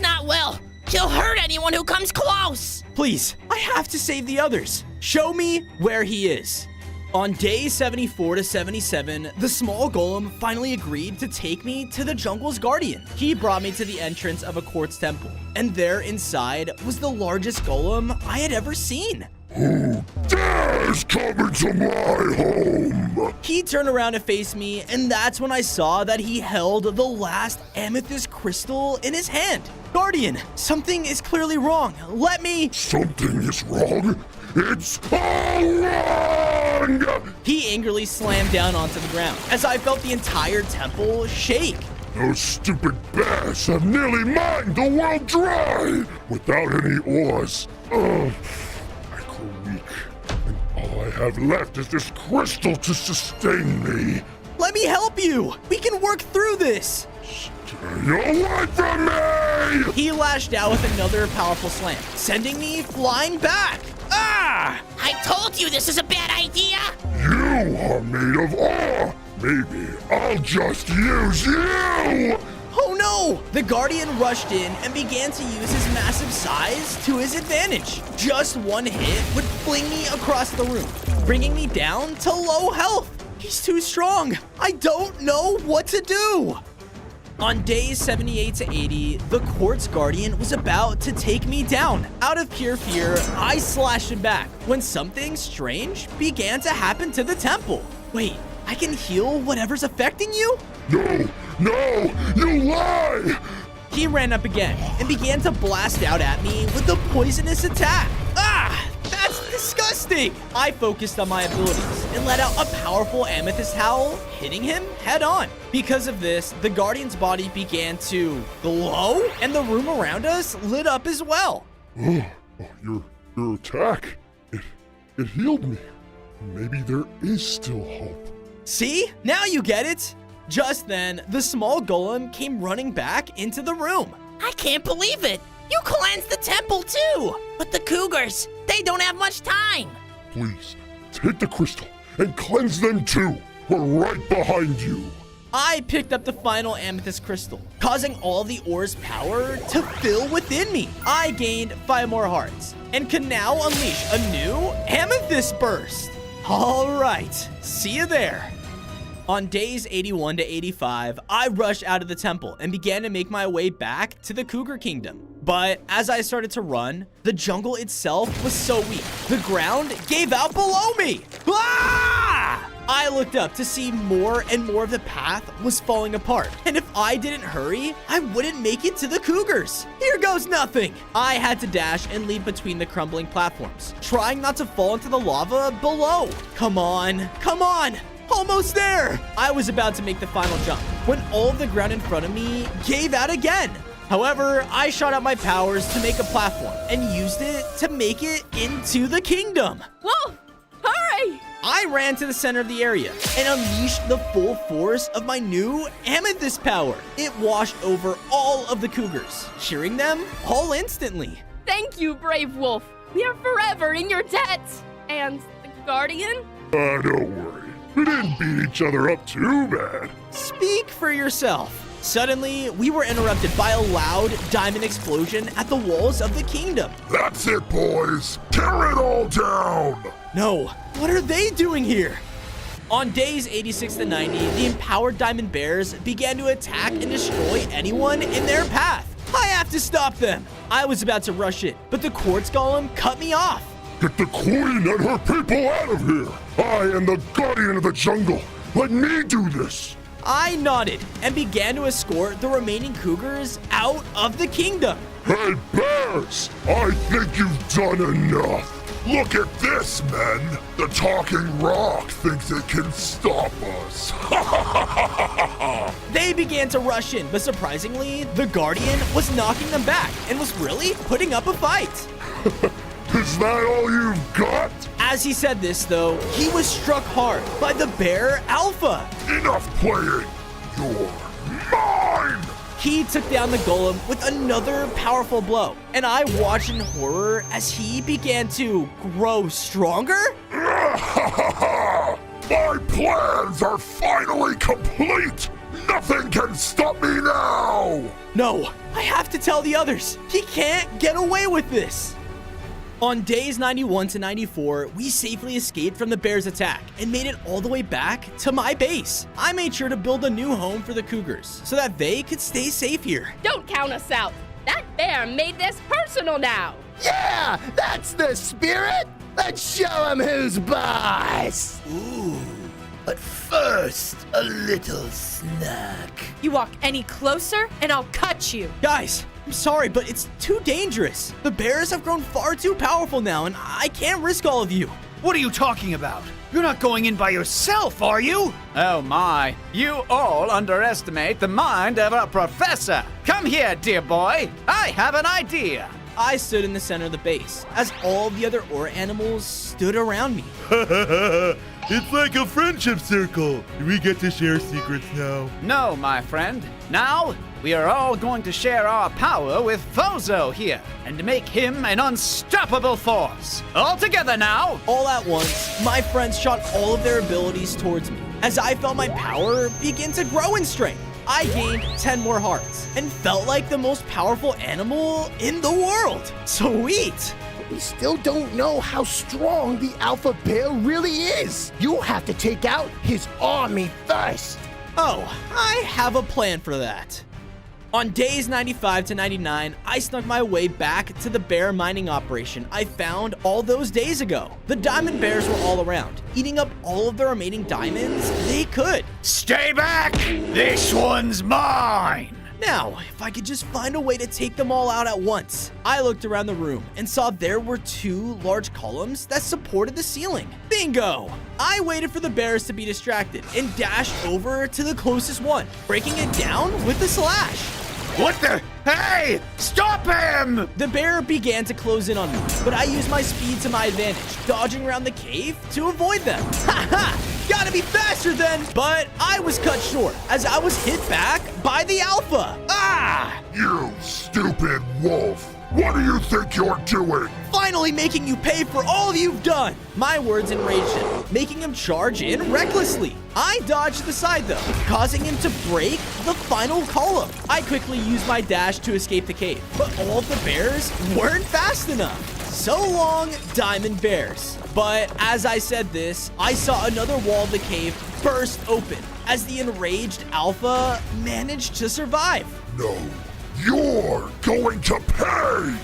not well. He'll hurt anyone who comes close. Please, I have to save the others. Show me where he is. On days 74 to 77, the small golem finally agreed to take me to the jungle's guardian. He brought me to the entrance of a quartz temple, and there inside was the largest golem I had ever seen. Who dares come into my home? He turned around to face me, and that's when I saw that he held the last amethyst crystal in his hand. Guardian, something is clearly wrong. Let me... Something is wrong? It's all wrong! He angrily slammed down onto the ground as I felt the entire temple shake. Those stupid bears have nearly mined the world dry without any ores. Ugh. I grow weak, and all I have left is this crystal to sustain me. Let me help you. We can work through this. Stay away from me! He lashed out with another powerful slam, sending me flying back. Ah! I told you this is a bad idea. You are made of ore. Maybe I'll just use you! Oh no! The Guardian rushed in and began to use his massive size to his advantage. Just one hit would fling me across the room, bringing me down to low health. He's too strong. I don't know what to do. On days 78 to 80, the Quartz Guardian was about to take me down. Out of pure fear, I slashed him back when something strange began to happen to the temple. Wait, I can heal whatever's affecting you? No, you lie! He ran up again and began to blast out at me with a poisonous attack. Ah! That's disgusting! I focused on my abilities and let out a powerful amethyst howl, hitting him head on. Because of this, the Guardian's body began to glow, and the room around us lit up as well. Your attack, it healed me. Maybe there is still hope. See? Now you get it. Just then, the small golem came running back into the room. I can't believe it. You cleansed the temple too. But the cougars, they don't have much time. Please, take the crystal and cleanse them too. We're right behind you. I picked up the final amethyst crystal, causing all the ore's power to fill within me. I gained 5 more hearts and can now unleash a new amethyst burst. All right, see you there. On days 81 to 85, I rushed out of the temple and began to make my way back to the Cougar Kingdom. But as I started to run, the jungle itself was so weak, the ground gave out below me. Ah! I looked up to see more and more of the path was falling apart. And if I didn't hurry, I wouldn't make it to the cougars. Here goes nothing. I had to dash and leap between the crumbling platforms, trying not to fall into the lava below. Come on, come on. Almost there! I was about to make the final jump when all of the ground in front of me gave out again. However, I shot out my powers to make a platform and used it to make it into the kingdom. Whoa! Hurry! I ran to the center of the area and unleashed the full force of my new amethyst power. It washed over all of the cougars, shearing them all instantly. Thank you, brave wolf. We are forever in your debt. And the Guardian? Don't worry. We didn't beat each other up too bad. Speak for yourself. Suddenly, we were interrupted by a loud diamond explosion at the walls of the kingdom. That's it, boys. Tear it all down. No, what are they doing here? On days 86 to 90, the empowered diamond bears began to attack and destroy anyone in their path. I have to stop them. I was about to rush it, but the quartz golem cut me off. Get the queen and her people out of here. I am the guardian of the jungle. Let me do this. I nodded and began to escort the remaining cougars out of the kingdom. Hey, bears! I think you've done enough. Look at this, men. The talking rock thinks it can stop us. They began to rush in, but surprisingly, the Guardian was knocking them back and was really putting up a fight. Is that all you've got? As he said this, though, he was struck hard by the bear Alpha. Enough playing. You're mine! He took down the golem with another powerful blow, and I watched in horror as he began to grow stronger. My plans are finally complete! Nothing can stop me now! No, I have to tell the others. He can't get away with this. On days 91 to 94, we safely escaped from the bear's attack and made it all the way back to my base. I made sure to build a new home for the cougars so that they could stay safe here. Don't count us out. That bear made this personal now. Yeah, that's the spirit. Let's show him who's boss. Ooh, but first, a little snack. You walk any closer, and I'll cut you. Guys, I'm sorry, but it's too dangerous. The bears have grown far too powerful now, and I can't risk all of you. What are you talking about? You're not going in by yourself, are you? Oh my, you all underestimate the mind of a professor. Come here, dear boy. I have an idea. I stood in the center of the base, as all the other Aura animals stood around me. It's like a friendship circle. Do we get to share secrets now? No, my friend. Now, we are all going to share our power with Fozo here, and make him an unstoppable force. All together now! All at once, my friends shot all of their abilities towards me, as I felt my power begin to grow in strength. I gained 10 more hearts, and felt like the most powerful animal in the world. Sweet! We still don't know how strong the Alpha Bear really is. You'll have to take out his army first. Oh, I have a plan for that. On days 95 to 99, I snuck my way back to the bear mining operation I found all those days ago. The diamond bears were all around, eating up all of the remaining diamonds they could. Stay back! This one's mine! Now, if I could just find a way to take them all out at once. I looked around the room and saw there were 2 large columns that supported the ceiling. Bingo! I waited for the bears to be distracted and dashed over to the closest one, breaking it down with a slash. What the? Hey! Stop him! The bear began to close in on me, but I used my speed to my advantage, dodging around the cave to avoid them. Ha ha! Gotta be faster then! But I was cut short as I was hit back by the Alpha. Ah! You stupid wolf! What do you think you're doing? Finally making you pay for all you've done! My words enraged him, making him charge in recklessly. I dodged to the side though, causing him to break the final column. I quickly used my dash to escape the cave, but all of the bears weren't fast enough. So long, diamond bears. But as I said this, I saw another wall of the cave burst open as the enraged Alpha managed to survive. No, you're going to pay!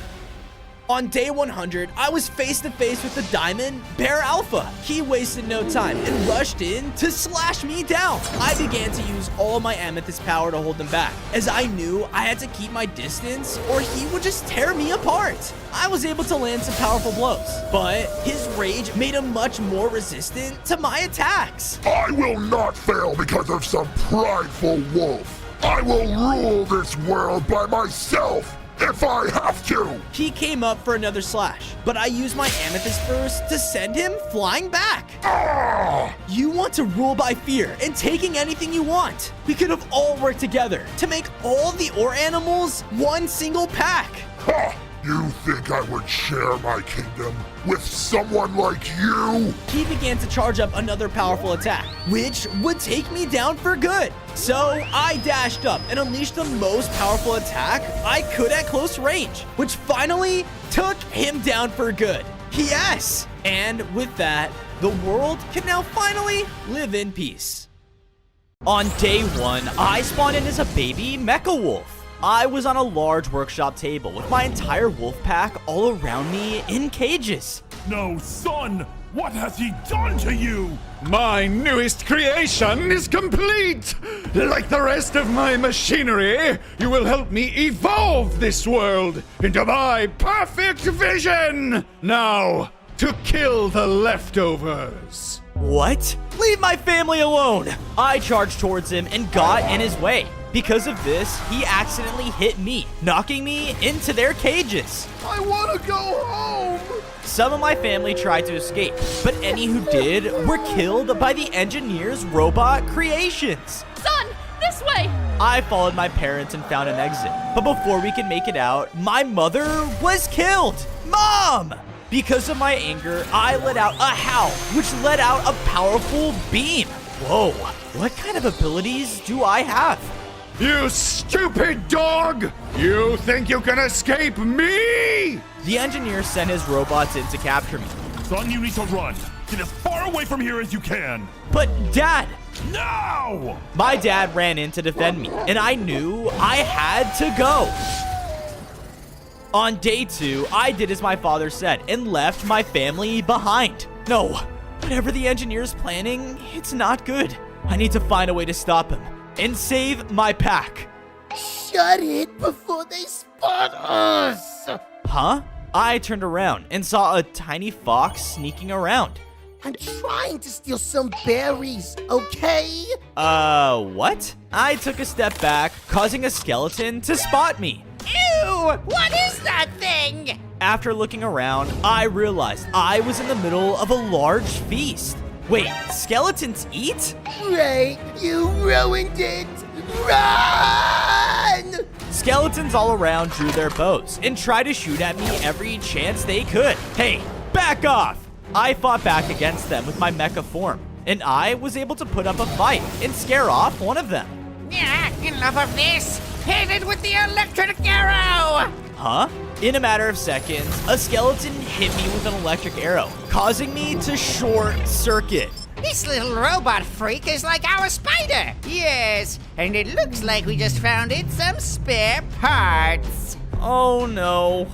On day 100, I was face to face with the diamond bear Alpha. He wasted no time and rushed in to slash me down. I began to use all my amethyst power to hold them back, as I knew I had to keep my distance or he would just tear me apart. I was able to land some powerful blows, but his rage made him much more resistant to my attacks. I will not fail because of some prideful wolf. I will rule this world by myself if I have to. He came up for another slash, but I used my amethyst burst to send him flying back. Ah! You want to rule by fear and taking anything you want. We could have all worked together to make all the Aura animals one single pack. Ha! You think I would share my kingdom with someone like you? He began to charge up another powerful attack, which would take me down for good. So I dashed up and unleashed the most powerful attack I could at close range, which finally took him down for good. Yes! And with that, the world can now finally live in peace. On day 1, I spawned in as a baby mecha wolf. I was on a large workshop table with my entire wolf pack all around me in cages. No, son! What has he done to you? My newest creation is complete! Like the rest of my machinery, you will help me evolve this world into my perfect vision! Now, to kill the leftovers. What? Leave my family alone! I charged towards him and got in his way. Because of this, he accidentally hit me, knocking me into their cages. I want to go home! Some of my family tried to escape, but any who did were killed by the engineer's robot creations. Son, this way! I followed my parents and found an exit. But before we could make it out, my mother was killed. Mom! Because of my anger, I let out a howl, which let out a powerful beam. Whoa, what kind of abilities do I have? You stupid dog! You think you can escape me? The engineer sent his robots in to capture me. Son, you need to run. Get as far away from here as you can. But Dad! No! My dad ran in to defend me, and I knew I had to go. On day 2, I did as my father said and left my family behind. No, whatever the engineer's planning, it's not good. I need to find a way to stop him and save my pack. Shut it before they spot us! Huh? I turned around and saw a tiny fox sneaking around. I'm trying to steal some berries, okay? What? I took a step back, causing a skeleton to spot me. Ew! What is that thing? After looking around, I realized I was in the middle of a large feast. Wait, skeletons eat? Ray, you ruined it! Run! Skeletons all around drew their bows and tried to shoot at me every chance they could. Hey, back off! I fought back against them with my mecha form, and I was able to put up a fight and scare off one of them. Yeah, enough of this! Hit it with the electric arrow! Huh? In a matter of seconds, a skeleton hit me with an electric arrow, causing me to short circuit. This little robot freak is like our spider. Yes, and it looks like we just found it some spare parts. Oh no.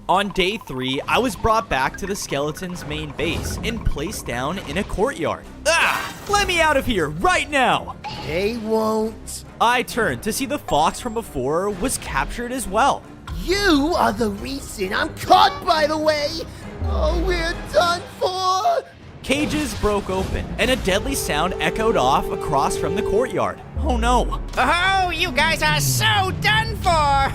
On day 3, I was brought back to the skeleton's main base and placed down in a courtyard. Ah! Let me out of here right now! They won't. I turned to see the fox from before was captured as well. You are the reason I'm caught, by the way! Oh, we're done for! Cages broke open, and a deadly sound echoed off across from the courtyard. Oh no! Oh, you guys are so done for!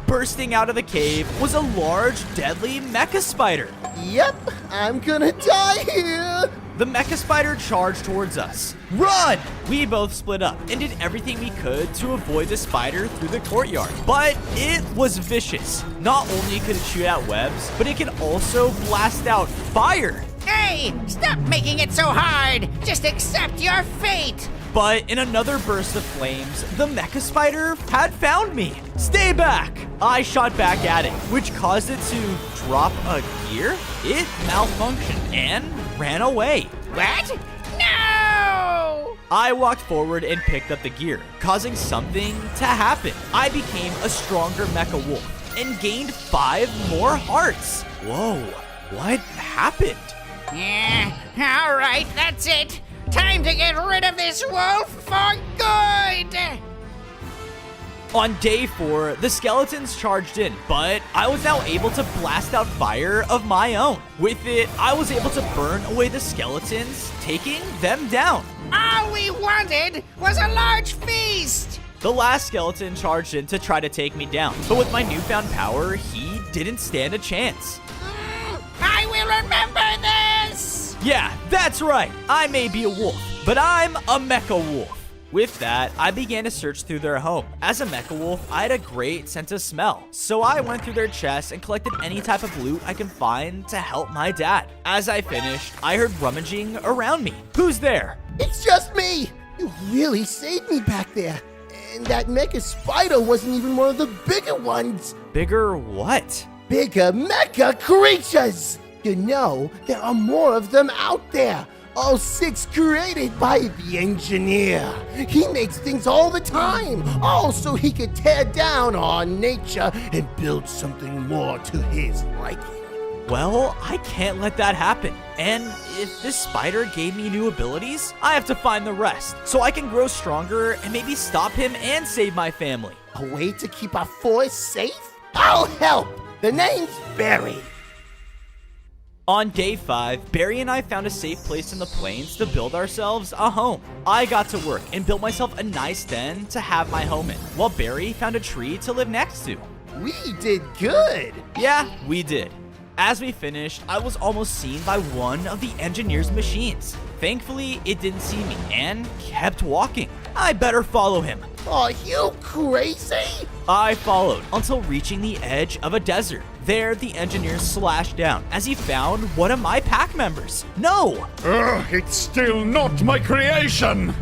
Bursting out of the cave was a large, deadly mecha spider. Yep, I'm gonna die here! The mecha spider charged towards us. Run! We both split up and did everything we could to avoid the spider through the courtyard. But it was vicious. Not only could it shoot out webs, but it could also blast out fire. Hey, stop making it so hard! Just accept your fate! But in another burst of flames, the mecha spider had found me. Stay back! I shot back at it, which caused it to drop a gear. It malfunctioned and ran away. What? No! I walked forward and picked up the gear, causing something to happen. I became a stronger mecha wolf and gained 5 more hearts. Whoa, what happened? Yeah, all right, that's it. Time to get rid of this wolf for good! On day 4, the skeletons charged in, but I was now able to blast out fire of my own. With it, I was able to burn away the skeletons, taking them down. All we wanted was a large feast! The last skeleton charged in to try to take me down, but with my newfound power, he didn't stand a chance. I will remember this! Yeah, that's right. I may be a wolf, but I'm a mecha wolf. With that, I began to search through their home. As a mecha wolf, I had a great sense of smell, so I went through their chests and collected any type of loot I could find to help my dad. As I finished, I heard rummaging around me. Who's there? It's just me! You really saved me back there. And that mecha spider wasn't even one of the bigger ones. Bigger what? Bigger mecha creatures! You know, there are more of them out there. All 6 created by the engineer. He makes things all the time, all so he could tear down on nature and build something more to his liking. Well, I can't let that happen. And if this spider gave me new abilities, I have to find the rest so I can grow stronger and maybe stop him and save my family. A way to keep our forest safe? I'll help! The name's Barry. On day 5, Barry and I found a safe place in the plains to build ourselves a home. I got to work and built myself a nice den to have my home in, while Barry found a tree to live next to. We did good. Yeah, we did. As we finished, I was almost seen by one of the engineer's machines. Thankfully, it didn't see me and kept walking. I better follow him. Are you crazy? I followed until reaching the edge of a desert. There, the engineer slashed down as he found one of my pack members. No! It's still not my creation.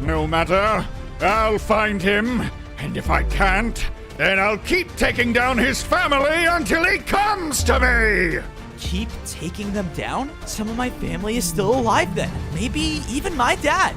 No matter, I'll find him, and if I can't, then I'll keep taking down his family until he comes to me! Keep taking them down? Some of my family is still alive then. Maybe even my dad.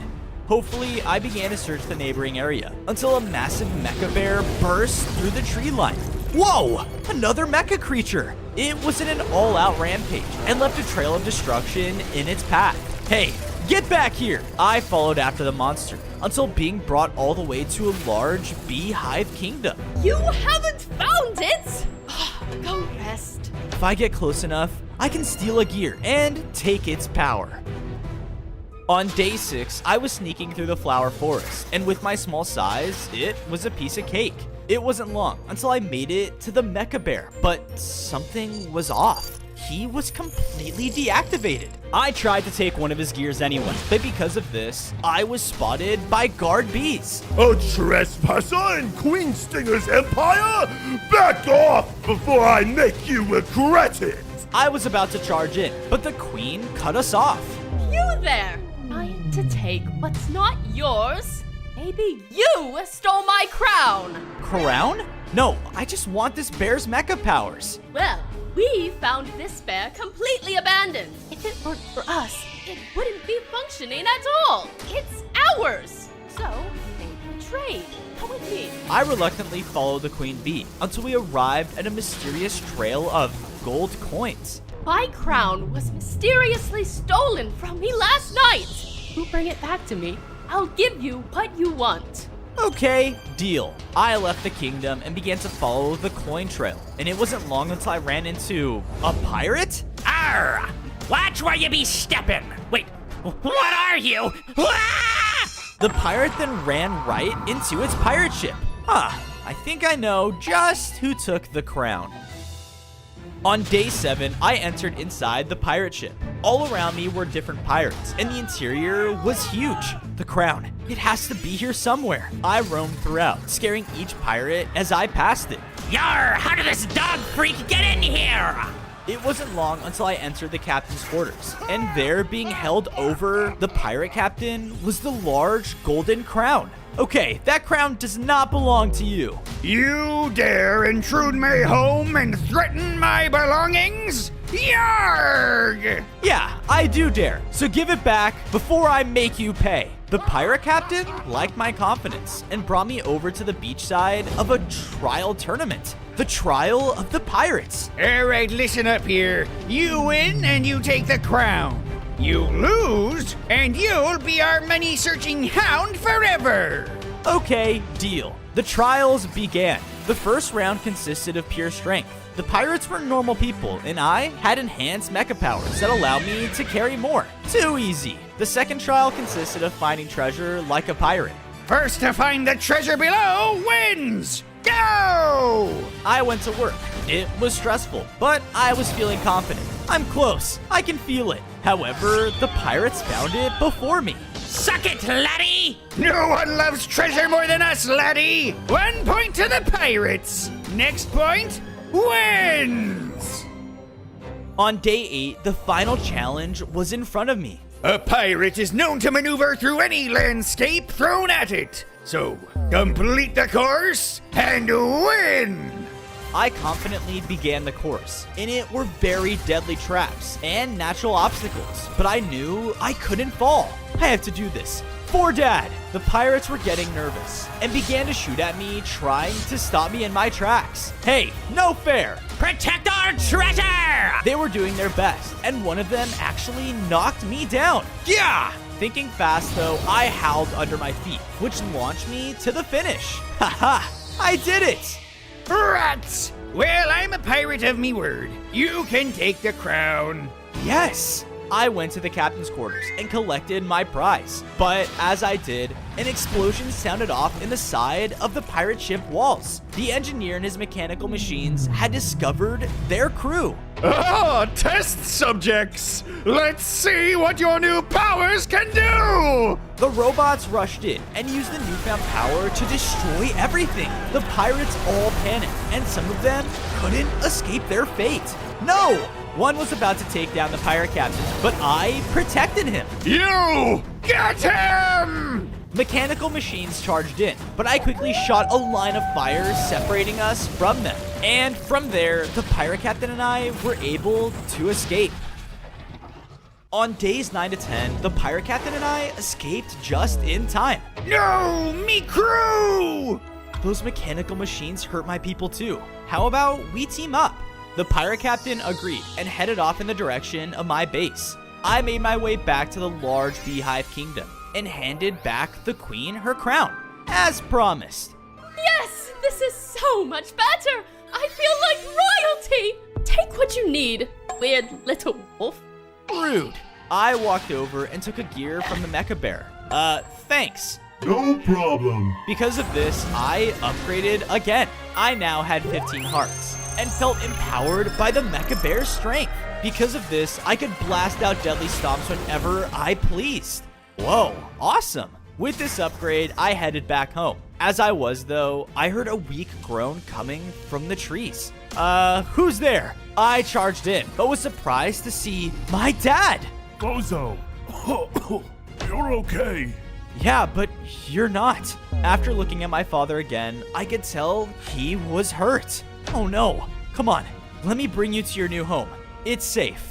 Hopefully, I began to search the neighboring area until a massive mecha bear burst through the tree line. Whoa! Another mecha creature! It was in an all-out rampage and left a trail of destruction in its path. Hey, get back here! I followed after the monster until being brought all the way to a large beehive kingdom. You haven't found it? Go rest. If I get close enough, I can steal a gear and take its power. On day 6, I was sneaking through the flower forest, and with my small size, it was a piece of cake. It wasn't long until I made it to the mecha bear, but something was off. He was completely deactivated. I tried to take one of his gears anyway, but because of this, I was spotted by guard bees. A trespasser in Queen Stinger's empire? Back off before I make you regret it! I was about to charge in, but the queen cut us off. You there! Trying to take what's not yours? Maybe you stole my crown! Crown? No, I just want this bear's mecha powers. Well, we found this bear completely abandoned. If it weren't for us, it wouldn't be functioning at all. It's ours. So, maybe trade. Come with me. I reluctantly followed the queen bee until we arrived at a mysterious trail of gold coins. My crown was mysteriously stolen from me last night. You bring it back to me, I'll give you what you want. Okay, deal. I left the kingdom and began to follow the coin trail, and it wasn't long until I ran into a pirate? Arr! Watch where you be stepping. Wait, what are you? The pirate then ran right into its pirate ship. I think I know just who took the crown. On day 7, I entered inside the pirate ship. All around me were different pirates, and the interior was huge. The crown, it has to be here somewhere. I roamed throughout, scaring each pirate as I passed it. Yar! How did this dog freak get in here? It wasn't long until I entered the captain's quarters, and there, being held over the pirate captain, was the large golden crown. Okay, that crown does not belong to you. You dare intrude my home and threaten my belongings? Yarg! Yeah, I do dare. So give it back before I make you pay. The pirate captain liked my confidence and brought me over to the beach side of a trial tournament. The trial of the pirates. All right, listen up here. You win and you take the crown. You lose and you'll be our money-searching hound forever. Okay, deal. The trials began. The first round consisted of pure strength. The pirates were normal people, and I had enhanced mecha powers that allowed me to carry more. Too easy. The second trial consisted of finding treasure like a pirate. First to find the treasure below wins! Go! I went to work. It was stressful, but I was feeling confident. I'm close. I can feel it. However, the pirates found it before me. Suck it, laddie! No one loves treasure more than us, laddie! 1 point to the pirates! Next point wins! On day 8, the final challenge was in front of me. A pirate is known to maneuver through any landscape thrown at it. So, complete the course and win! I confidently began the course. In it were very deadly traps and natural obstacles, but I knew I couldn't fall. I have to do this. For Dad! The pirates were getting nervous and began to shoot at me, trying to stop me in my tracks. Hey, no fair! Protect our treasure! They were doing their best, and one of them actually knocked me down. Yeah! Thinking fast though, I howled under my feet, which launched me to the finish. Haha! I did it! Rats! Well, I'm a pirate of me word. You can take the crown. Yes! I went to the captain's quarters and collected my prize. But as I did, an explosion sounded off in the side of the pirate ship walls. The engineer and his mechanical machines had discovered their crew. Ah, test subjects! Let's see what your new powers can do! The robots rushed in and used the newfound power to destroy everything. The pirates all panicked, and some of them couldn't escape their fate. No! One was about to take down the pirate captain, but I protected him. You! Get him! Mechanical machines charged in, but I quickly shot a line of fire separating us from them. And from there, the pirate captain and I were able to escape. On days 9 to 10, the pirate captain and I escaped just in time. No, me crew! Those mechanical machines hurt my people too. How about we team up? The pirate captain agreed and headed off in the direction of my base. I made my way back to the large beehive kingdom and handed back the queen her crown, as promised. Yes, this is so much better. I feel like royalty. Take what you need, weird little wolf. Rude. I walked over and took a gear from the mecha bear. Thanks. No problem. Because of this, I upgraded again. I now had 15 hearts and felt empowered by the mecha bear's strength. Because of this, I could blast out deadly stomps whenever I pleased. Whoa, awesome. With this upgrade, I headed back home. As I was though, I heard a weak groan coming from the trees. Who's there? I charged in, but was surprised to see my dad. Bozo, you're okay. Yeah, but you're not. After looking at my father again, I could tell he was hurt. Oh no, come on, let me bring you to your new home. It's safe.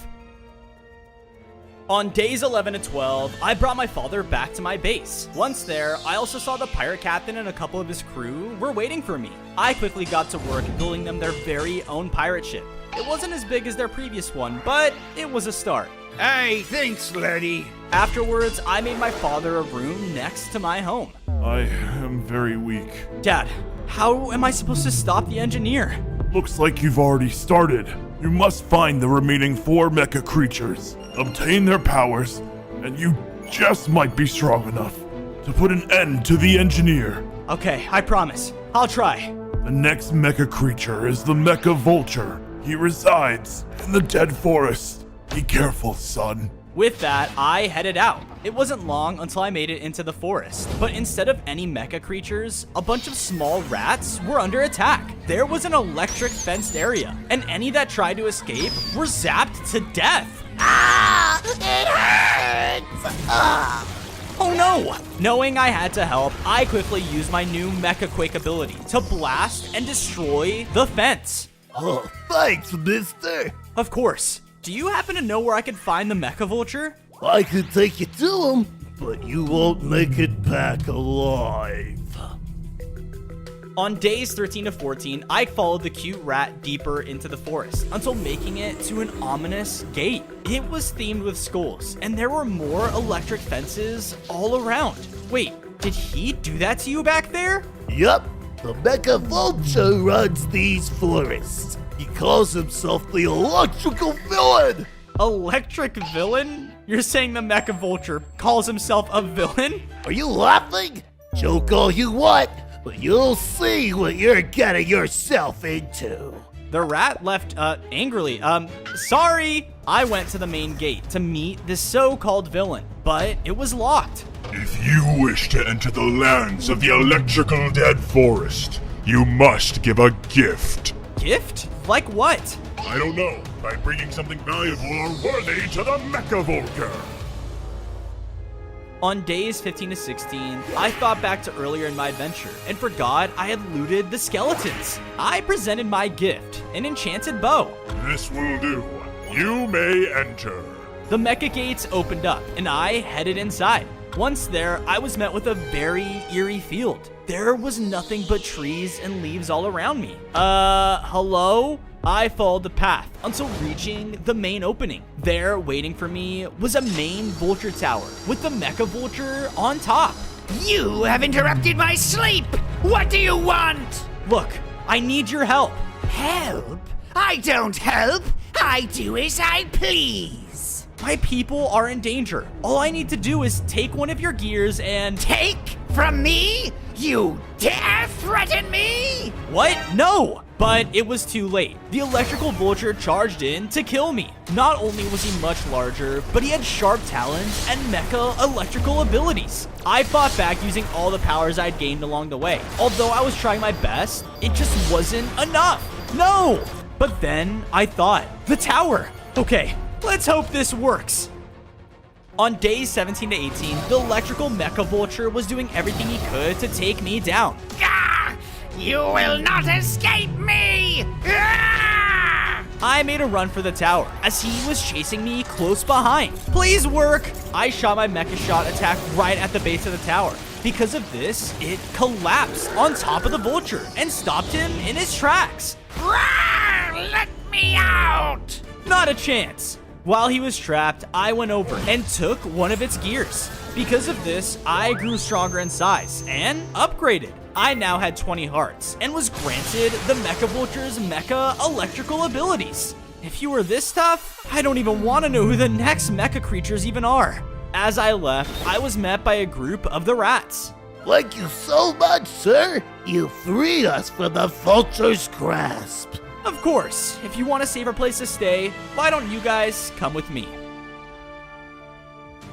On days 11 to 12, I brought my father back to my base. Once there, I also saw the pirate captain and a couple of his crew were waiting for me. I quickly got to work building them their very own pirate ship. It wasn't as big as their previous one, but it was a start. Hey, thanks, laddie. Afterwards, I made my father a room next to my home. I am very weak. Dad, how am I supposed to stop the engineer? Looks like you've already started. You must find the remaining 4 mecha creatures, obtain their powers, and you just might be strong enough to put an end to the engineer. Okay, I promise. I'll try. The next mecha creature is the Mecha Vulture. He resides in the Dead Forest. Be careful, son. With that, I headed out. It wasn't long until I made it into the forest, but instead of any mecha creatures, a bunch of small rats were under attack. There was an electric fenced area, and any that tried to escape were zapped to death. Ah! It hurts! Ah! Oh no! Knowing I had to help, I quickly used my new Mecha Quake ability to blast and destroy the fence. Oh, thanks, mister. Of course. Do you happen to know where I could find the Mecha Vulture? I could take you to him, but you won't make it back alive. On days 13 to 14, I followed the cute rat deeper into the forest until making it to an ominous gate. It was themed with skulls, and there were more electric fences all around. Wait, did he do that to you back there? Yup, the Mecha Vulture runs these forests. He calls himself the Electrical Villain! Electric Villain? You're saying the Mecha Vulture calls himself a villain? Are you laughing? Joke all you want, but you'll see what you're getting yourself into. The rat left, angrily. Sorry! I went to the main gate to meet this so-called villain, but it was locked. If you wish to enter the lands of the Electrical Dead Forest, you must give a gift. Gift? Like what? I don't know. By bringing something valuable or worthy to the Mecha Volker. On days 15 to 16, I thought back to earlier in my adventure and forgot I had looted the skeletons. I presented my gift, an enchanted bow. This will do. You may enter. The mecha gates opened up and I headed inside. Once there, I was met with a very eerie field. There was nothing but trees and leaves all around me. Hello? I followed the path until reaching the main opening. There, waiting for me, was a main vulture tower with the mecha vulture on top. You have interrupted my sleep! What do you want? Look, I need your help. Help? I don't help. I do as I please. My people are in danger. All I need to do is take one of your gears and... Take from me? You dare threaten me? What? No! But it was too late. The electrical vulture charged in to kill me. Not only was he much larger, but he had sharp talons and mecha electrical abilities. I fought back using all the powers I'd gained along the way. Although I was trying my best, it just wasn't enough. No! But then I thought, the tower. Okay, let's hope this works. On days 17 to 18, the electrical mecha vulture was doing everything he could to take me down. Ah! You will not escape me! Ah! I made a run for the tower as he was chasing me close behind. Please work! I shot my mecha shot attack right at the base of the tower. Because of this, it collapsed on top of the vulture and stopped him in his tracks. Ah! Let me out! Not a chance. While he was trapped, I went over and took one of its gears. Because of this, I grew stronger in size and upgraded. I now had 20 hearts and was granted the Mecha Vulture's mecha electrical abilities. If you were this tough, I don't even want to know who the next mecha creatures even are. As I left, I was met by a group of the rats. Thank you so much, sir. You freed us from the vulture's grasp. Of course, if you want a safer place to stay, why don't you guys come with me?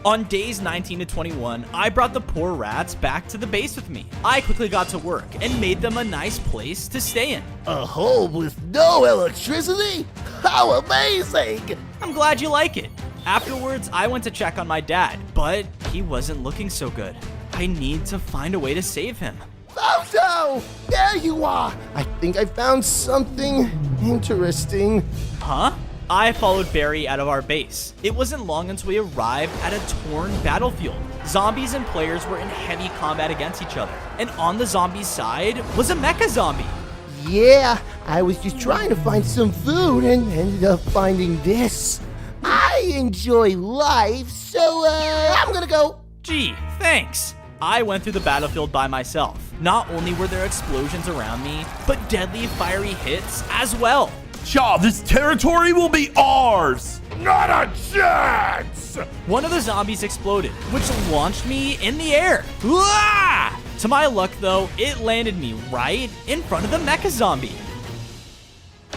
On days 19 to 21, I brought the poor rats back to the base with me. I quickly got to work and made them a nice place to stay in. A home with no electricity? How amazing! I'm glad you like it. Afterwards, I went to check on my dad, but he wasn't looking so good. I need to find a way to save him. Bozo! There you are! I think I found something interesting. Huh? I followed Barry out of our base. It wasn't long until we arrived at a torn battlefield. Zombies and players were in heavy combat against each other. And on the zombie side was a mecha zombie. Yeah, I was just trying to find some food and ended up finding this. I enjoy life, so I'm gonna go. Gee, thanks. I went through the battlefield by myself. Not only were there explosions around me, but deadly fiery hits as well. Shaw, this territory will be ours! Not a chance! One of the zombies exploded, which launched me in the air. Uah! To my luck, though, it landed me right in front of the mecha zombie.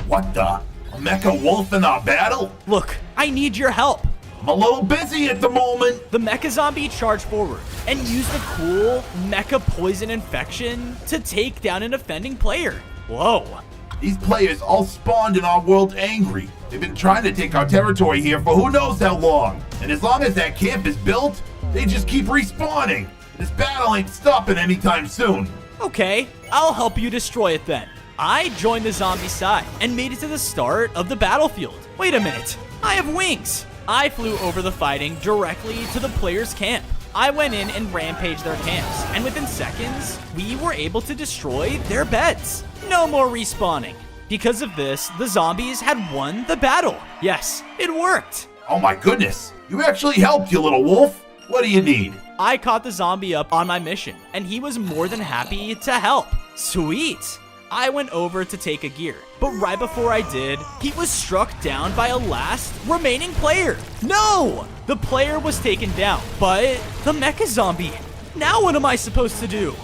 What the? A mecha wolf in our battle? Look, I need your help. I'm a little busy at the moment. The mecha zombie charged forward and used the cool mecha poison infection to take down an offending player. Whoa. These players all spawned in our world angry. They've been trying to take our territory here for who knows how long. And as long as that camp is built, they just keep respawning. This battle ain't stopping anytime soon. Okay, I'll help you destroy it then. I joined the zombie side and made it to the start of the battlefield. Wait a minute, I have wings. I flew over the fighting directly to the players' camp. I went in and rampaged their camps, and within seconds, we were able to destroy their beds. No more respawning. Because of this, the zombies had won the battle. Yes, it worked. Oh my goodness, you actually helped, you little wolf. What do you need? I caught the zombie up on my mission, and he was more than happy to help. Sweet. I went over to take a gear, but right before I did, he was struck down by a last remaining player. No! The player was taken down, but the mecha zombie. Now what am I supposed to do?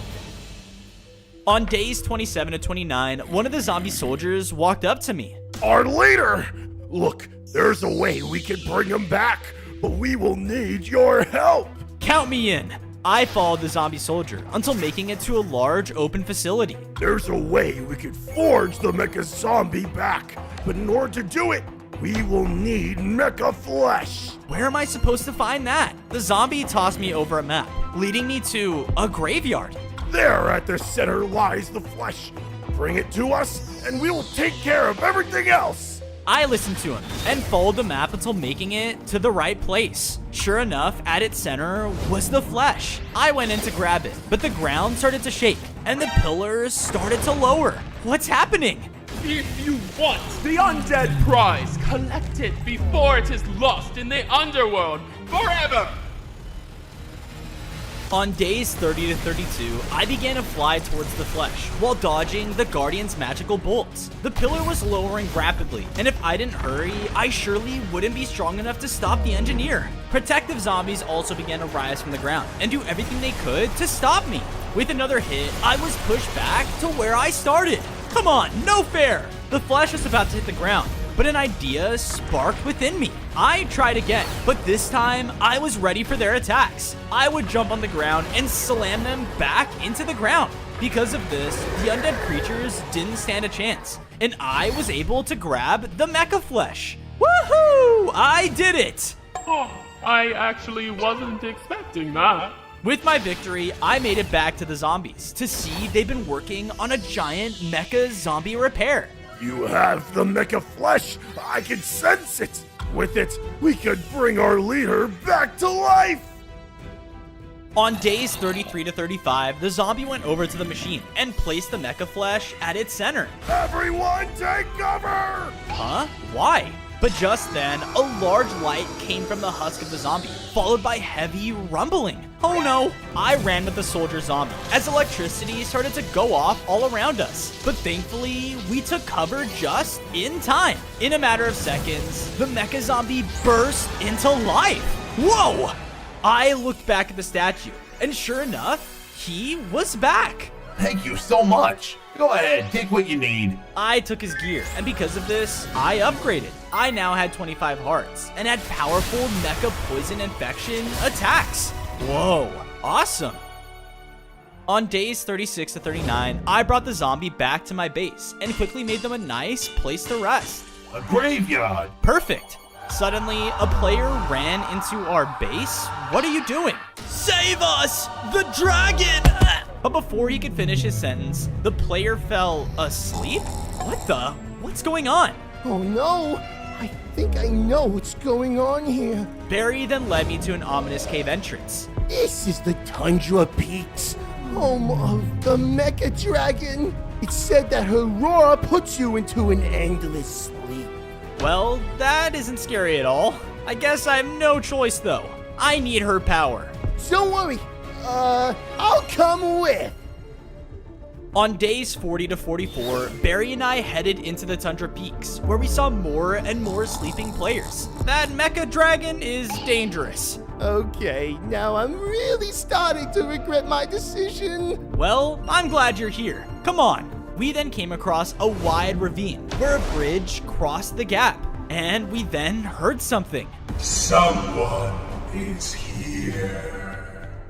On days 27 to 29, one of the zombie soldiers walked up to me. Our leader! Look, there's a way we can bring him back, but we will need your help. Count me in. I followed the zombie soldier until making it to a large open facility. There's a way we could forge the Mecha Zombie back, but in order to do it, we will need Mecha Flesh. Where am I supposed to find that? The zombie tossed me over a map, leading me to a graveyard. There at the center lies the flesh. Bring it to us, and we will take care of everything else. I listened to him and followed the map until making it to the right place. Sure enough, at its center was the flesh. I went in to grab it, but the ground started to shake and the pillars started to lower. What's happening? If you want the undead prize, collect it before it is lost in the underworld forever! On days 30 to 32, I began to fly towards the flesh while dodging the Guardian's magical bolts. The pillar was lowering rapidly, and if I didn't hurry, I surely wouldn't be strong enough to stop the engineer. Protective zombies also began to rise from the ground and do everything they could to stop me. With another hit, I was pushed back to where I started. Come on, no fair! The flesh was about to hit the ground, but an idea sparked within me. I tried again, but this time I was ready for their attacks. I would jump on the ground and slam them back into the ground. Because of this, the undead creatures didn't stand a chance, and I was able to grab the Mecha Flesh. Woohoo! I did it! Oh, I actually wasn't expecting that. With my victory, I made it back to the zombies to see they've been working on a giant mecha zombie repair. You have the Mecha Flesh. I can sense it. With it, we could bring our leader back to life. On days 33 to 35, the zombie went over to the machine and placed the Mecha Flesh at its center. Everyone take cover! Huh? Why? But just then, a large light came from the husk of the zombie, followed by heavy rumbling. Oh no! I ran with the soldier zombie as electricity started to go off all around us. But thankfully, we took cover just in time. In a matter of seconds, the mecha zombie burst into life. Whoa! I looked back at the statue, and sure enough, he was back. Thank you so much. Go ahead, take what you need. I took his gear, and because of this, I upgraded. I now had 25 hearts, and had powerful mecha poison infection attacks. Whoa, awesome. On days 36 to 39, I brought the zombie back to my base, and quickly made them a nice place to rest. A graveyard. Perfect. Suddenly, a player ran into our base. What are you doing? Save us! The dragon! But before he could finish his sentence, the player fell asleep? What's going on? Oh no! I think I know what's going on here. Barry then led me to an ominous cave entrance. This is the Tundra Peaks, home of the Mecha Dragon. It's said that her roar puts you into an endless sleep. Well, that isn't scary at all. I guess I have no choice though. I need her power. Don't worry. I'll come with. On days 40 to 44, Barry and I headed into the Tundra Peaks, where we saw more and more sleeping players. That Mecha Dragon is dangerous. Okay, now I'm really starting to regret my decision. Well, I'm glad you're here. Come on. We then came across a wide ravine where a bridge crossed the gap, and we then heard something. Someone is here.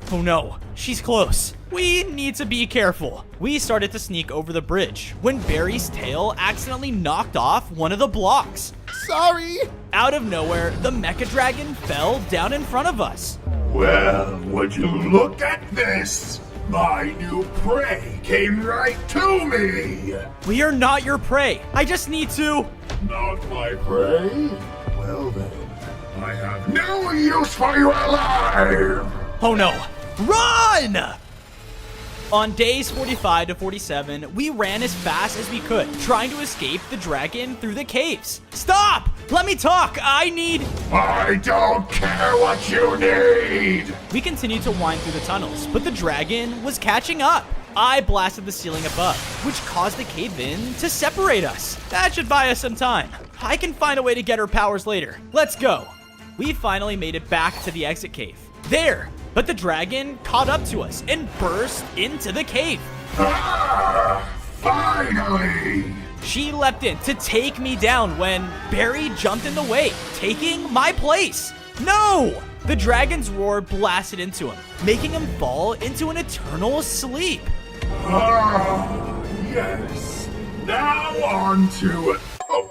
Oh no, she's close. We need to be careful. We started to sneak over the bridge when Barry's tail accidentally knocked off one of the blocks. Sorry. Out of nowhere, the Mecha Dragon fell down in front of us. Well, would you look at this? My new prey came right to me. We are not your prey. I just need to... Not my prey? Well then, I have no use for you alive. Oh no. Run! On days 45 to 47, we ran as fast as we could, trying to escape the dragon through the caves. Stop! Let me talk! I don't care what you need! We continued to wind through the tunnels, but the dragon was catching up. I blasted the ceiling above, which caused the cave-in to separate us. That should buy us some time. I can find a way to get her powers later. Let's go. We finally made it back to the exit cave. There! But the dragon caught up to us and burst into the cave. Finally! She leapt in to take me down when Barry jumped in the way, taking my place. No! The dragon's roar blasted into him, making him fall into an eternal sleep. Ah, yes. Now on to it. Oh,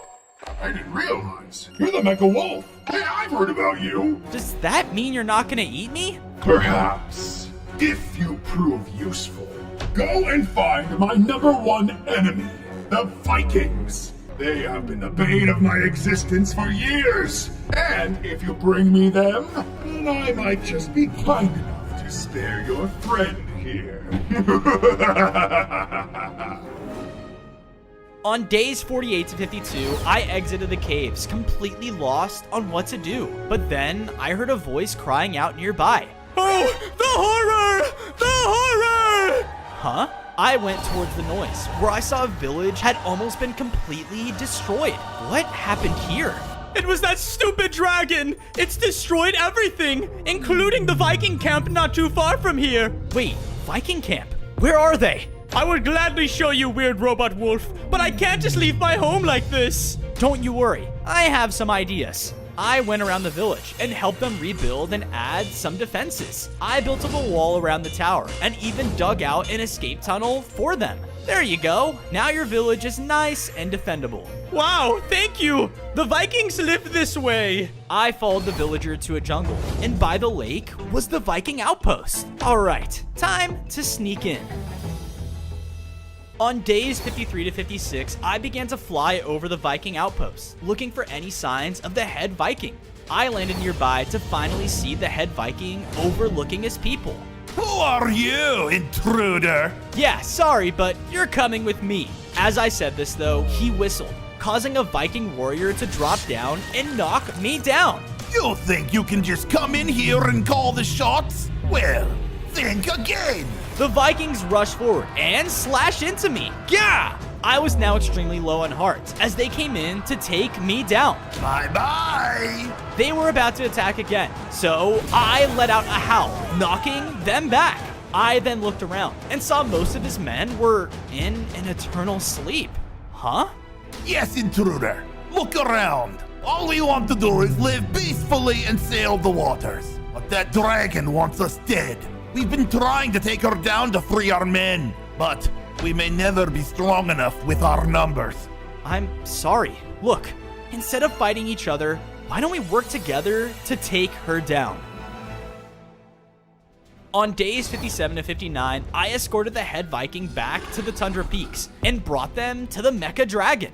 I didn't realize. You're the Mecha Wolf. Hey, I've heard about you. Does that mean you're not gonna eat me? Perhaps, if you prove useful, go and find my #1 enemy, the Vikings. They have been the bane of my existence for years. And if you bring me them, then I might just be kind enough to spare your friend here. On days 48 to 52, I exited the caves, completely lost on what to do. But then I heard a voice crying out nearby. Oh, the horror! The horror! Huh? I went towards the noise, where I saw a village had almost been completely destroyed. What happened here? It was that stupid dragon! It's destroyed everything, including the Viking camp not too far from here. Wait, Viking camp? Where are they? I would gladly show you, weird robot wolf, but I can't just leave my home like this. Don't you worry, I have some ideas. I went around the village and helped them rebuild and add some defenses. I built up a wall around the tower and even dug out an escape tunnel for them. There you go. Now your village is nice and defendable. Wow, thank you. The Vikings lived this way. I followed the villager to a jungle, and by the lake was the Viking outpost. All right, time to sneak in. On days 53 to 56, I began to fly over the Viking outpost, looking for any signs of the head Viking. I landed nearby to finally see the head Viking overlooking his people. Who are you, intruder? Yeah, sorry, but you're coming with me. As I said this though, he whistled, causing a Viking warrior to drop down and knock me down. You think you can just come in here and call the shots? Well, think again. The Vikings rushed forward and slashed into me. Gah! I was now extremely low on hearts as they came in to take me down. Bye-bye! They were about to attack again, so I let out a howl, knocking them back. I then looked around and saw most of his men were in an eternal sleep. Huh? Yes, intruder. Look around. All we want to do is live peacefully and sail the waters. But that dragon wants us dead. We've been trying to take her down to free our men, but we may never be strong enough with our numbers. I'm sorry. Look, instead of fighting each other, why don't we work together to take her down? On days 57 to 59, I escorted the head Viking back to the Tundra Peaks and brought them to the Mecha Dragon.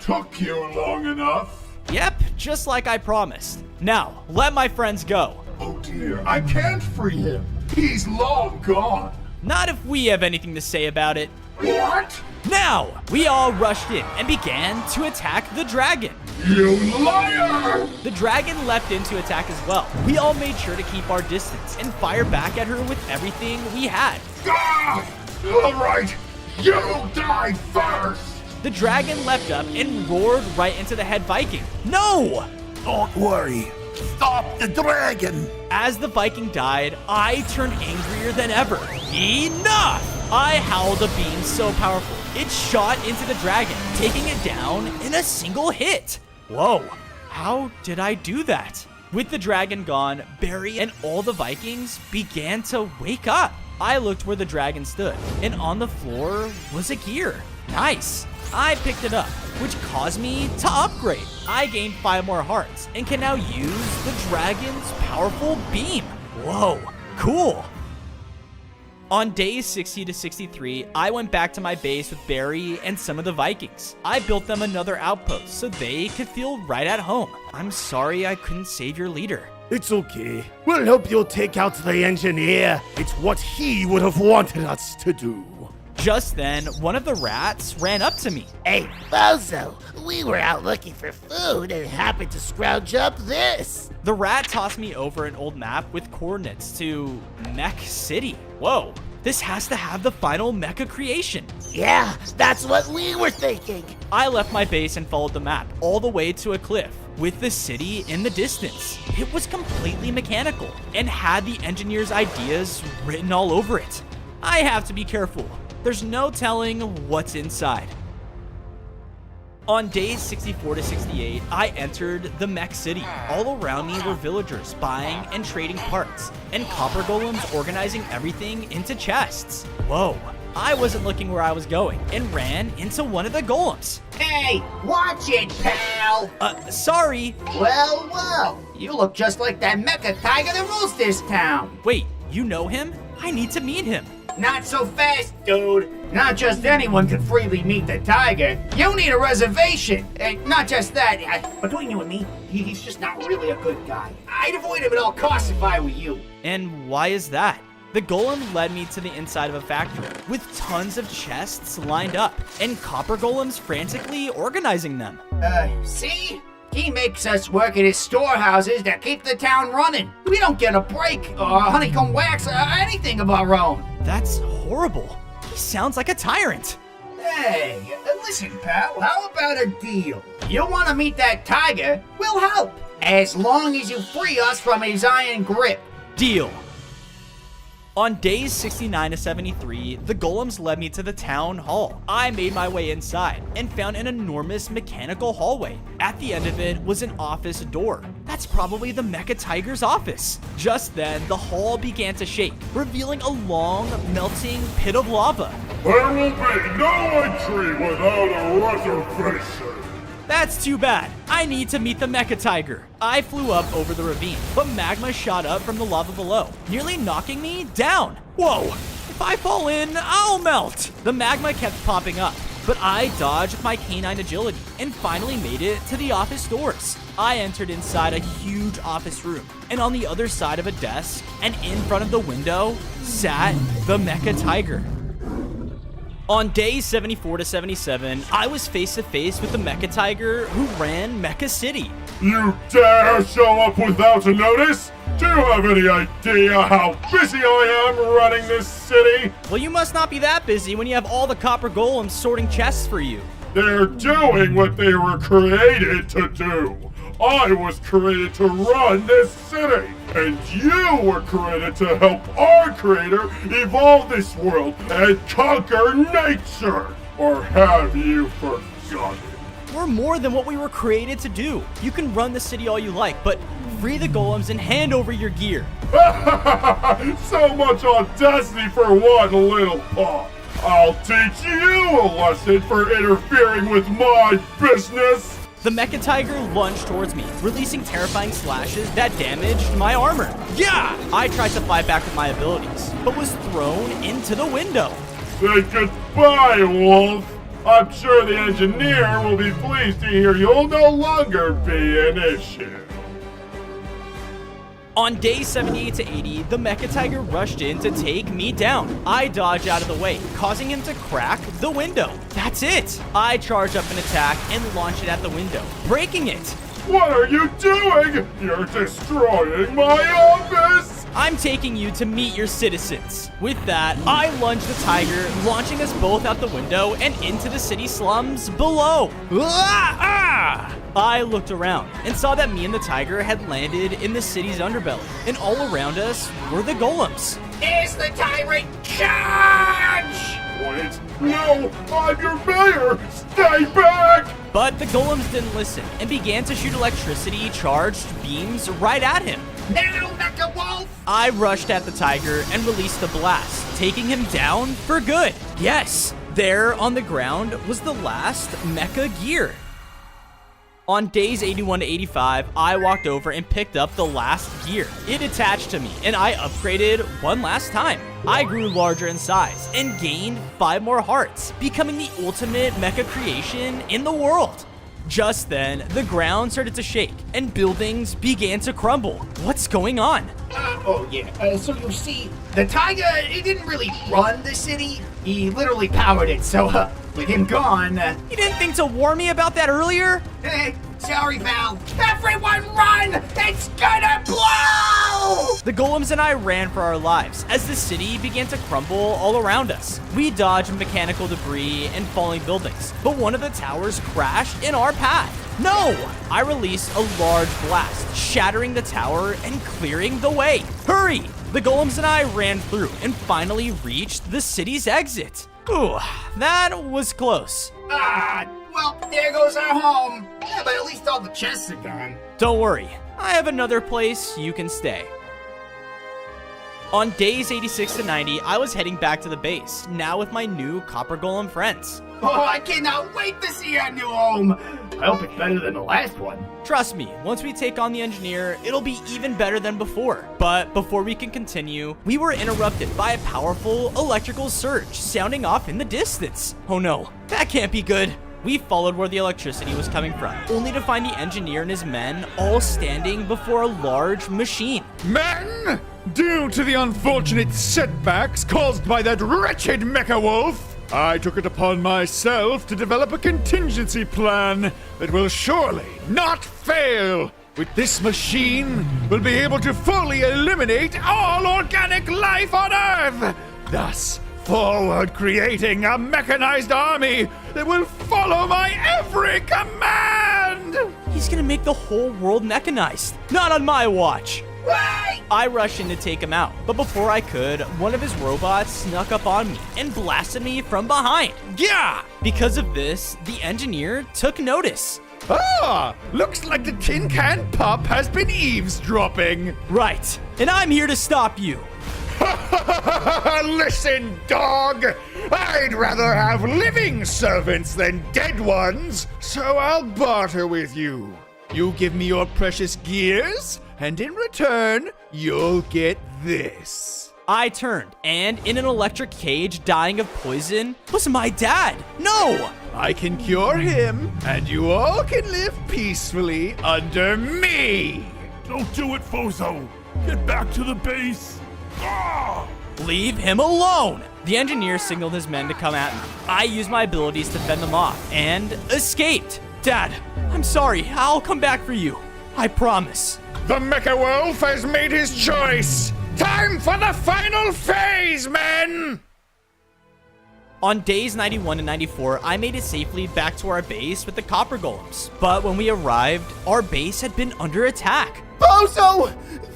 Took you long enough. Yep, just like I promised. Now, let my friends go. Oh dear, I can't free him. He's long gone. Not if we have anything to say about it. What? Now, we all rushed in and began to attack the dragon. You liar! The dragon leapt in to attack as well. We all made sure to keep our distance and fire back at her with everything we had. Ah! All right, you die first! The dragon leapt up and roared right into the head Viking. No! Don't worry. Stop the dragon! As the Viking died, I turned angrier than ever. Enough! I howled a beam so powerful, it shot into the dragon, taking it down in a single hit. Whoa, how did I do that? With the dragon gone, Barry and all the Vikings began to wake up. I looked where the dragon stood, and on the floor was a gear. Nice. I picked it up, which caused me to upgrade. I gained 5 more hearts and can now use the dragon's powerful beam. Whoa, cool. On days 60 to 63, I went back to my base with Barry and some of the Vikings. I built them another outpost so they could feel right at home. I'm sorry I couldn't save your leader. It's okay. We'll help you take out the engineer. It's what he would have wanted us to do. Just then, one of the rats ran up to me. Hey, Bozo, we were out looking for food and happened to scrounge up this. The rat tossed me over an old map with coordinates to Mech City. Whoa, this has to have the final mecha creation. Yeah, that's what we were thinking. I left my base and followed the map all the way to a cliff with the city in the distance. It was completely mechanical and had the engineer's ideas written all over it. I have to be careful. There's no telling what's inside. On days 64 to 68, I entered the mech city. All around me were villagers buying and trading parts, and copper golems organizing everything into chests. Whoa, I wasn't looking where I was going and ran into one of the golems. Hey, watch it, pal! Sorry. Well, you look just like that mecha tiger that rules this town. Wait, you know him? I need to meet him. Not so fast, dude. Not just anyone can freely meet the tiger. You need a reservation. Not just that. Between you and me, he's just not really a good guy. I'd avoid him at all costs if I were you. And why is that? The golem led me to the inside of a factory with tons of chests lined up and copper golems frantically organizing them. See? He makes us work at his storehouses that keep the town running. We don't get a break, or honeycomb wax, or anything of our own. That's horrible. He sounds like a tyrant. Hey, listen, pal, how about a deal? You want to meet that tiger? We'll help, as long as you free us from his iron grip. Deal. On days 69 to 73, the golems led me to the town hall. I made my way inside and found an enormous mechanical hallway. At the end of it was an office door. That's probably the Mecha Tiger's office. Just then, the hall began to shake, revealing a long, melting pit of lava. There will be no entry without a reservation. That's too bad. I need to meet the Mecha Tiger. I flew up over the ravine, but magma shot up from the lava below, nearly knocking me down. Whoa, if I fall in, I'll melt. The magma kept popping up, but I dodged with my canine agility and finally made it to the office doors. I entered inside a huge office room, and on the other side of a desk and in front of the window sat the Mecha Tiger. On days 74 to 77, I was face to face with the Mecha Tiger who ran Mecha City. You dare show up without a notice? Do you have any idea how busy I am running this city? Well, you must not be that busy when you have all the copper golems sorting chests for you. They're doing what they were created to do. I was created to run this city, and you were created to help our creator evolve this world and conquer nature. Or have you forgotten? We're more than what we were created to do. You can run the city all you like, but free the golems and hand over your gear. So much audacity for one little paw. I'll teach you a lesson for interfering with my business. The Mecha Tiger lunged towards me, releasing terrifying slashes that damaged my armor. Yeah! I tried to fight back with my abilities, but was thrown into the window. Say goodbye, Wolf. I'm sure the engineer will be pleased to hear you'll no longer be an issue. On days 78 to 80, the Mecha Tiger rushed in to take me down. I dodged out of the way, causing him to crack the window. That's it. I charged up an attack and launched it at the window, breaking it. What are you doing? You're destroying my office! I'm taking you to meet your citizens. With that, I lunged the tiger, launching us both out the window and into the city slums below. I looked around and saw that me and the tiger had landed in the city's underbelly, and all around us were the golems. Is the tyrant charge? Wait, no, I'm your mayor! Stay back! But the golems didn't listen and began to shoot electricity-charged beams right at him. Now, Mecha Wolf! I rushed at the tiger and released the blast, taking him down for good. Yes, there on the ground was the last Mecha gear. On days 81 to 85, I walked over and picked up the last gear. It attached to me, and I upgraded one last time. I grew larger in size and gained 5 more hearts, becoming the ultimate mecha creation in the world. Just then, the ground started to shake, and buildings began to crumble. What's going on? So you see, the tiger, he didn't really run the city. He literally powered it, so with him gone... You didn't think to warn me about that earlier? Hey, sorry, pal. Everyone run! It's gonna blow! The golems and I ran for our lives as the city began to crumble all around us. We dodged mechanical debris and falling buildings, but one of the towers crashed in our path. No! I released a large blast, shattering the tower and clearing the way. Hurry! The golems and I ran through and finally reached the city's exit. Ooh, that was close. Well, there goes our home. Yeah, but at least all the chests are gone. Don't worry, I have another place you can stay. On days 86 to 90, I was heading back to the base, now with my new Copper Golem friends. Oh, I cannot wait to see our new home. I hope it's better than the last one. Trust me, once we take on the engineer, it'll be even better than before. But before we can continue, we were interrupted by a powerful electrical surge sounding off in the distance. Oh no, that can't be good. We followed where the electricity was coming from, only to find the engineer and his men all standing before a large machine. Men, due to the unfortunate setbacks caused by that wretched Mecha Wolf, I took it upon myself to develop a contingency plan that will surely not fail. With this machine, we'll be able to fully eliminate all organic life on Earth, thus forward creating a mechanized army that will follow my every command! He's gonna make the whole world mechanized. Not on my watch. Right! I rushed in to take him out, but before I could, one of his robots snuck up on me and blasted me from behind. Yeah! Because of this, the engineer took notice. Ah, looks like the Tin Can Pup has been eavesdropping. Right, and I'm here to stop you. Listen, dog! I'd rather have living servants than dead ones, so I'll barter with you. You give me your precious gears, and in return, you'll get this. I turned, and in an electric cage dying of poison was my dad. No! I can cure him, and you all can live peacefully under me. Don't do it, Fozo. Get back to the base. Ah! Leave him alone! The engineer signaled his men to come at me. I used my abilities to fend them off and escaped. Dad, I'm sorry. I'll come back for you. I promise. The Mecha Wolf has made his choice. Time for the final phase, men! On days 91 and 94, I made it safely back to our base with the Copper Golems. But when we arrived, our base had been under attack. Bozo!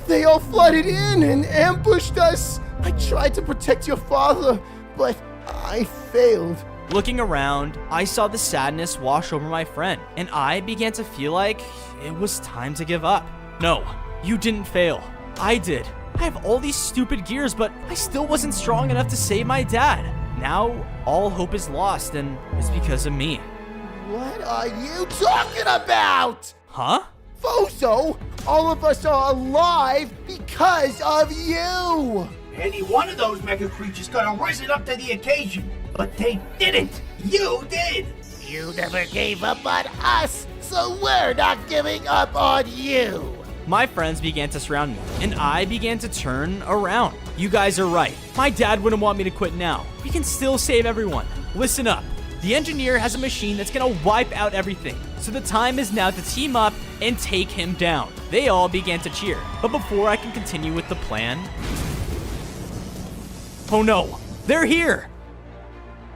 They all flooded in and ambushed us. I tried to protect your father, but I failed. Looking around, I saw the sadness wash over my friend, and I began to feel like it was time to give up. No, you didn't fail. I did. I have all these stupid gears, but I still wasn't strong enough to save my dad. Now, all hope is lost, and it's because of me. What are you talking about? Huh? Fozo, all of us are alive because of you! Any one of those mega creatures could have risen up to the occasion, but they didn't. You did. You never gave up on us, so we're not giving up on you. My friends began to surround me, and I began to turn around. You guys are right. My dad wouldn't want me to quit now. We can still save everyone. Listen up. The engineer has a machine that's gonna wipe out everything, so the time is now to team up and take him down. They all began to cheer, but before I can continue with the plan... Oh no, they're here!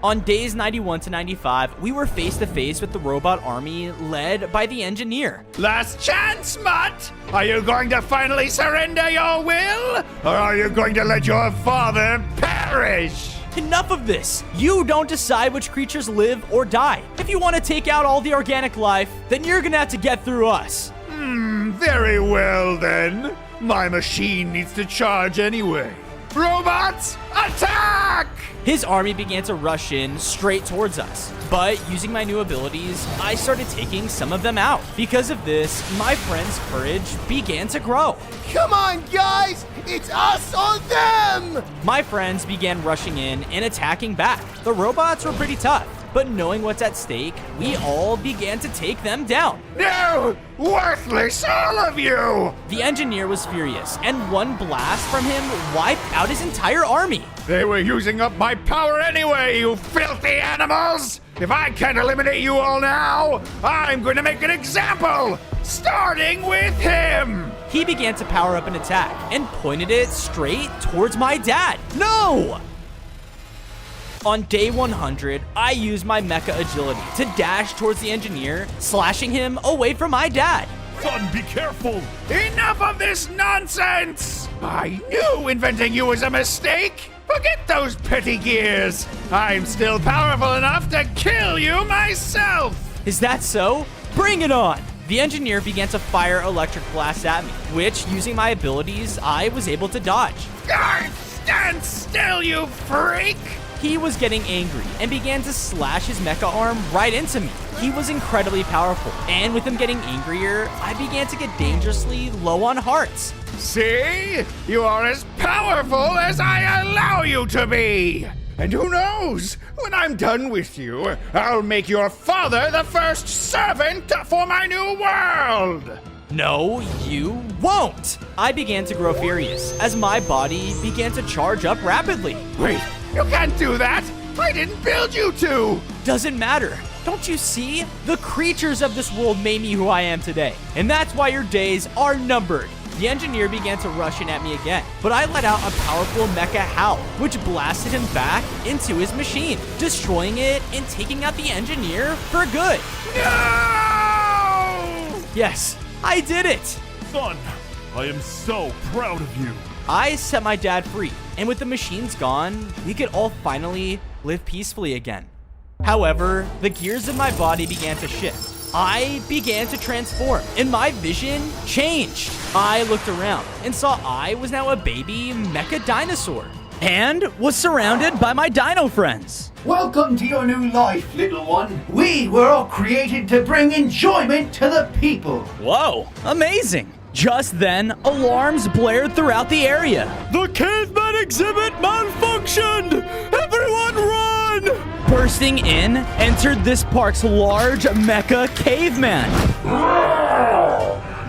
On days 91 to 95, we were face to face with the robot army led by the engineer. Last chance, Mutt! Are you going to finally surrender your will? Or are you going to let your father perish? Enough of this! You don't decide which creatures live or die. If you want to take out all the organic life, then you're gonna have to get through us. Very well then. My machine needs to charge anyway. Robots, attack! His army began to rush in straight towards us, but using my new abilities, I started taking some of them out. Because of this, my friend's courage began to grow. Come on, guys! It's us or them! My friends began rushing in and attacking back. The robots were pretty tough, but knowing what's at stake, we all began to take them down. No! Worthless, all of you! The engineer was furious, and one blast from him wiped out his entire army. They were using up my power anyway, you filthy animals! If I can't eliminate you all now, I'm going to make an example, starting with him! He began to power up an attack and pointed it straight towards my dad. No! On day 100, I used my mecha agility to dash towards the engineer, slashing him away from my dad. Son, be careful! Enough of this nonsense! I knew inventing you was a mistake! Forget those petty gears! I'm still powerful enough to kill you myself! Is that so? Bring it on! The engineer began to fire electric blasts at me, which, using my abilities, I was able to dodge. Stand still, you freak! He was getting angry and began to slash his mecha arm right into me. He was incredibly powerful, and with him getting angrier, I began to get dangerously low on hearts. See? You are as powerful as I allow you to be! And who knows? When I'm done with you, I'll make your father the first servant for my new world! No, you won't! I began to grow furious as my body began to charge up rapidly. Wait, you can't do that! I didn't build you to! Doesn't matter. Don't you see? The creatures of this world made me who I am today. And that's why your days are numbered. The engineer began to rush in at me again, but I let out a powerful mecha howl, which blasted him back into his machine, destroying it and taking out the engineer for good. No! Yes, I did it! Son, I am so proud of you. I set my dad free, and with the machines gone, we could all finally live peacefully again. However, the gears of my body began to shift. I began to transform, and my vision changed. I looked around and saw I was now a baby mecha dinosaur and was surrounded by my dino friends. Welcome to your new life, little one. We were all created to bring enjoyment to the people. Whoa, amazing. Just then, alarms blared throughout the area. The caveman exhibit malfunctioned! Everyone run! Bursting in, entered this park's large mecha caveman.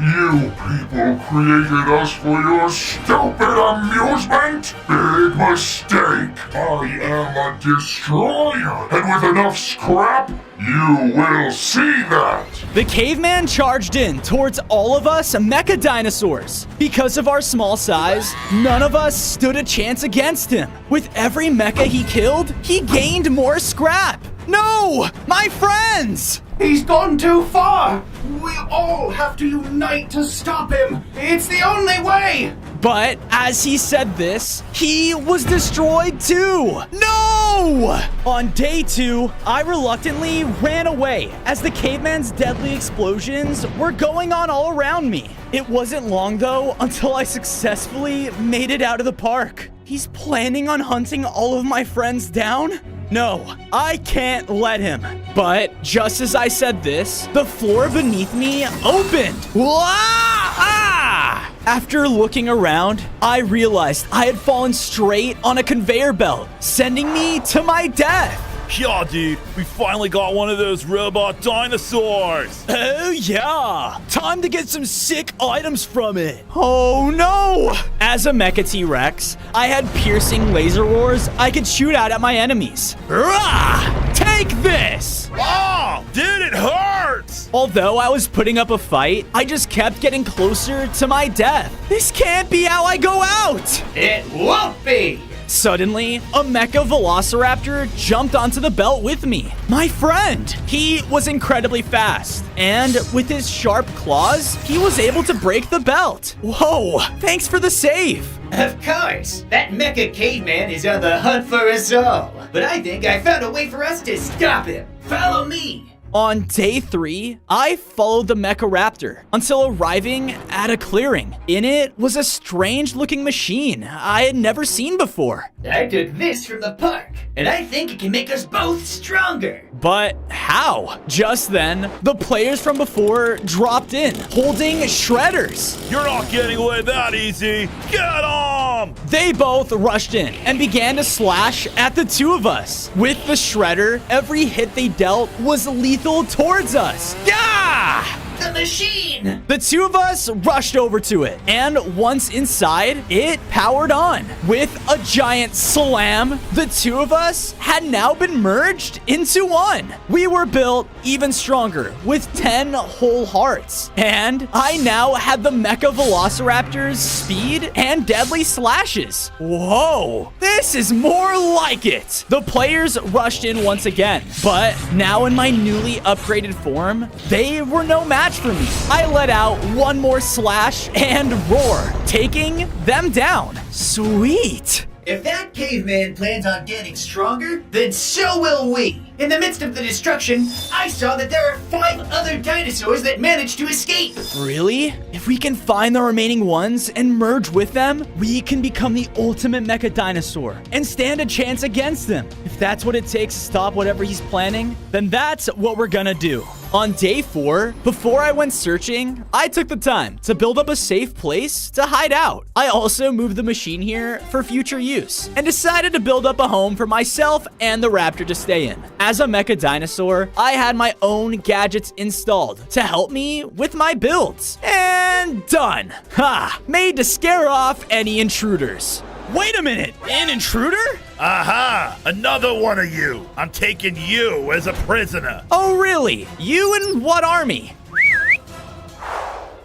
You people created us for your stupid amusement? Big mistake. I am a destroyer, and with enough scrap, you will see that. The caveman charged in towards all of us mecha dinosaurs. Because of our small size, none of us stood a chance against him. With every mecha he killed, he gained more scrap. No! My friends! He's gone too far! We all have to unite to stop him! It's the only way! But as he said this, he was destroyed too! No! On day 2, I reluctantly ran away as the caveman's deadly explosions were going on all around me. It wasn't long though until I successfully made it out of the park. He's planning on hunting all of my friends down? No, I can't let him. But just as I said this, the floor beneath me opened. Ah! After looking around, I realized I had fallen straight on a conveyor belt, sending me to my death. Yeah, dude, we finally got one of those robot dinosaurs. Oh, yeah. Time to get some sick items from it. Oh, no. As a Mecha T-Rex, I had piercing laser roars I could shoot out at my enemies. Rah! Take this! Oh, dude, it hurts. Although I was putting up a fight, I just kept getting closer to my death. This can't be how I go out. It won't be. Suddenly, a mecha velociraptor jumped onto the belt with me. My friend! He was incredibly fast, and with his sharp claws, he was able to break the belt. Whoa, thanks for the save. Of course, that mecha caveman is on the hunt for us all. But I think I found a way for us to stop him. Follow me. On day 3, I followed the Mecha Raptor until arriving at a clearing. In it was a strange-looking machine I had never seen before. I took this from the park, and I think it can make us both stronger. But how? Just then, the players from before dropped in, holding shredders. You're not getting away that easy. Get 'em! They both rushed in and began to slash at the two of us. With the shredder, every hit they dealt was lethal towards us. Gah! The machine! The two of us rushed over to it, and once inside, it powered on. With a giant slam, the two of us had now been merged into one. We were built even stronger, with 10 whole hearts. And I now had the Mecha Velociraptor's speed and deadly slashes. Whoa, this is more like it. The players rushed in once again, but now in my newly upgraded form, they were no match for me. I let out one more slash and roar, taking them down. Sweet. If that caveman plans on getting stronger, then so will we. In the midst of the destruction, I saw that there are 5 other dinosaurs that managed to escape. Really? If we can find the remaining ones and merge with them, we can become the ultimate mecha dinosaur and stand a chance against them. If that's what it takes to stop whatever he's planning, then that's what we're gonna do. On day 4, before I went searching, I took the time to build up a safe place to hide out. I also moved the machine here for future use and decided to build up a home for myself and the raptor to stay in. As a mecha dinosaur, I had my own gadgets installed to help me with my builds. And done. Ha! Made to scare off any intruders. Wait a minute, an intruder? Aha! Another one of you! I'm taking you as a prisoner. Oh, really? You in what army?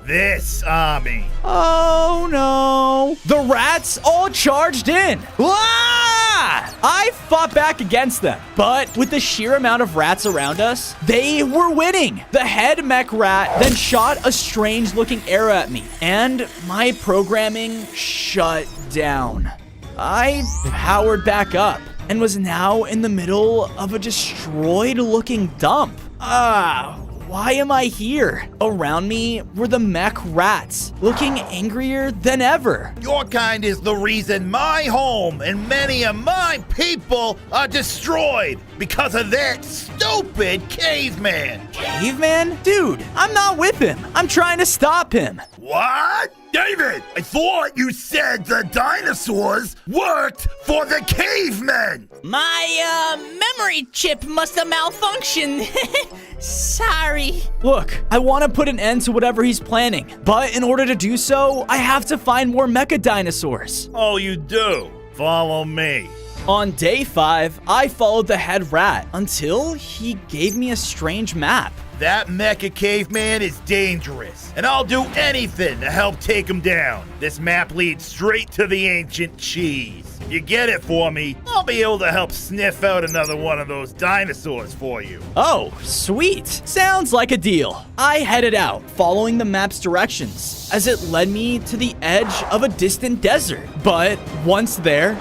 This army. Oh, no. The rats all charged in. Ah! I fought back against them, but with the sheer amount of rats around us, they were winning. The head mech rat then shot a strange-looking arrow at me, and my programming shut down. I powered back up and was now in the middle of a destroyed-looking dump. Why am I here? Around me were the mech rats, looking angrier than ever. Your kind is the reason my home and many of my people are destroyed because of that stupid caveman. Caveman? Dude, I'm not with him. I'm trying to stop him. What? David, I thought you said the dinosaurs worked for the cavemen. My memory chip must have malfunctioned. Sorry. Look, I want to put an end to whatever he's planning, but in order to do so, I have to find more mecha dinosaurs. Oh, you do? Follow me. On day 5, I followed the head rat until he gave me a strange map. That mecha caveman is dangerous, and I'll do anything to help take him down. This map leads straight to the ancient cheese. If you get it for me, I'll be able to help sniff out another one of those dinosaurs for you. Oh, sweet. Sounds like a deal. I headed out, following the map's directions, as it led me to the edge of a distant desert. But once there...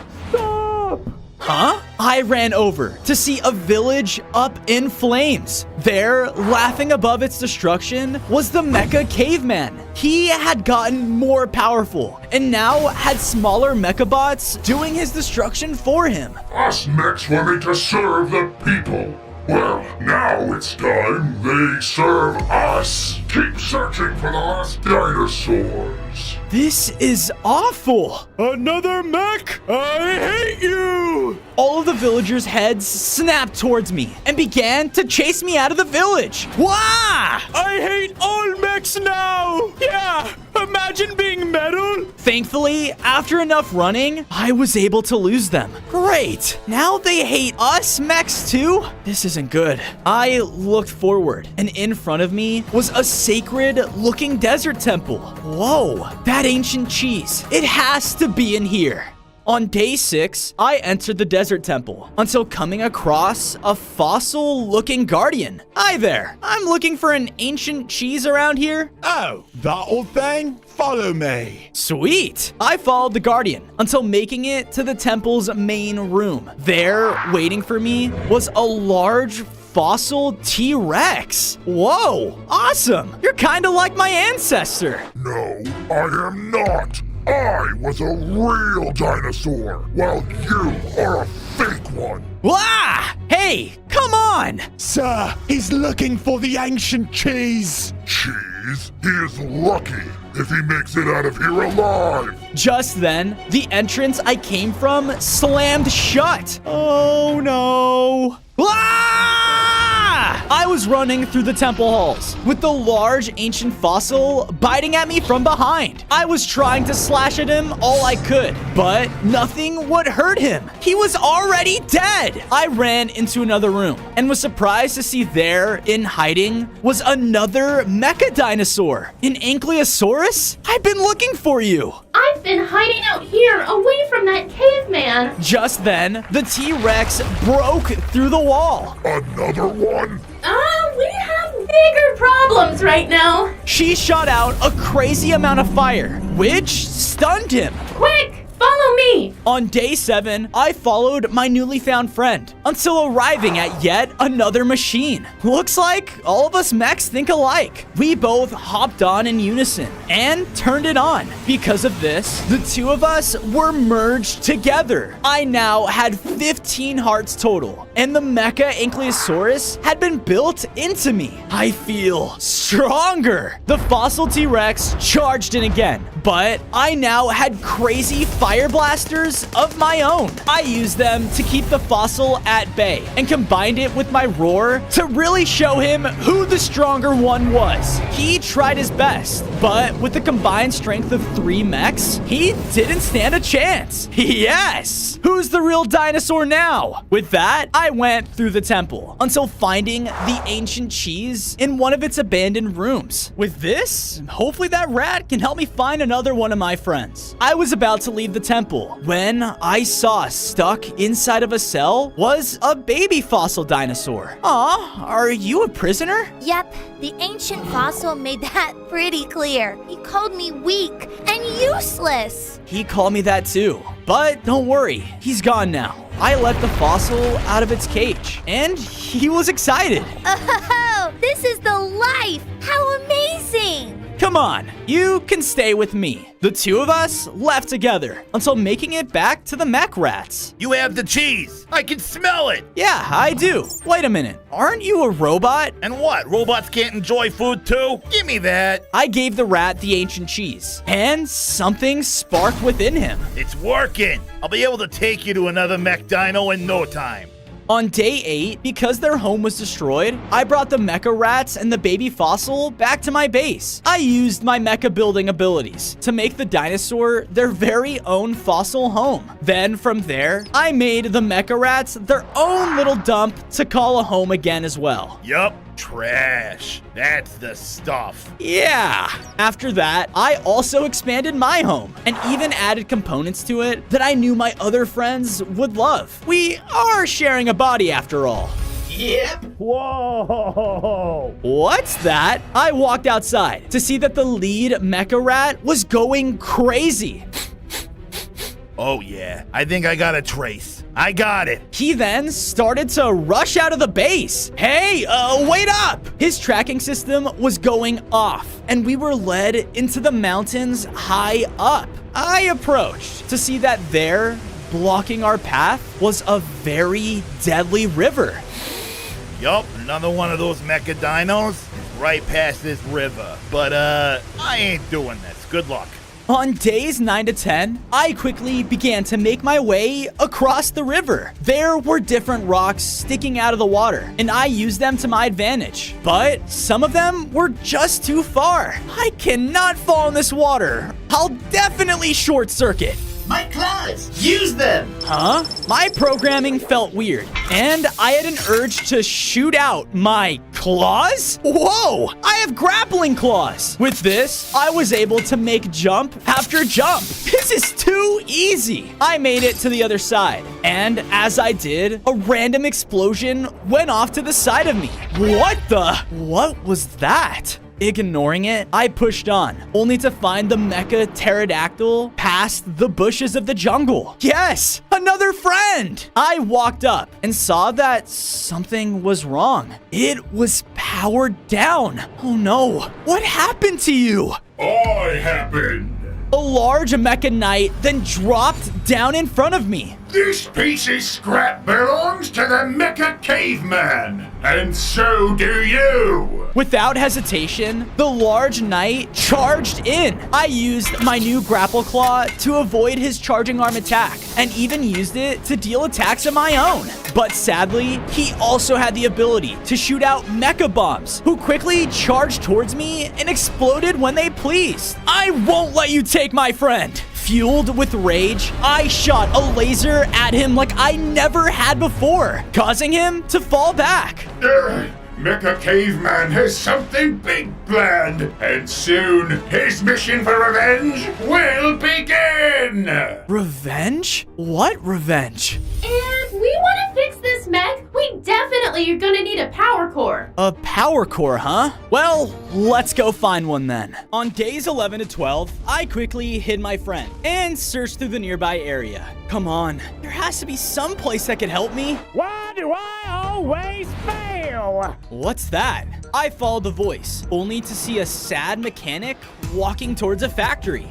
Huh? I ran over to see a village up in flames. There, laughing above its destruction, was the Mecha Caveman. He had gotten more powerful and now had smaller mecha bots doing his destruction for him. Us mechs were made to serve the people. Well, now it's time they serve us. Keep searching for the last dinosaurs. This is awful. Another mech? I hate you! All of the villagers' heads snapped towards me and began to chase me out of the village. Wah! I hate all mechs now! Yeah, imagine being metal. Thankfully, after enough running, I was able to lose them. Great! Now they hate us mechs too? This isn't good. I looked forward, and in front of me was a sacred-looking desert temple. Whoa, that ancient cheese. It has to be in here. On day 6, I entered the desert temple until coming across a fossil-looking guardian. Hi there. I'm looking for an ancient cheese around here. Oh, that old thing? Follow me. Sweet. I followed the guardian until making it to the temple's main room. There, waiting for me, was a large fossil T-Rex. Whoa, awesome. You're kind of like my ancestor. No, I am not. I was a real dinosaur, while you are a fake one. Wah! Hey, come on! Sir, he's looking for the ancient cheese. Cheese? He is lucky if he makes it out of here alive. Just then, the entrance I came from slammed shut. Oh no. I was running through the temple halls with the large ancient fossil biting at me from behind. I was trying to slash at him all I could, but nothing would hurt him. He was already dead. I ran into another room and was surprised to see there, in hiding, was another mecha dinosaur, an Ankylosaurus. I've been looking for you. I've been hiding out here away from that caveman. Just then, the T-Rex broke through the wall. Another one? We have bigger problems right now. She shot out a crazy amount of fire, which stunned him. Quick, follow me me! On day 7, I followed my newly found friend until arriving at yet another machine. Looks like all of us mechs think alike. We both hopped on in unison and turned it on. Because of this, the two of us were merged together. I now had 15 hearts total, and the Mecha Ankylosaurus had been built into me. I feel stronger. The fossil T-Rex charged in again, but I now had crazy fire blasters of my own. I used them to keep the fossil at bay and combined it with my roar to really show him who the stronger one was. He tried his best, but with the combined strength of 3 mechs, he didn't stand a chance. Yes! Who's the real dinosaur now? With that, I went through the temple until finding the ancient cheese in one of its abandoned rooms. With this, hopefully that rat can help me find another one of my friends. I was about to leave the temple when I saw stuck inside of a cell was a baby fossil dinosaur. Aw, are you a prisoner? Yep, the ancient fossil made that pretty clear. He called me weak and useless. He called me that too. But don't worry, he's gone now. I let the fossil out of its cage, and he was excited. Oh, this is the life! How amazing! Come on, you can stay with me. The two of us left together until making it back to the mech rats. You have the cheese. I can smell it. Yeah, I do. Wait a minute. Aren't you a robot? And what? Robots can't enjoy food too? Give me that. I gave the rat the ancient cheese, and something sparked within him. It's working. I'll be able to take you to another mech dino in no time. On day 8, because their home was destroyed, I brought the mecha rats and the baby fossil back to my base. I used my mecha building abilities to make the dinosaur their very own fossil home. Then from there, I made the mecha rats their own little dump to call a home again as well. Yup. Trash. That's the stuff. Yeah. After that, I also expanded my home and even added components to it that I knew my other friends would love. We are sharing a body after all. Yep. Whoa. What's that? I walked outside to see that the lead mecha rat was going crazy. Oh yeah, I think I got a trace. I got it. He then started to rush out of the base. Hey, wait up! His tracking system was going off, and we were led into the mountains high up. I approached to see that there, blocking our path, was a very deadly river. Yup, another one of those mecha dinos right past this river. But, I ain't doing this. Good luck. On days 9 to 10, I quickly began to make my way across the river. There were different rocks sticking out of the water, and I used them to my advantage. But some of them were just too far. I cannot fall in this water. I'll definitely short circuit. My claws! Use them! Huh? My programming felt weird, and I had an urge to shoot out my claws? Whoa! I have grappling claws! With this, I was able to make jump after jump. This is too easy! I made it to the other side, and as I did, a random explosion went off to the side of me. What was that? Ignoring it, I pushed on, only to find the mecha pterodactyl past the bushes of the jungle. Yes, another friend! I walked up and saw that something was wrong. It was powered down. Oh no, what happened to you? I happened. A large mecha knight then dropped down in front of me. This piece of scrap belongs to the Mecha Caveman, and so do you! Without hesitation, the large knight charged in. I used my new grapple claw to avoid his charging arm attack, and even used it to deal attacks of my own. But sadly, he also had the ability to shoot out mecha bombs, who quickly charged towards me and exploded when they pleased. I won't let you take my friend. Fueled with rage, I shot a laser at him like I never had before, causing him to fall back. Mecha Caveman has something big planned, and soon his mission for revenge will begin! Revenge? What revenge? If we want to fix this mech, we definitely Apparently, you're gonna need a power core. A power core, huh? Well, let's go find one then. On days 11 to 12, I quickly hid my friend and searched through the nearby area. Come on, there has to be some place that could help me. Why do I always fail? What's that? I followed the voice, only to see a sad mechanic walking towards a factory.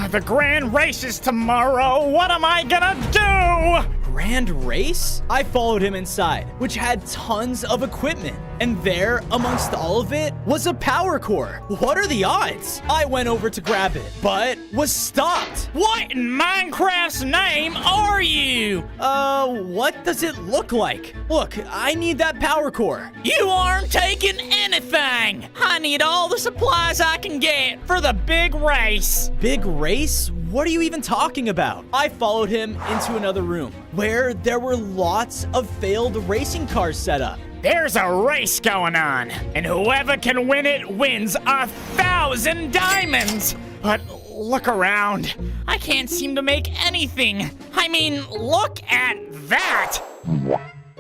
The grand race is tomorrow. What am I gonna do? Grand race? I followed him inside, which had tons of equipment. And there, amongst all of it, was a power core. What are the odds? I went over to grab it, but was stopped. What in Minecraft's name are you? What does it look like? Look, I need that power core. You aren't taking anything. I need all the supplies I can get for the big race. Big race? What are you even talking about? I followed him into another room where there were lots of failed racing cars set up. There's a race going on, and whoever can win it wins 1,000 diamonds. But look around. I can't seem to make anything. I mean, look at that.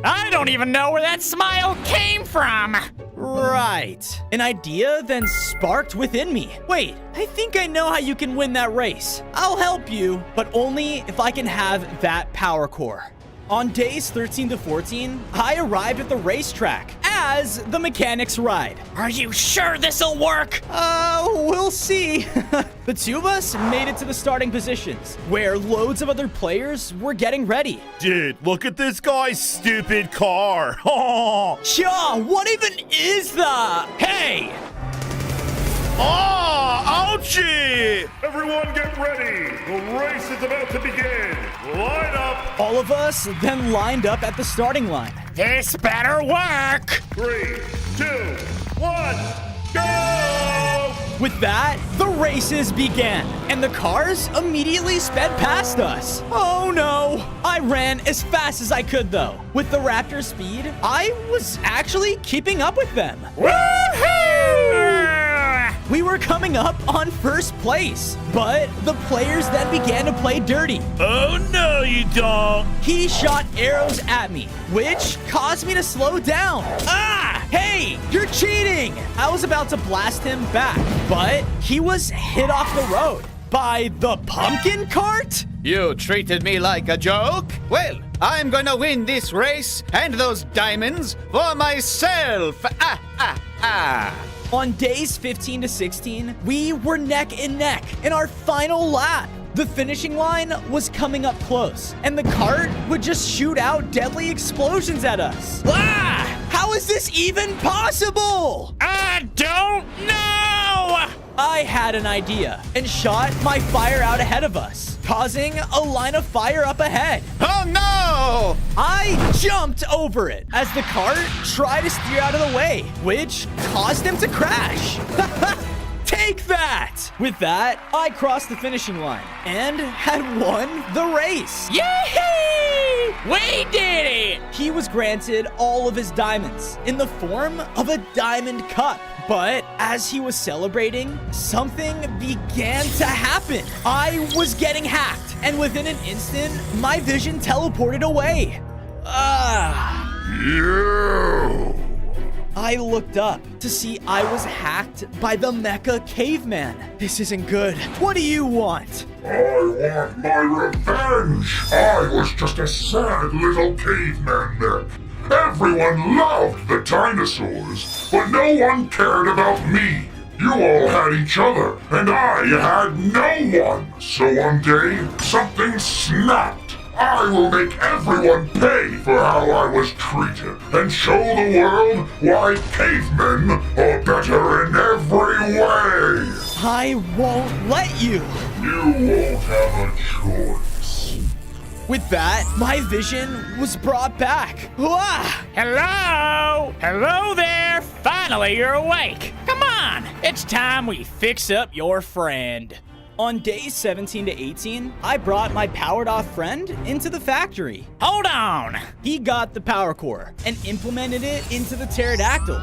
I don't even know where that smile came from. Right. An idea then sparked within me. Wait, I think I know how you can win that race. I'll help you, but only if I can have that power core. On days 13 to 14, I arrived at the racetrack as the mechanics ride. Are you sure this'll work? We'll see. The two of us made it to the starting positions, where loads of other players were getting ready. Dude, look at this guy's stupid car. Oh, Shaw, what even is that? Hey! oh, ouchie! Everyone get ready. The race is about to begin. Line up. All of us then lined up at the starting line. This better work. 3, 2, 1, go! With that, the races began, and the cars immediately sped past us. Oh no! I ran as fast as I could though. With the Raptor speed, I was actually keeping up with them. Woohoo! We were coming up on first place, but the players then began to play dirty. Oh no, you don't. He shot arrows at me, which caused me to slow down. Ah! Hey, you're cheating! I was about to blast him back, but he was hit off the road by the pumpkin cart? You treated me like a joke? Well, I'm gonna win this race and those diamonds for myself. On days 15 to 16, we were neck and neck in our final lap. The finishing line was coming up close, and the cart would just shoot out deadly explosions at us. Ah! How is this even possible? I don't know! I had an idea and shot my fire out ahead of us, causing a line of fire up ahead. Oh no! I jumped over it as the cart tried to steer out of the way, which caused him to crash. Take that! With that, I crossed the finishing line and had won the race. Yay! We did it! He was granted all of his diamonds in the form of a diamond cup. But as he was celebrating, something began to happen. I was getting hacked, and within an instant, my vision teleported away. You! I looked up to see I was hacked by the Mecha Caveman. This isn't good. What do you want? I want my revenge! I was just a sad little caveman then. Everyone loved the dinosaurs, but no one cared about me. You all had each other, and I had no one. So one day, something snapped. I will make everyone pay for how I was treated, and show the world why cavemen are better in every way. I won't let you. You won't have a choice. With that, my vision was brought back. Ah! Hello? Hello there. Finally, you're awake. Come on. It's time we fix up your friend. On days 17 to 18, I brought my powered-off friend into the factory. Hold on! He got the power core and implemented it into the pterodactyl.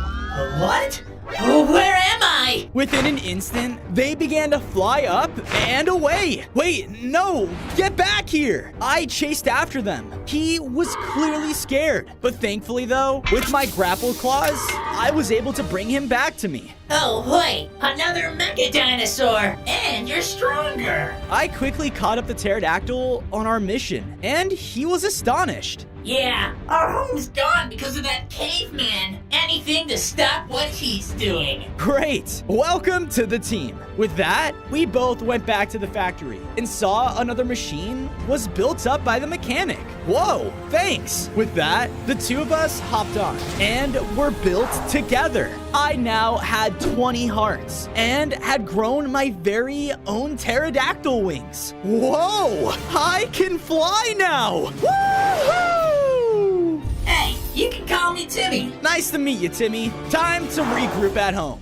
What? Oh, where am I? Within an instant, they began to fly up and away. Wait, no, get back here. I chased after them. He was clearly scared, but thankfully though, with my grapple claws, I was able to bring him back to me. Oh, wait, another mecha dinosaur, and you're stronger. I quickly caught up the pterodactyl on our mission, and he was astonished. Yeah, our home's gone because of that caveman. Anything to stop what he's doing. Great! Welcome to the team. With that, we both went back to the factory and saw another machine was built up by the mechanic. Whoa, thanks! With that, the two of us hopped on and were built together. I now had 20 hearts and had grown my very own pterodactyl wings. Whoa! I can fly now! Woohoo! Hey, you can call me Timmy. Nice to meet you, Timmy. Time to regroup at home.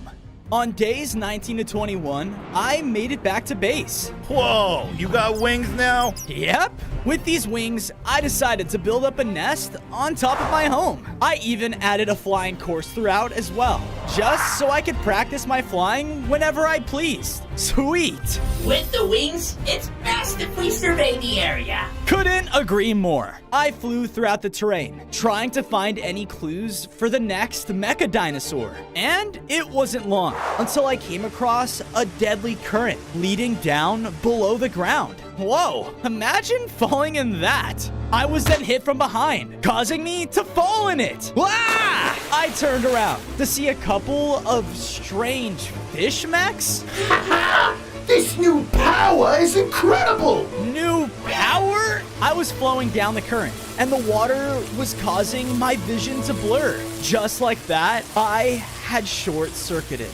On days 19 to 21, I made it back to base. Whoa, you got wings now? Yep. With these wings, I decided to build up a nest on top of my home. I even added a flying course throughout as well, just so I could practice my flying whenever I pleased. Sweet. With the wings, it's best if we survey the area. Couldn't agree more. I flew throughout the terrain, trying to find any clues for the next mecha dinosaur. And it wasn't long until I came across a deadly current leading down below the ground. Whoa, imagine falling in that. I was then hit from behind, causing me to fall in it. Ah! I turned around to see a couple of strange fish mechs. This new power is incredible! New power? I was flowing down the current, and the water was causing my vision to blur. Just like that, I had short-circuited.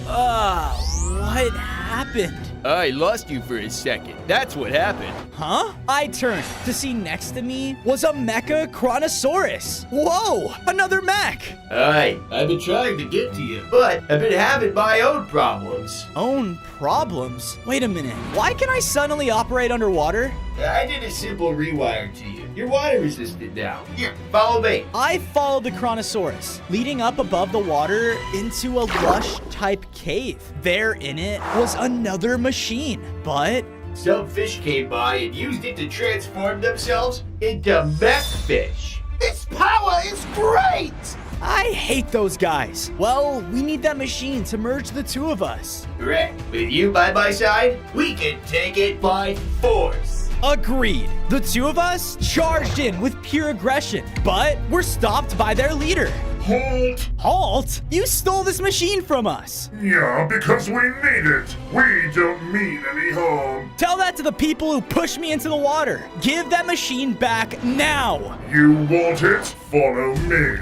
What happened? I lost you for a second. That's what happened. Huh? I turned to see next to me was a Mecha Chronosaurus. Whoa, another mech. Hi, I've been trying to get to you, but I've been having my own problems. Own problems? Wait a minute. Why can I suddenly operate underwater? I did a simple rewire to you. You're water resistant now. Here, follow me. I followed the Chronosaurus, leading up above the water into a lush-type cave. There in it was another machine, but... Some fish came by and used it to transform themselves into mech fish. This power is great! I hate those guys. Well, we need that machine to merge the two of us. Correct. With you by my side, we can take it by force. Agreed. The two of us charged in with pure aggression, but were stopped by their leader. Halt! Halt? You stole this machine from us. Yeah, because we need it. We don't mean any harm. Tell that to the people who pushed me into the water. Give that machine back now. You want it? Follow me.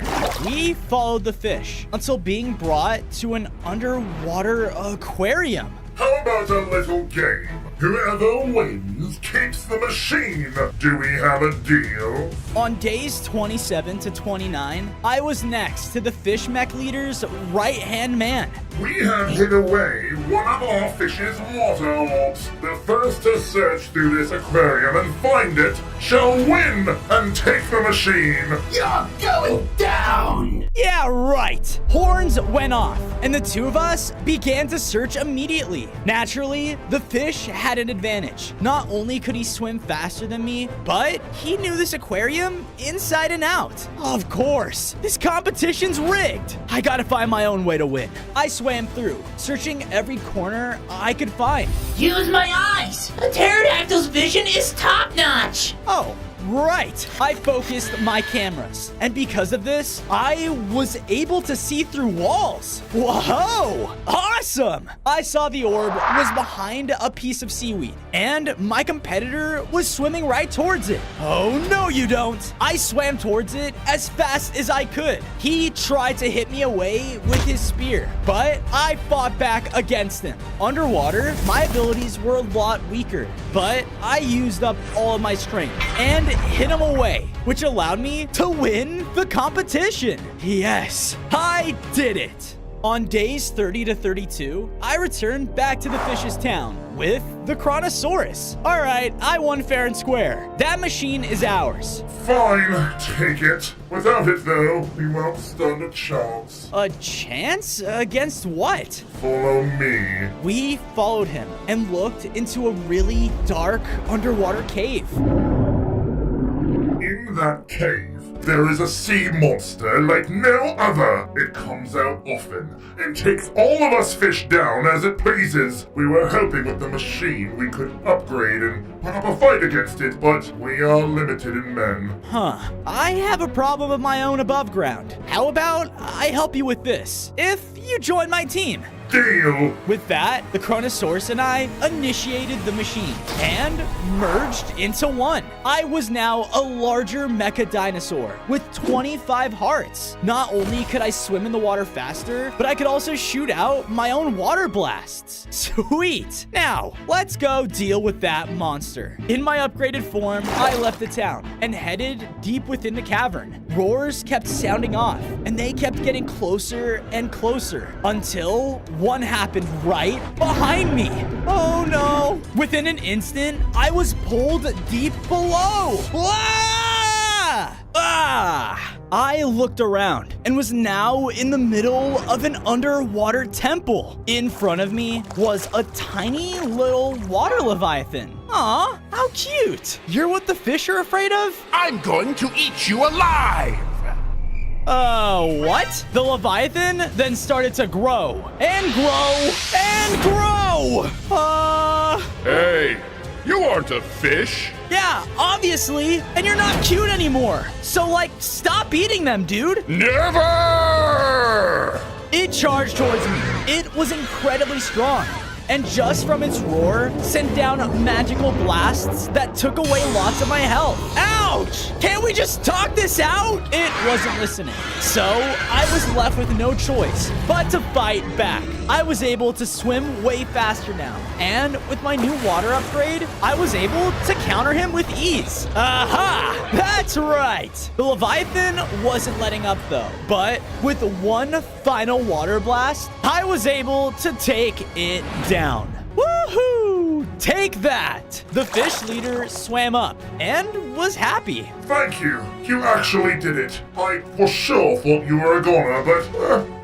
We followed the fish until being brought to an underwater aquarium. How about a little game? Whoever wins keeps the machine. Do we have a deal? On days 27 to 29, I was next to the fish mech leader's right-hand man. We have hid away one of our fish's water orbs. The first to search through this aquarium and find it shall win and take the machine. You're going down! Yeah, right. Horns went off, and the two of us began to search immediately. Naturally, the fish had an advantage. Not only could he swim faster than me, but he knew this aquarium inside and out. Of course, this competition's rigged. I gotta find my own way to win. I swam through, searching every corner I could find. Use my eyes. The pterodactyl's vision is top-notch. Oh, right. I focused my cameras, and because of this, I was able to see through walls. Whoa! Awesome! I saw the orb was behind a piece of seaweed, and my competitor was swimming right towards it. Oh, no you don't! I swam towards it as fast as I could. He tried to hit me away with his spear, but I fought back against him. Underwater, my abilities were a lot weaker, but I used up all of my strength and hit him away, which allowed me to win the competition. Yes, I did it. On days 30 to 32, I returned back to the fish's town with the Chronosaurus. All right, I won fair and square. That machine is ours. Fine, take it. Without it, though, we won't stand a chance. A chance? Against what? Follow me. We followed him and looked into a really dark underwater cave. In that cave, there is a sea monster like no other. It comes out often and takes all of us fish down as it pleases. We were hoping with the machine we could upgrade and put up a fight against it, but we are limited in men. Huh. I have a problem of my own above ground. How about I help you with this, if you join my team? Deal! With that, the Chronosaurus and I initiated the machine and merged into one. I was now a larger mecha dinosaur with 25 hearts. Not only could I swim in the water faster, but I could also shoot out my own water blasts. Sweet! Now, let's go deal with that monster. In my upgraded form, I left the town and headed deep within the cavern. Roars kept sounding off, and they kept getting closer and closer until one happened right behind me. Oh no! Within an instant, I was pulled deep below. I looked around and was now in the middle of an underwater temple. In front of me was a tiny little water leviathan. Aw, how cute. You're what the fish are afraid of? I'm going to eat you alive! What? The Leviathan then started to grow and grow and grow. Hey, you aren't a fish. Yeah, obviously. And you're not cute anymore. So, like, stop eating them, dude. Never! It charged towards me. It was incredibly strong. And just from its roar, sent down magical blasts that took away lots of my health. Ouch! Can't we just talk this out? It wasn't listening. So I was left with no choice but to fight back. I was able to swim way faster now. And with my new water upgrade, I was able to counter him with ease. Aha! That's right! The Leviathan wasn't letting up though. But with one final water blast, I was able to take it down. Woohoo! Take that! The fish leader swam up and was happy. Thank you. You actually did it. I for sure thought you were a goner, but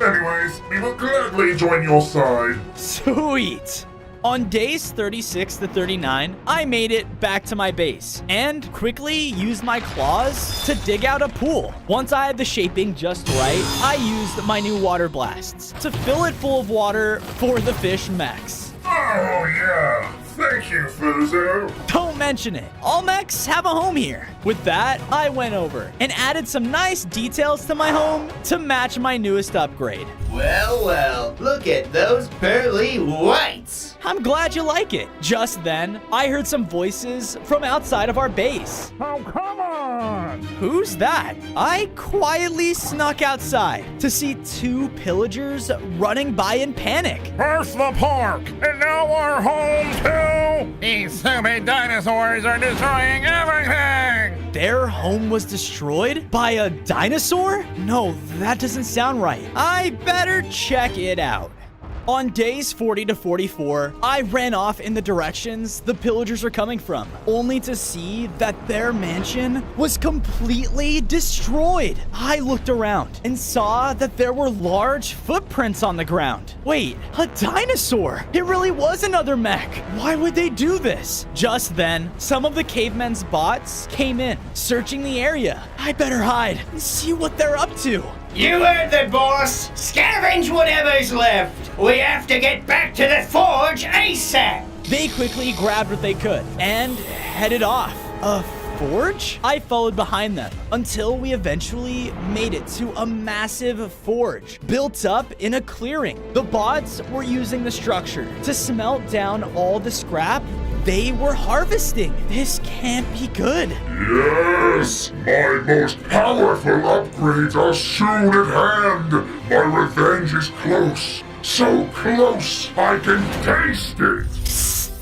anyways, we will gladly join your side. Sweet! On days 36 to 39, I made it back to my base and quickly used my claws to dig out a pool. Once I had the shaping just right, I used my new water blasts to fill it full of water for the fish mechs. Oh yeah, thank you, Fuzo. Don't mention it. All mechs have a home here. With that, I went over and added some nice details to my home to match my newest upgrade. Well, well, look at those pearly whites. I'm glad you like it. Just then, I heard some voices from outside of our base. Oh, come on! Who's that? I quietly snuck outside to see two pillagers running by in panic. First the park, and now our home too! These stupid dinosaurs are destroying everything! Their home was destroyed by a dinosaur? No, that doesn't sound right. I better check it out. On days 40 to 44, I ran off in the directions the pillagers were coming from, only to see that their mansion was completely destroyed. I looked around and saw that there were large footprints on the ground. Wait, a dinosaur! It really was another mech. Why would they do this? Just then, some of the cavemen's bots came in, searching the area. I better hide and see what they're up to. You heard the boss. Scavenge whatever's left. We have to get back to the forge ASAP. They quickly grabbed what they could and headed off. A forge? I followed behind them until we eventually made it to a massive forge built up in a clearing. The bots were using the structure to smelt down all the scrap they were harvesting. This can't be good. Yes! My most powerful upgrades are soon at hand! My revenge is close. So close, I can taste it!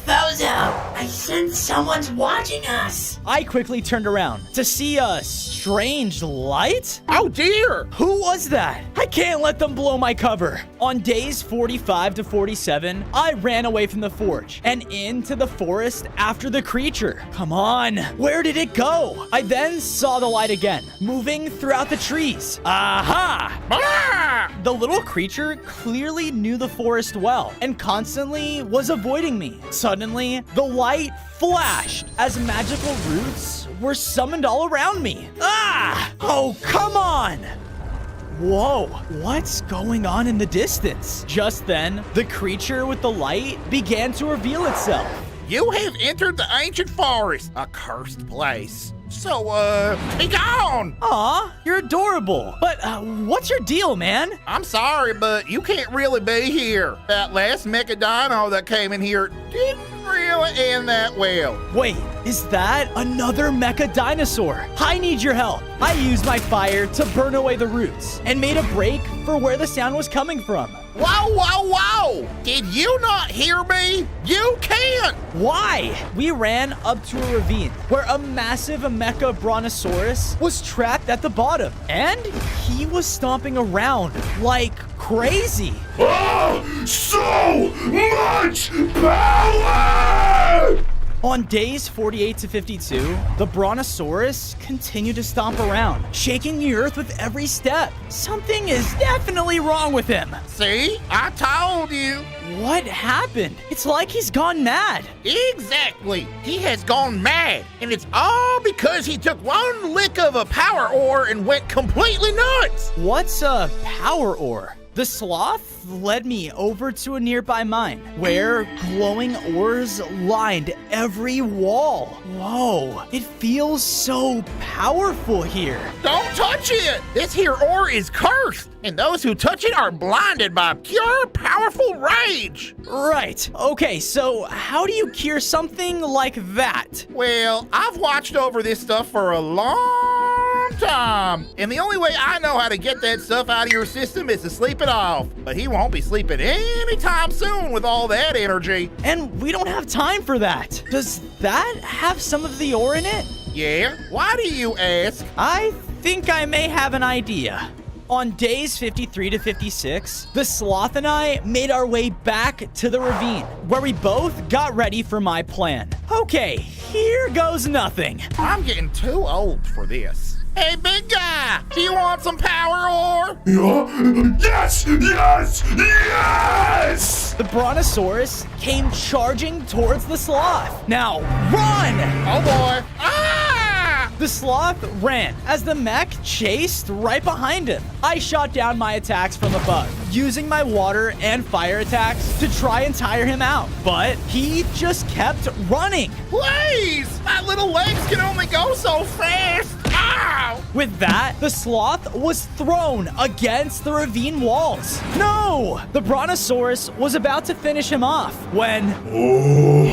Bozo, I sense someone's watching us. I quickly turned around to see a strange light. Oh dear! Who was that? I can't let them blow my cover. On days 45 to 47, I ran away from the forge and into the forest after the creature. Come on, where did it go? I then saw the light again, moving throughout the trees. Aha! Ah! The little creature clearly knew the forest well and constantly was avoiding me. Suddenly, the light flashed as magical roots were summoned all around me. Ah! Oh, come on! Whoa, what's going on in the distance? Just then, the creature with the light began to reveal itself. You have entered the ancient forest, a cursed place. So, be gone! Aw, you're adorable. But what's your deal, man? I'm sorry, but you can't really be here. That last Mechadino that came in here didn't really end that well. Wait, is that another mecha dinosaur? I need your help. I used my fire to burn away the roots and made a break for where the sound was coming from. Whoa, whoa, whoa! Did you not hear me? You can't! Why? We ran up to a ravine where a massive mecha brontosaurus was trapped at the bottom, and he was stomping around like crazy. Oh, so much power! On days 48 to 52, the Brontosaurus continued to stomp around, shaking the earth with every step. Something is definitely wrong with him. See? I told you. What happened? It's like he's gone mad. Exactly. He has gone mad. And it's all because he took one lick of a power ore and went completely nuts. What's a power ore? The sloth led me over to a nearby mine where glowing ores lined every wall. Whoa, it feels so powerful here. Don't touch it! This here ore is cursed, and those who touch it are blinded by pure powerful rage. Right. Okay, so how do you cure something like that? Well, I've watched over this stuff for a long time, and the only way I know how to get that stuff out of your system is to sleep it off. But he won't be sleeping anytime soon with all that energy. And we don't have time for that. Does that have some of the ore in it? Yeah? Why do you ask? I think I may have an idea. On days 53 to 56, the sloth and I made our way back to the ravine, where we both got ready for my plan. Okay, here goes nothing. I'm getting too old for this. Hey, big guy, do you want some power ore? Yes! Yes! Yes! The Brontosaurus came charging towards the sloth. Now, run! Oh boy. Ah! The sloth ran as the mech chased right behind him. I shot down my attacks from above, using my water and fire attacks to try and tire him out. But he just kept running. Please! My little legs can only go so fast. Ow! With that, the sloth was thrown against the ravine walls. No! The Brontosaurus was about to finish him off when... Oh,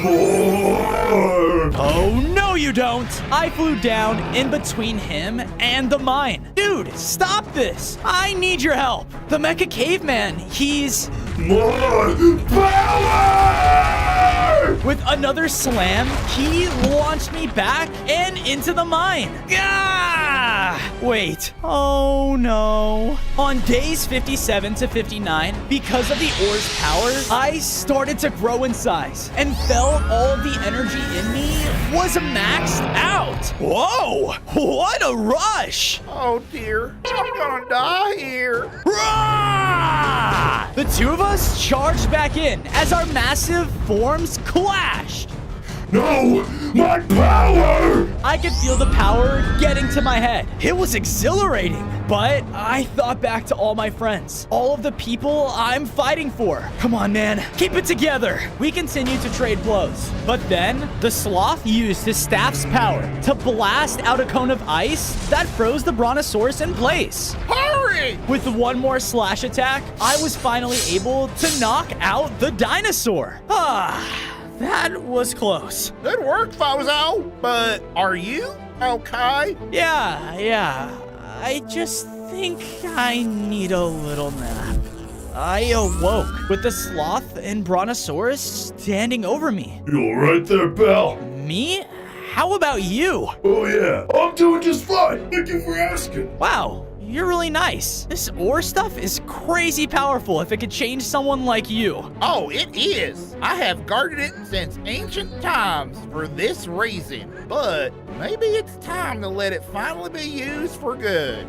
more! Oh, no you don't! I flew down in between him and the mine. Dude, stop this! I need your help! The Mecha Caveman, he's... More power! With another slam, he launched me back and into the mine. Gah! Wait. Oh no. On days 57 to 59, because of the ore's power, I started to grow in size and felt all of the energy in me was maxed out. Whoa! What a rush! Oh dear, I'm gonna die here. Rah! The two of us charged back in as our massive forms clashed. No! My power! I could feel the power getting to my head. It was exhilarating. But I thought back to all my friends, all of the people I'm fighting for. Come on, man. Keep it together. We continued to trade blows. But then the sloth used his staff's power to blast out a cone of ice that froze the Brontosaurus in place. Hurry! With one more slash attack, I was finally able to knock out the dinosaur. That was close. Good work, Fozo. But are you okay? Yeah. I just think I need a little nap. I awoke with the sloth and brontosaurus standing over me. You all right there, pal? Me? How about you? Oh yeah, I'm doing just fine. Thank you for asking. Wow, you're really nice. This ore stuff is crazy powerful if it could change someone like you. Oh, it is. I have guarded it since ancient times for this reason. But maybe it's time to let it finally be used for good.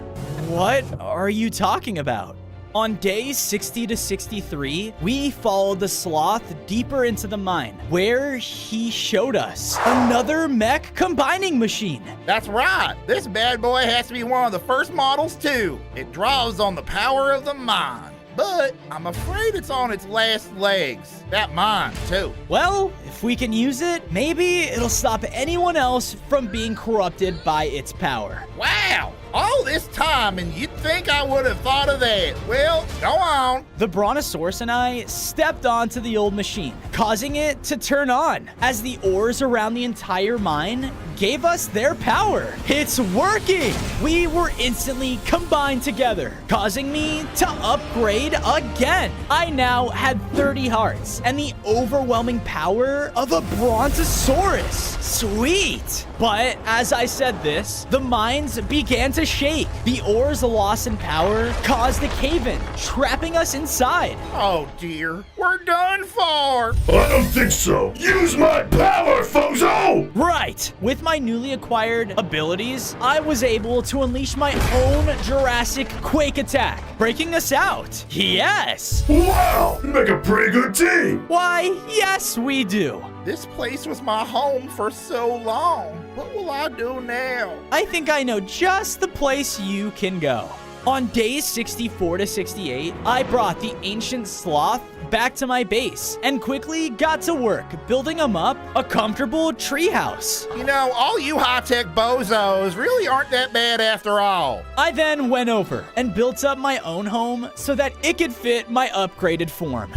What are you talking about? On days 60 to 63, we followed the sloth deeper into the mine, where he showed us another mech combining machine. That's right. This bad boy has to be one of the first models, too. It draws on the power of the mine. But I'm afraid it's on its last legs. That mine, too. Well, if we can use it, maybe it'll stop anyone else from being corrupted by its power. Wow! All this time, and you'd think I would have thought of that. Well, go on. The brontosaurus and I stepped onto the old machine, causing it to turn on as the ores around the entire mine gave us their power. It's working! We were instantly combined together, causing me to upgrade again. I now had 30 hearts and the overwhelming power of a brontosaurus. Sweet! But as I said this, the mines began to shake. The ores loss in power caused a cave-in, trapping us inside. Oh dear, we're done for. I don't think so. Use my power, Fozo! Right! With my newly acquired abilities, I was able to unleash my own Jurassic Quake attack, breaking us out. Yes! Wow! You make a pretty good team! Why, yes, we do. This place was my home for so long. What will I do now? I think I know just the place you can go. On days 64 to 68, I brought the ancient sloth back to my base and quickly got to work building him up a comfortable treehouse. You know, all you high-tech bozos really aren't that bad after all. I then went over and built up my own home so that it could fit my upgraded form.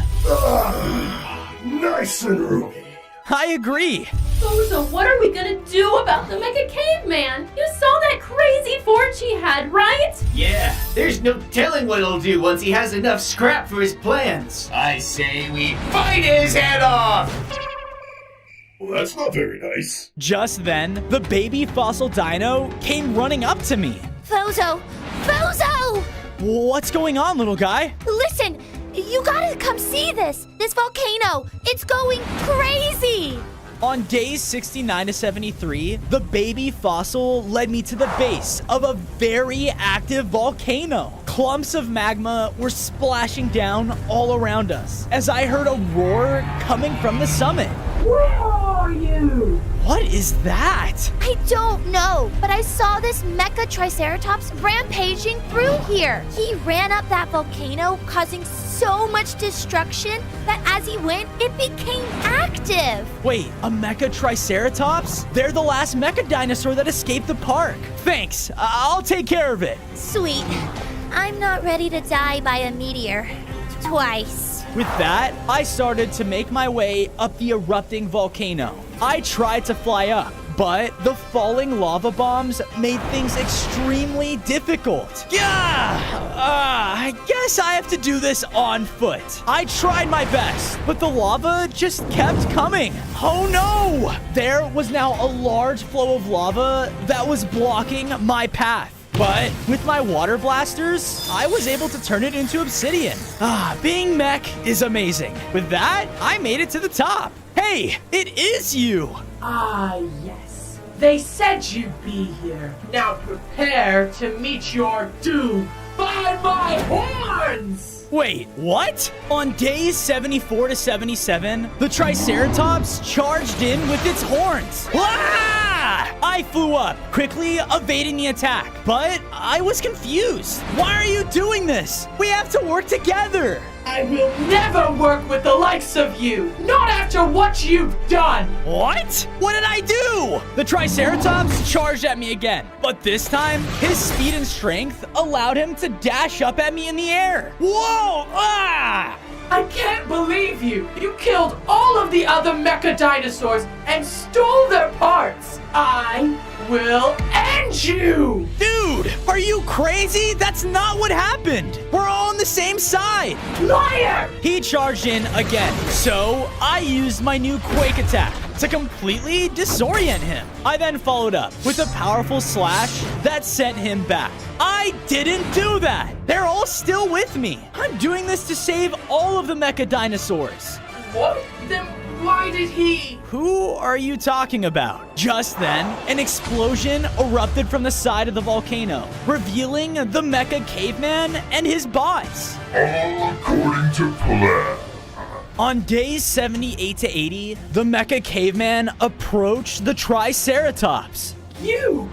Nice and roomy. I agree. Bozo, what are we gonna do about the Mecha Caveman? You saw that crazy forge he had, right? Yeah, there's no telling what he'll do once he has enough scrap for his plans. I say we bite his head off! Well, that's not very nice. Just then, the baby fossil dino came running up to me. Fozo! Fozo! What's going on, little guy? Listen, you gotta come see this. This volcano, it's going crazy. On days 69 to 73, the baby fossil led me to the base of a very active volcano. Clumps of magma were splashing down all around us as I heard a roar coming from the summit. Where are you? What is that? I don't know, but I saw this Mecha Triceratops rampaging through here. He ran up that volcano, causing so much destruction that as he went, it became active. Wait, a Mecha Triceratops? They're the last Mecha dinosaur that escaped the park. Thanks, I'll take care of it. Sweet. I'm not ready to die by a meteor. Twice. With that, I started to make my way up the erupting volcano. I tried to fly up, but the falling lava bombs made things extremely difficult. I guess I have to do this on foot. I tried my best, but the lava just kept coming. Oh no! There was now a large flow of lava that was blocking my path. But with my water blasters, I was able to turn it into obsidian. Being mech is amazing. With that, I made it to the top. Hey, it is you! Ah, yes. They said you'd be here. Now prepare to meet your doom by my horns! Wait, what? On days 74 to 77, the Triceratops charged in with its horns. I flew up, quickly evading the attack, but I was confused. Why are you doing this? We have to work together. I will never work with the likes of you, not after what you've done. What? What did I do? The Triceratops charged at me again, but this time, his speed and strength allowed him to dash up at me in the air. Whoa! I can't believe you! You killed all of the other mecha dinosaurs and stole their parts! I will end you! Dude, are Are you crazy? That's not what happened. We're all on the same side. Liar! He charged in again, so I used my new Quake attack to completely disorient him. I then followed up with a powerful slash that sent him back. I didn't do that. They're all still with me. I'm doing this to save all of the mecha dinosaurs. What? Then why did he? Who are you talking about? Just then, an explosion erupted from the side of the volcano, revealing the Mecha Caveman and his bots. All according to plan. On days 78 to 80, the Mecha Caveman approached the Triceratops. You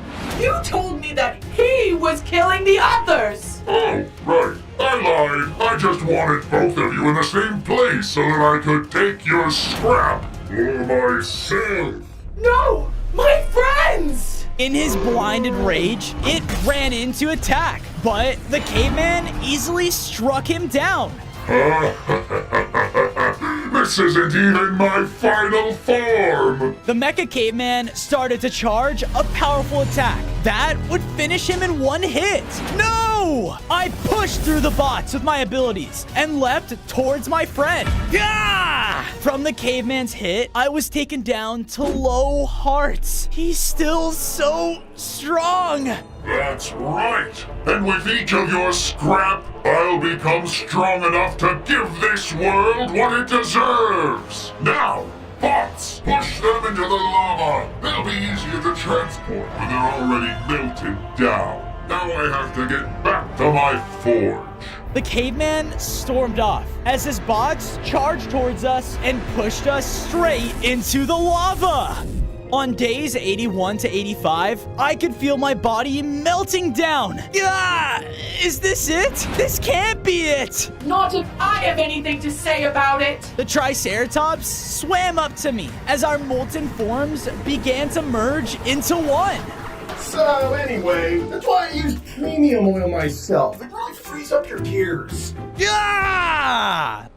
told me that he was killing the others! Oh, right. I lied. I just wanted both of you in the same place so that I could take your scrap for myself. No! My friends! In his blinded rage, it ran in to attack, but the caveman easily struck him down. This isn't even my final form! The Mecha Caveman started to charge a powerful attack that would finish him in one hit. No! I pushed through the bots with my abilities and leapt towards my friend. Yeah! From the caveman's hit, I was taken down to low hearts. He's still so strong. That's right. And with each of your scrap, I'll become strong enough to give this world what it deserves. Now, bots, push them into the lava. They'll be easier to transport when they're already melted down. Now I have to get back to my forge. The caveman stormed off as his bots charged towards us and pushed us straight into the lava. On days 81 to 85, I could feel my body melting down. Ah, is this it? This can't be it. Not if I have anything to say about it. The Triceratops swam up to me as our molten forms began to merge into one. So anyway, that's why I use premium oil myself. It really frees up your gears. Yeah!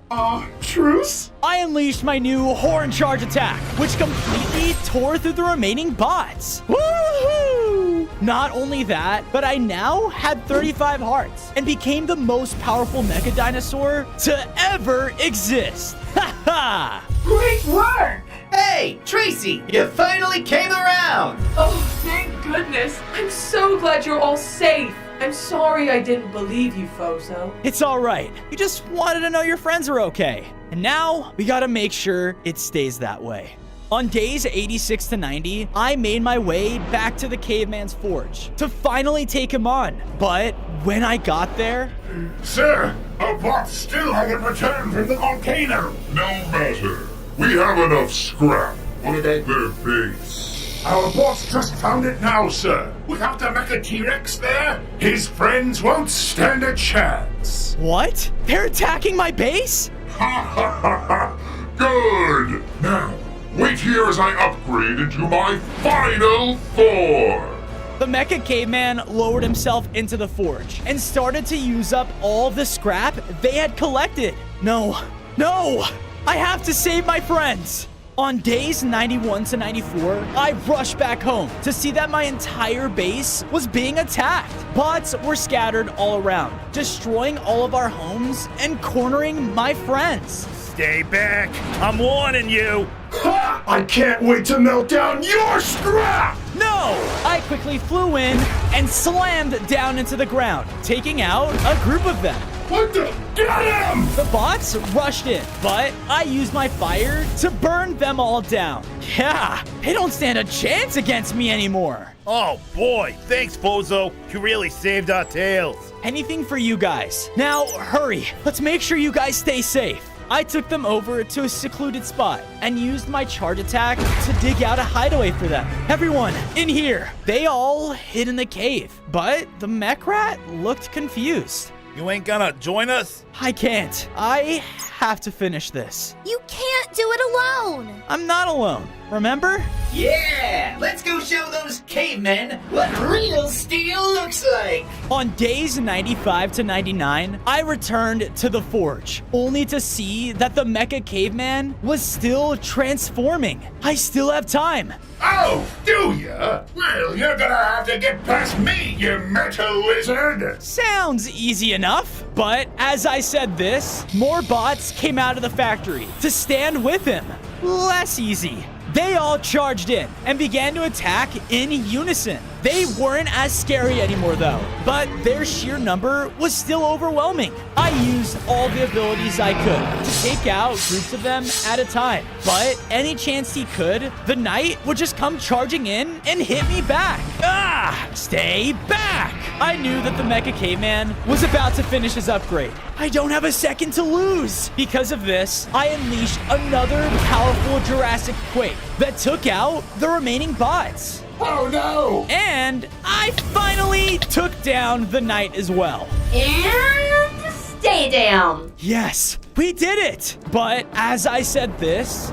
Truce? I unleashed my new Horn Charge attack, which completely tore through the remaining bots. Woohoo! Not only that, but I now had 35 hearts and became the most powerful Mecha Dinosaur to ever exist. Ha ha! Great work! Hey, Tracy, you finally came around! Oh, thank goodness. I'm so glad you're all safe. I'm sorry I didn't believe you, Fozo. It's all right. You just wanted to know your friends are okay. And now we gotta make sure it stays that way. On days 86 to 90, I made my way back to the caveman's forge to finally take him on. But when I got there... Sir, our bots still haven't returned from the volcano. No matter. We have enough scrap. What about their base? Our boss just found it now, sir. Without the Mecha T-Rex there, his friends won't stand a chance. What? They're attacking my base? Ha ha ha ha! Good! Now, wait here as I upgrade into my final form. The Mecha Caveman lowered himself into the forge and started to use up all the scrap they had collected. No! I have to save my friends! On days 91 to 94, I rushed back home to see that my entire base was being attacked. Bots were scattered all around, destroying all of our homes and cornering my friends. Stay back. I'm warning you. I can't wait to melt down your scrap! No! I quickly flew in and slammed down into the ground, taking out a group of them. What the? Get him! The bots rushed in, but I used my fire to burn them all down. Yeah, they don't stand a chance against me anymore. Oh boy, thanks, Bozo. You really saved our tails. Anything for you guys. Now, hurry. Let's make sure you guys stay safe. I took them over to a secluded spot and used my charge attack to dig out a hideaway for them. Everyone, in here. They all hid in the cave, but the mech rat looked confused. You ain't gonna join us? I can't. I have to finish this. You can't do it alone. I'm not alone. remember? Yeah! Let's go show those cavemen what real steel looks like! On days 95 to 99, I returned to the forge, only to see that the Mecha Caveman was still transforming. I still have time. Oh, do ya? Well, you're gonna have to get past me, you metal lizard! Sounds easy enough, but as I said this, more bots came out of the factory to stand with him. Less easy. They all charged in and began to attack in unison. They weren't as scary anymore though, but their sheer number was still overwhelming. I used all the abilities I could to take out groups of them at a time, but any chance he could, the knight would just come charging in and hit me back. Ah! Stay back! I knew that the Mecha Caveman was about to finish his upgrade. I don't have a second to lose. Because of this, I unleashed another powerful Jurassic Quake that took out the remaining bots. Oh no! And I finally took down the knight as well. And stay down. Yes, we did it! But as I said this,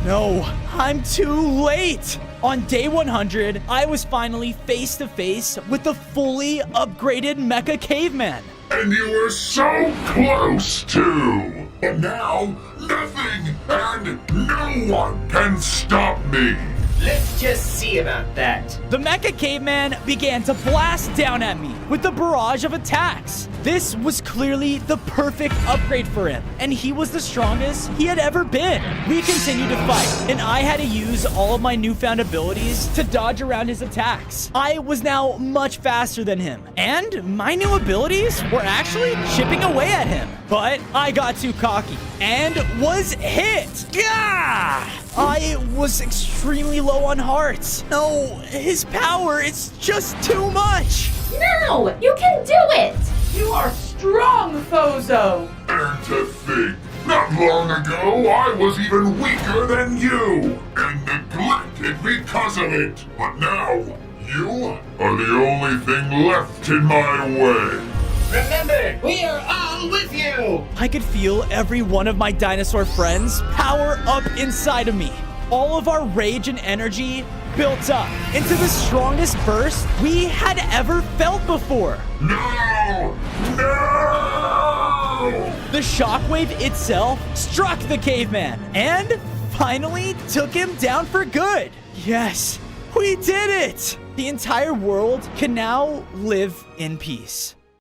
no, I'm too late! On day 100, I was finally face to face with the fully upgraded Mecha Caveman. And you were so close too! But now, nothing and no one can stop me! Let's just see about that. The Mecha Caveman began to blast down at me with a barrage of attacks. This was clearly the perfect upgrade for him, and he was the strongest he had ever been. We continued to fight, and I had to use all of my newfound abilities to dodge around his attacks. I was now much faster than him, and my new abilities were actually chipping away at him. But I got too cocky and was hit. Gah! I was extremely low on hearts. No, his power is just too much. No, you can do it. You are strong, Fozo. And to think, not long ago I was even weaker than you, and neglected because of it. But now, you are the only thing left in my way. Remember, we are all with you! I could feel every one of my dinosaur friends power up inside of me. All of our rage and energy built up into the strongest burst we had ever felt before. No! No! The shockwave itself struck the caveman and finally took him down for good. Yes, we did it! The entire world can now live in peace.